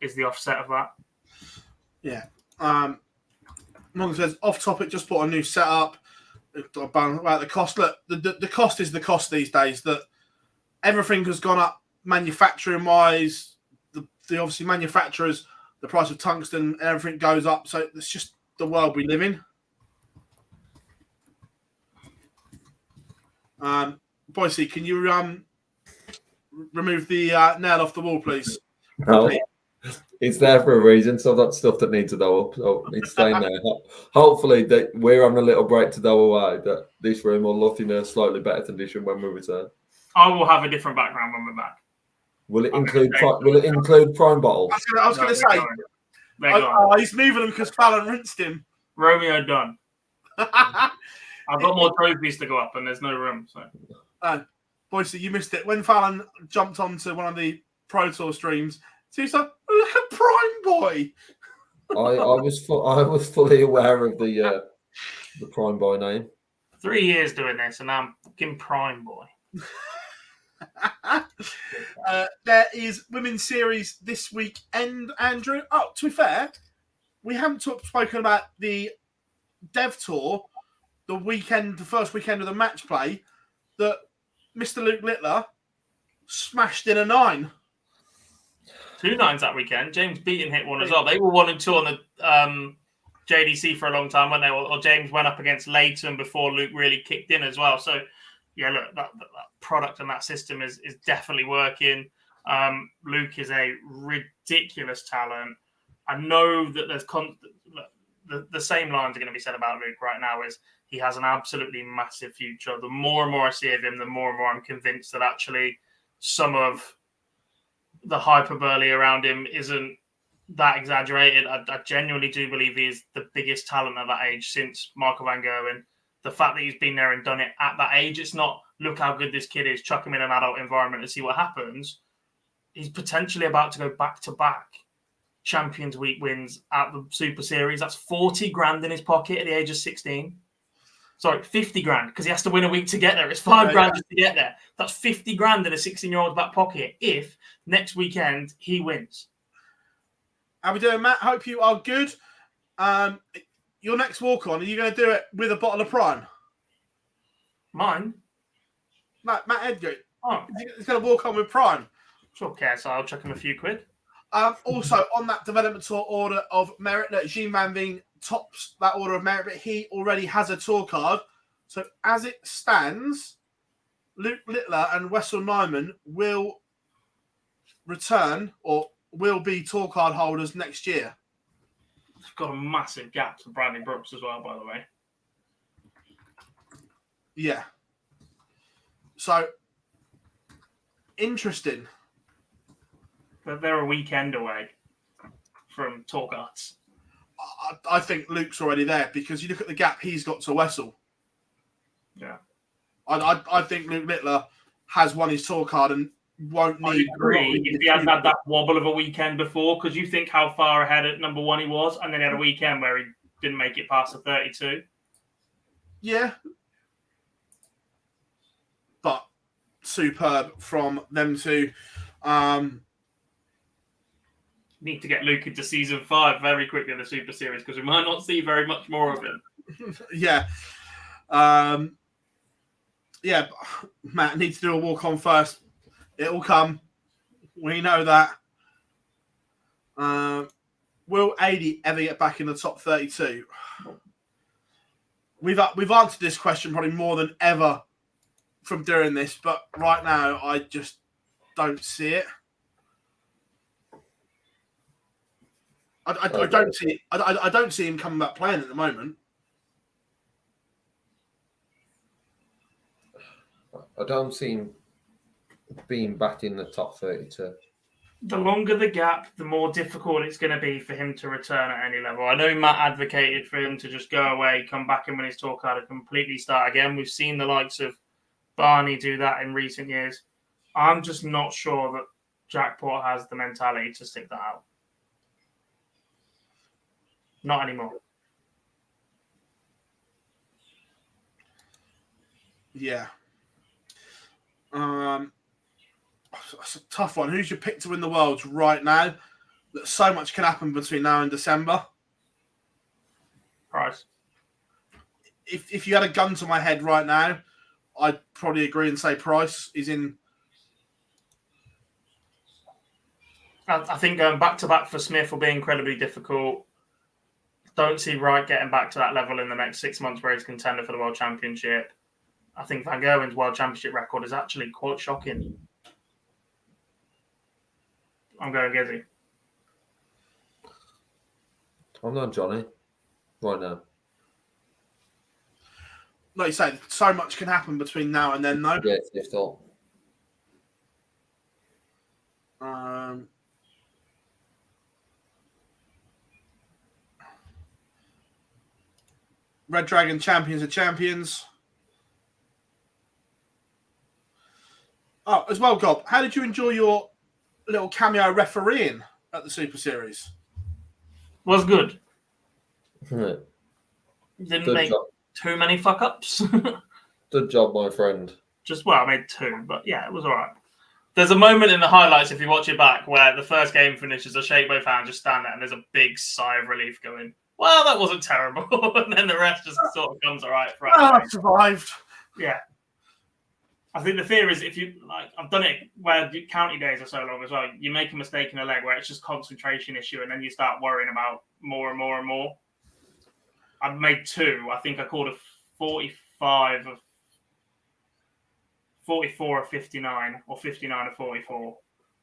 [SPEAKER 2] is the offset of that.
[SPEAKER 1] Yeah. Monk says, off topic, just bought a new setup. About the cost. Look, the cost is the cost these days. That everything has gone up manufacturing wise. The obviously manufacturers, the price of tungsten, everything goes up. So it's just the world we live in. Boise, can you remove the nail off the wall, please?
[SPEAKER 3] No. It's there for a reason, so that's stuff that needs to go up. So it's staying there. Hopefully, that we're on a little break to go away. That this room will look in a slightly better condition when we return.
[SPEAKER 2] I will have a different background when we're back.
[SPEAKER 3] Will it include prime bottles?
[SPEAKER 1] I was going to say, he's moving them because Fallon rinsed him.
[SPEAKER 2] Romeo done. I've got more trophies to go up, and there's no room. So,
[SPEAKER 1] Boise, you missed it when Fallon jumped onto one of the Pro Tour streams. So he's like, look at Prime Boy.
[SPEAKER 3] I was fully aware of the Prime Boy name.
[SPEAKER 2] 3 years doing this, and I'm fucking Prime Boy.
[SPEAKER 1] There is Women's Series this weekend, Andrew. Oh, to be fair, we haven't spoken about the Dev Tour, the first weekend of the match play, that Mr. Luke Littler smashed in a 9.
[SPEAKER 2] 2 9s that weekend. James Beaton hit one as well. They were 1 and 2 on the JDC for a long time, weren't they? Or James went up against Leighton before Luke really kicked in as well. So yeah, look, that product and that system is definitely working. Luke is a ridiculous talent. I know that there's the same lines are going to be said about Luke right now. Is he has an absolutely massive future. The more and more I see of him, the more and more I'm convinced that actually some of the hyperbole around him isn't that exaggerated. I genuinely do believe he is the biggest talent at that age since Michael van Gogh. And the fact that he's been there and done it at that age, it's not, look how good this kid is, chuck him in an adult environment and see what happens. He's potentially about to go back-to-back Champions Week wins at the Super Series. That's 40 grand in his pocket at the age of 16. Sorry, 50 grand, because he has to win a week to get there. It's 5 grand just to get there. That's 50 grand in a 16-year-old's back pocket if next weekend he wins.
[SPEAKER 1] How we doing, Matt? Hope you are good. Your next walk-on, are you going to do it with a bottle of Prime?
[SPEAKER 2] Mine?
[SPEAKER 1] No, Matt Edgar.
[SPEAKER 2] Oh.
[SPEAKER 1] He's going to walk on with Prime.
[SPEAKER 2] Sure, okay, so I'll chuck him a few quid.
[SPEAKER 1] Also, on that development tour order of merit, that Jean Van Veen tops that order of merit, but he already has a tour card. So as it stands, Luke Littler and Wessel Nyman will return or will be tour card holders next year.
[SPEAKER 2] It's got a massive gap to Bradley Brooks as well, by the way.
[SPEAKER 1] Yeah. So, interesting.
[SPEAKER 2] But they're a weekend away from tour cards.
[SPEAKER 1] I think Luke's already there because you look at the gap he's got to Wessel.
[SPEAKER 2] Yeah.
[SPEAKER 1] I think Luke Littler has won his tour card and won't need...
[SPEAKER 2] I agree if he hadn't had that wobble of a weekend before, because you think how far ahead at number one he was, and then he had a weekend where he didn't make it past the 32.
[SPEAKER 1] Yeah. But superb from them two.
[SPEAKER 2] Need to get Luke into season 5 very quickly in the Super Series because we might not see very much more of him.
[SPEAKER 1] Yeah. Yeah, Matt needs to do a walk-on first. It will come. We know that. Will 80 ever get back in the top 32? We've answered this question probably more than ever from doing this, but right now I just don't see it. I don't see it. I don't see him coming back playing at the moment.
[SPEAKER 3] I don't see him being back in the top 32.
[SPEAKER 2] The longer the gap, the more difficult it's going to be for him to return at any level. I know Matt advocated for him to just go away, come back and win his tour card and completely start again. We've seen the likes of Barney do that in recent years. I'm just not sure that Jackpot has the mentality to stick that out. Not anymore.
[SPEAKER 1] Yeah. It's a tough one. Who's your pick to win the Worlds right now? That so much can happen between now and December.
[SPEAKER 2] Price.
[SPEAKER 1] If you had a gun to my head right now, I'd probably agree and say Price is in.
[SPEAKER 2] I think going back-to-back for Smith will be incredibly difficult. Don't see Wright getting back to that level in the next 6 months where he's contender for the World Championship. I think Van Gerwen's World Championship record is actually quite shocking. I'm going Gizzy.
[SPEAKER 3] I'm not Johnny right now.
[SPEAKER 1] Like you say, so much can happen between now and then, though.
[SPEAKER 3] Yeah, it's all.
[SPEAKER 1] Red Dragon champions are champions. Oh, as well, Gob, how did you enjoy your little cameo refereeing at the Super Series?
[SPEAKER 2] Was good.
[SPEAKER 3] Good
[SPEAKER 2] Didn't make too many fuck-ups.
[SPEAKER 3] Good job, my friend.
[SPEAKER 2] I made 2, but yeah, it was all right. There's a moment in the highlights, if you watch it back, where the first game finishes, a shake both hands, just stand there, and there's a big sigh of relief going, well, that wasn't terrible. And then the rest just sort of comes all right.
[SPEAKER 1] I survived.
[SPEAKER 2] Yeah. I think the fear is if you, like, I've done it where the county days are so long as well, you make a mistake in a leg where it's just concentration issue, and then you start worrying about more and more and more. I've made 2. I think I called a 45 of 44 or 59 or 59 or 44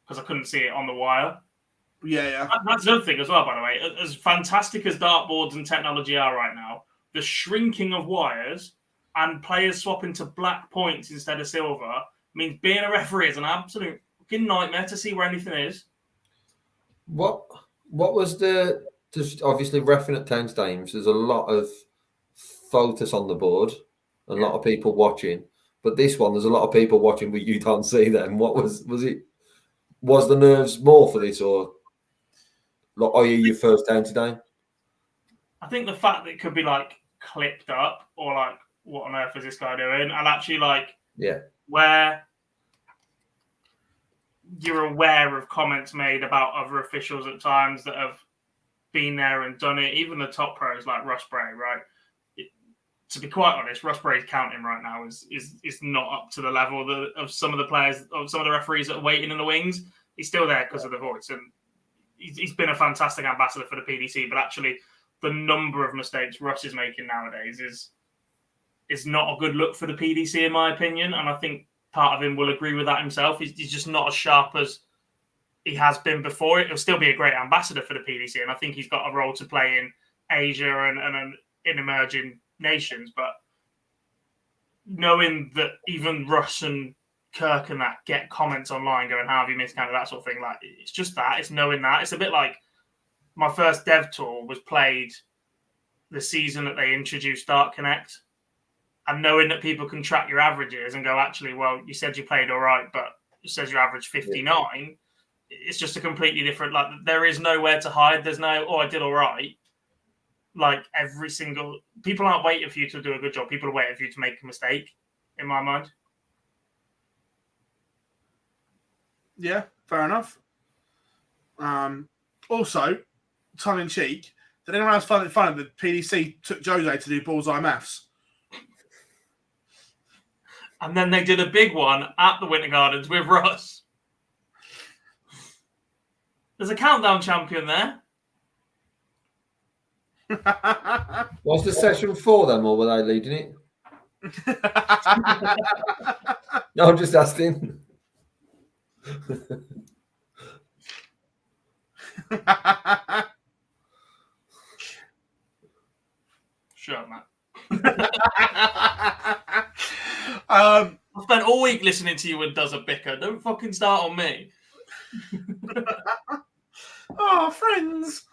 [SPEAKER 2] because I couldn't see it on the wire.
[SPEAKER 1] Yeah.
[SPEAKER 2] That's another thing as well, by the way. As fantastic as dartboards and technology are right now, the shrinking of wires and players swapping to black points instead of silver means being a referee is an absolute fucking nightmare to see where anything is.
[SPEAKER 3] What was just obviously refereeing at Towns Games, there's a lot of focus on the board, a lot of people watching. But this one, there's a lot of people watching, but you can't see them. What was it? Was the nerves more for this, or are you your first Towns game?
[SPEAKER 2] I think the fact that it could be like clipped up or like, what on earth is this guy doing? And actually, like, where you're aware of comments made about other officials at times that have been there and done it, even the top pros like Russ Bray, right? To be quite honest, Russ Bray's counting right now is not up to the level of some of the players, of some of the referees that are waiting in the wings. He's still there because of the voice, and he's been a fantastic ambassador for the PDC. But actually, the number of mistakes Russ is making nowadays is not a good look for the PDC, in my opinion. And I think part of him will agree with that himself. He's just not as sharp as he has been before. He'll still be a great ambassador for the PDC, and I think he's got a role to play in Asia and in emerging nations. But knowing that even Russ and Kirk and that get comments online going, how have you missed, kind of that sort of thing, like, it's just that. It's knowing that. It's a bit like my first dev tour was played the season that they introduced Dart Connect, and knowing that people can track your averages and go, actually, well, you said you played all right, but it says you averaged 59. It's just a completely different, like, there is nowhere to hide. There's no, I did all right. Like, every single, people aren't waiting for you to do a good job. People are waiting for you to make a mistake, in my mind.
[SPEAKER 1] Yeah, fair enough. Also, tongue in cheek, did anyone else find it funny that PDC took Jose to do bullseye maths?
[SPEAKER 2] And then they did a big one at the Winter Gardens with Russ. There's a countdown champion there.
[SPEAKER 3] Was the session for them, or were they leading it? No, I'm just asking.
[SPEAKER 2] Shut up, Matt. I spent all week listening to you and does a bicker. Don't fucking start on me.
[SPEAKER 1] Oh, friends.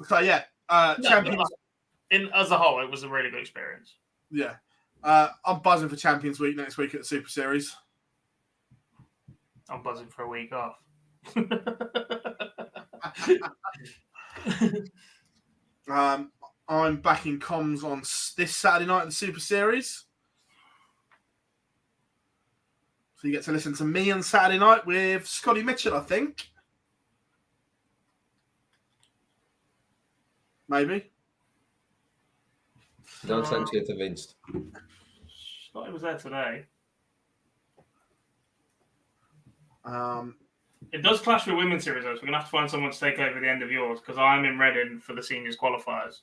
[SPEAKER 1] So yeah, Champions.
[SPEAKER 2] As a whole, it was a really good experience.
[SPEAKER 1] Yeah, I'm buzzing for Champions Week next week at the Super Series.
[SPEAKER 2] I'm buzzing for a week off.
[SPEAKER 1] I'm back in comms on this Saturday night at the Super Series. So you get to listen to me on Saturday night with Scotty Mitchell, I think. Maybe.
[SPEAKER 3] Don't sound too convinced.
[SPEAKER 2] Scotty was there today. It does clash with women's series, though, so we're going to have to find someone to take over the end of yours, because I'm in Reading for the seniors qualifiers.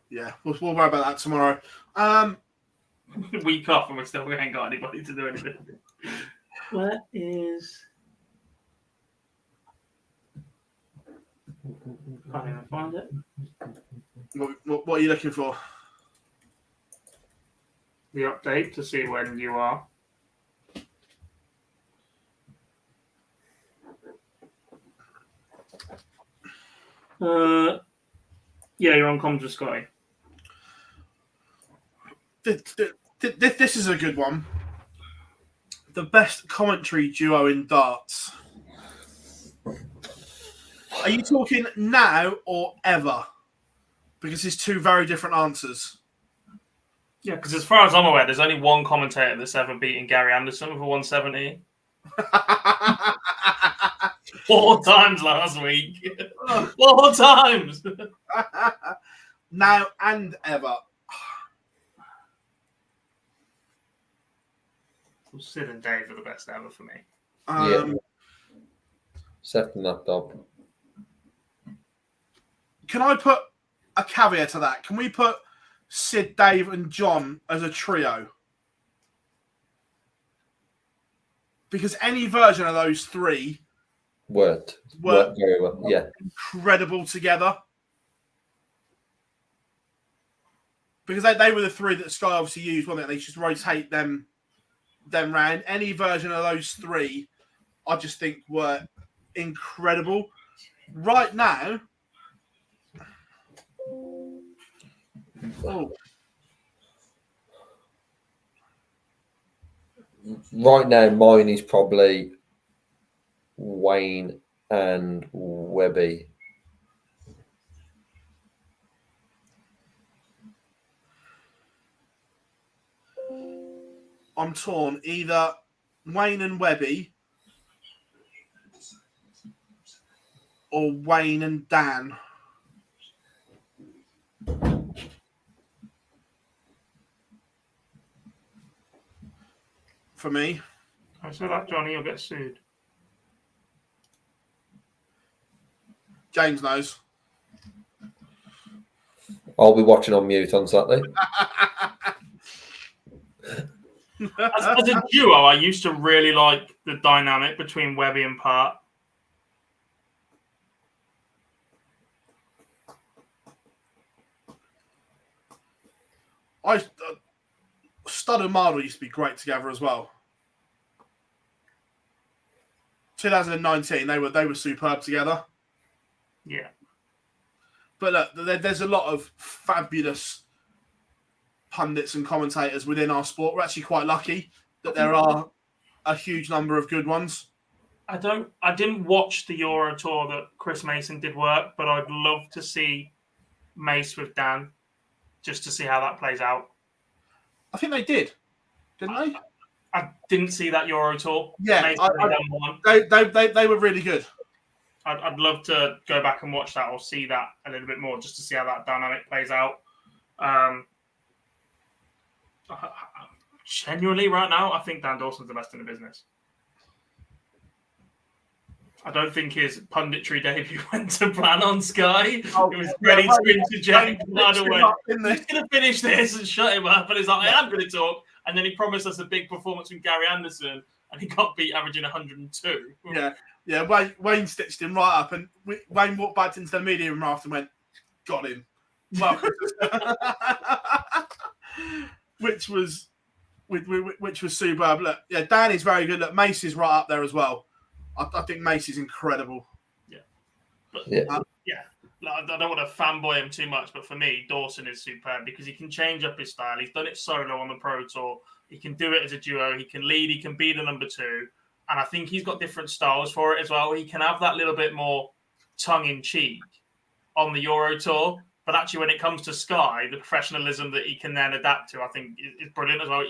[SPEAKER 1] Yeah, we'll worry about that tomorrow.
[SPEAKER 2] Week off, and we ain't got anybody to do anything. Where is... Can't even find it.
[SPEAKER 1] What are you looking for?
[SPEAKER 2] The update to see when you are. Yeah, you're on comms with Scotty.
[SPEAKER 1] This is a good one. The best commentary duo in darts. Are you talking now or ever? Because it's two very different answers.
[SPEAKER 2] Yeah, because as far as I'm aware, there's only one commentator that's ever beaten Gary Anderson with a 170. 4 times last week. 4 times.
[SPEAKER 1] Now and ever.
[SPEAKER 2] Sid and Dave are the best ever for me.
[SPEAKER 3] Yeah. Second that, Dob.
[SPEAKER 1] Can I put a caveat to that. Can we put Sid, Dave, and John as a trio? Because any version of those three
[SPEAKER 3] Worked very well. Yeah.
[SPEAKER 1] Incredible together. Because they were the three that Sky obviously used, weren't they? They just rotate them round. Any version of those three, I just think were incredible. Right now,
[SPEAKER 3] Right now, mine is probably Wayne and Webby.
[SPEAKER 1] I'm torn. Either Wayne and Webby or Wayne and Dan. For me.
[SPEAKER 2] I said that, Johnny, you'll get sued.
[SPEAKER 1] James knows.
[SPEAKER 3] I'll be watching on mute on Saturday.
[SPEAKER 2] As a duo, I used to really like the dynamic between Webby and Part.
[SPEAKER 1] Stud and Marvel used to be great together as well. 2019, they were superb together.
[SPEAKER 2] Yeah.
[SPEAKER 1] But look, there's a lot of fabulous pundits and commentators within our sport. We're actually quite lucky that there are a huge number of good ones.
[SPEAKER 2] I didn't watch the Euro Tour that Chris Mason did work, but I'd love to see Mace with Dan, just to see how that plays out.
[SPEAKER 1] I think they did, didn't they?
[SPEAKER 2] I didn't see that Euro Tour.
[SPEAKER 1] Yeah, they were really good.
[SPEAKER 2] I'd love to go back and watch that or see that a little bit more, just to see how that dynamic plays out. Genuinely, right now, I think Dan Dawson's the best in the business. I don't think his punditry debut went to plan on Sky. It was ready to interject. He's going to finish this and shut him up. And he's like, I am going to talk. And then he promised us a big performance from Gary Anderson, and he got beat averaging 102.
[SPEAKER 1] Yeah. Wayne stitched him right up, and Wayne walked back into the media room after and went, got him. Welcome. which was superb. Look, yeah, Dan is very good. Look, Mace is right up there as well. I think Mace is incredible.
[SPEAKER 2] Yeah. But, I don't want to fanboy him too much, but for me, Dawson is superb because he can change up his style. He's done it solo on the Pro Tour. He can do it as a duo. He can lead. He can be the number two. And I think he's got different styles for it as well. He can have that little bit more tongue-in-cheek on the Euro Tour. But actually, when it comes to Sky, the professionalism that he can then adapt to, I think is brilliant as well.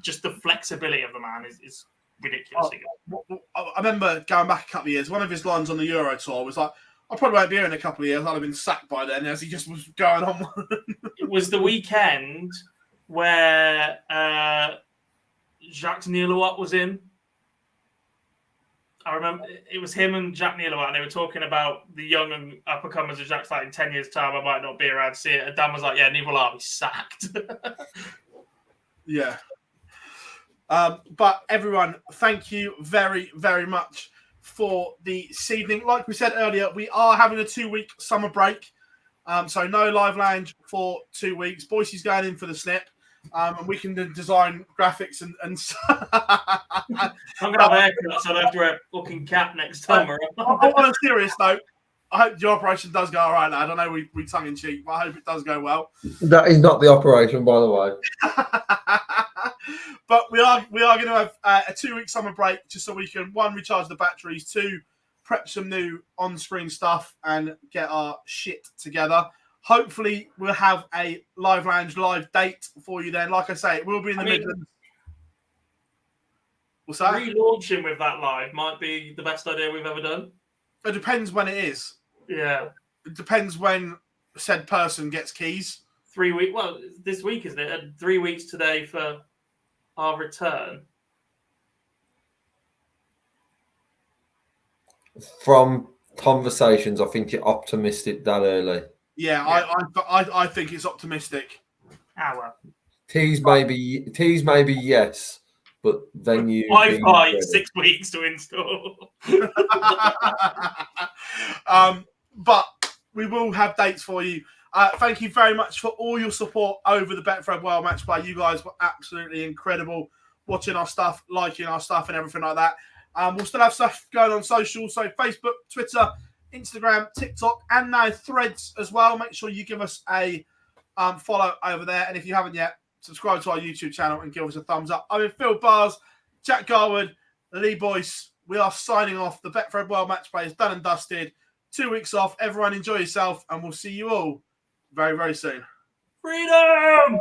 [SPEAKER 2] Just the flexibility of the man is ridiculously good.
[SPEAKER 1] I remember going back a couple of years, one of his lines on the Euro Tour was like, I probably won't be here in a couple of years. I'd have been sacked by then, as he just was going on.
[SPEAKER 2] It was the weekend where Jacques Nielowat was in. I remember it was him and Jack Nielowat, and they were talking about the young and up-and-comers of Jacques, like in 10 years' time, I might not be around to see it. And Dan was like, yeah, neither will I be sacked.
[SPEAKER 1] Yeah. But everyone, thank you very, very much for this evening. Like we said earlier, we are having a 2-week summer break. So no live lounge for 2 weeks. Boyce's going in for the snip. And we can design graphics and
[SPEAKER 2] I'm going to have a haircut, so I don't have to wear a fucking cap next time.
[SPEAKER 1] On a serious note, I hope the operation does go all right, lad. I know we tongue in cheek, but I hope it does go well.
[SPEAKER 3] That is not the operation, by the way.
[SPEAKER 1] But we are going to have a 2-week summer break just so we can, 1, recharge the batteries, 2, prep some new on-screen stuff and get our shit together. Hopefully, we'll have a live lounge live date for you then. Like I say, it will be in the Midlands. What's that?
[SPEAKER 2] Relaunching with that live might be the best idea we've ever done.
[SPEAKER 1] It depends when it is.
[SPEAKER 2] Yeah.
[SPEAKER 1] It depends when said person gets keys.
[SPEAKER 2] 3 weeks. Well, this week, isn't it? 3 weeks today for our return.
[SPEAKER 3] From conversations, I think you're optimistic that early.
[SPEAKER 1] Yeah, I think it's optimistic.
[SPEAKER 2] Ah, well.
[SPEAKER 3] Teas maybe yes, but venue.
[SPEAKER 2] Wi-Fi 6 weeks to install.
[SPEAKER 1] But we will have dates for you. Thank you very much for all your support over the Betfred World Match Play. You guys were absolutely incredible watching our stuff, liking our stuff and everything like that. We'll still have stuff going on social, so Facebook, Twitter, Instagram, TikTok, and now Threads as well. Make sure you give us a follow over there. And if you haven't yet, subscribe to our YouTube channel and give us a thumbs up. I'm Phill Bars, Jack Garwood, Lee Boyce. We are signing off. The Betfred World Match Play is done and dusted. 2 weeks off. Everyone enjoy yourself, and we'll see you all very, very soon.
[SPEAKER 2] Freedom!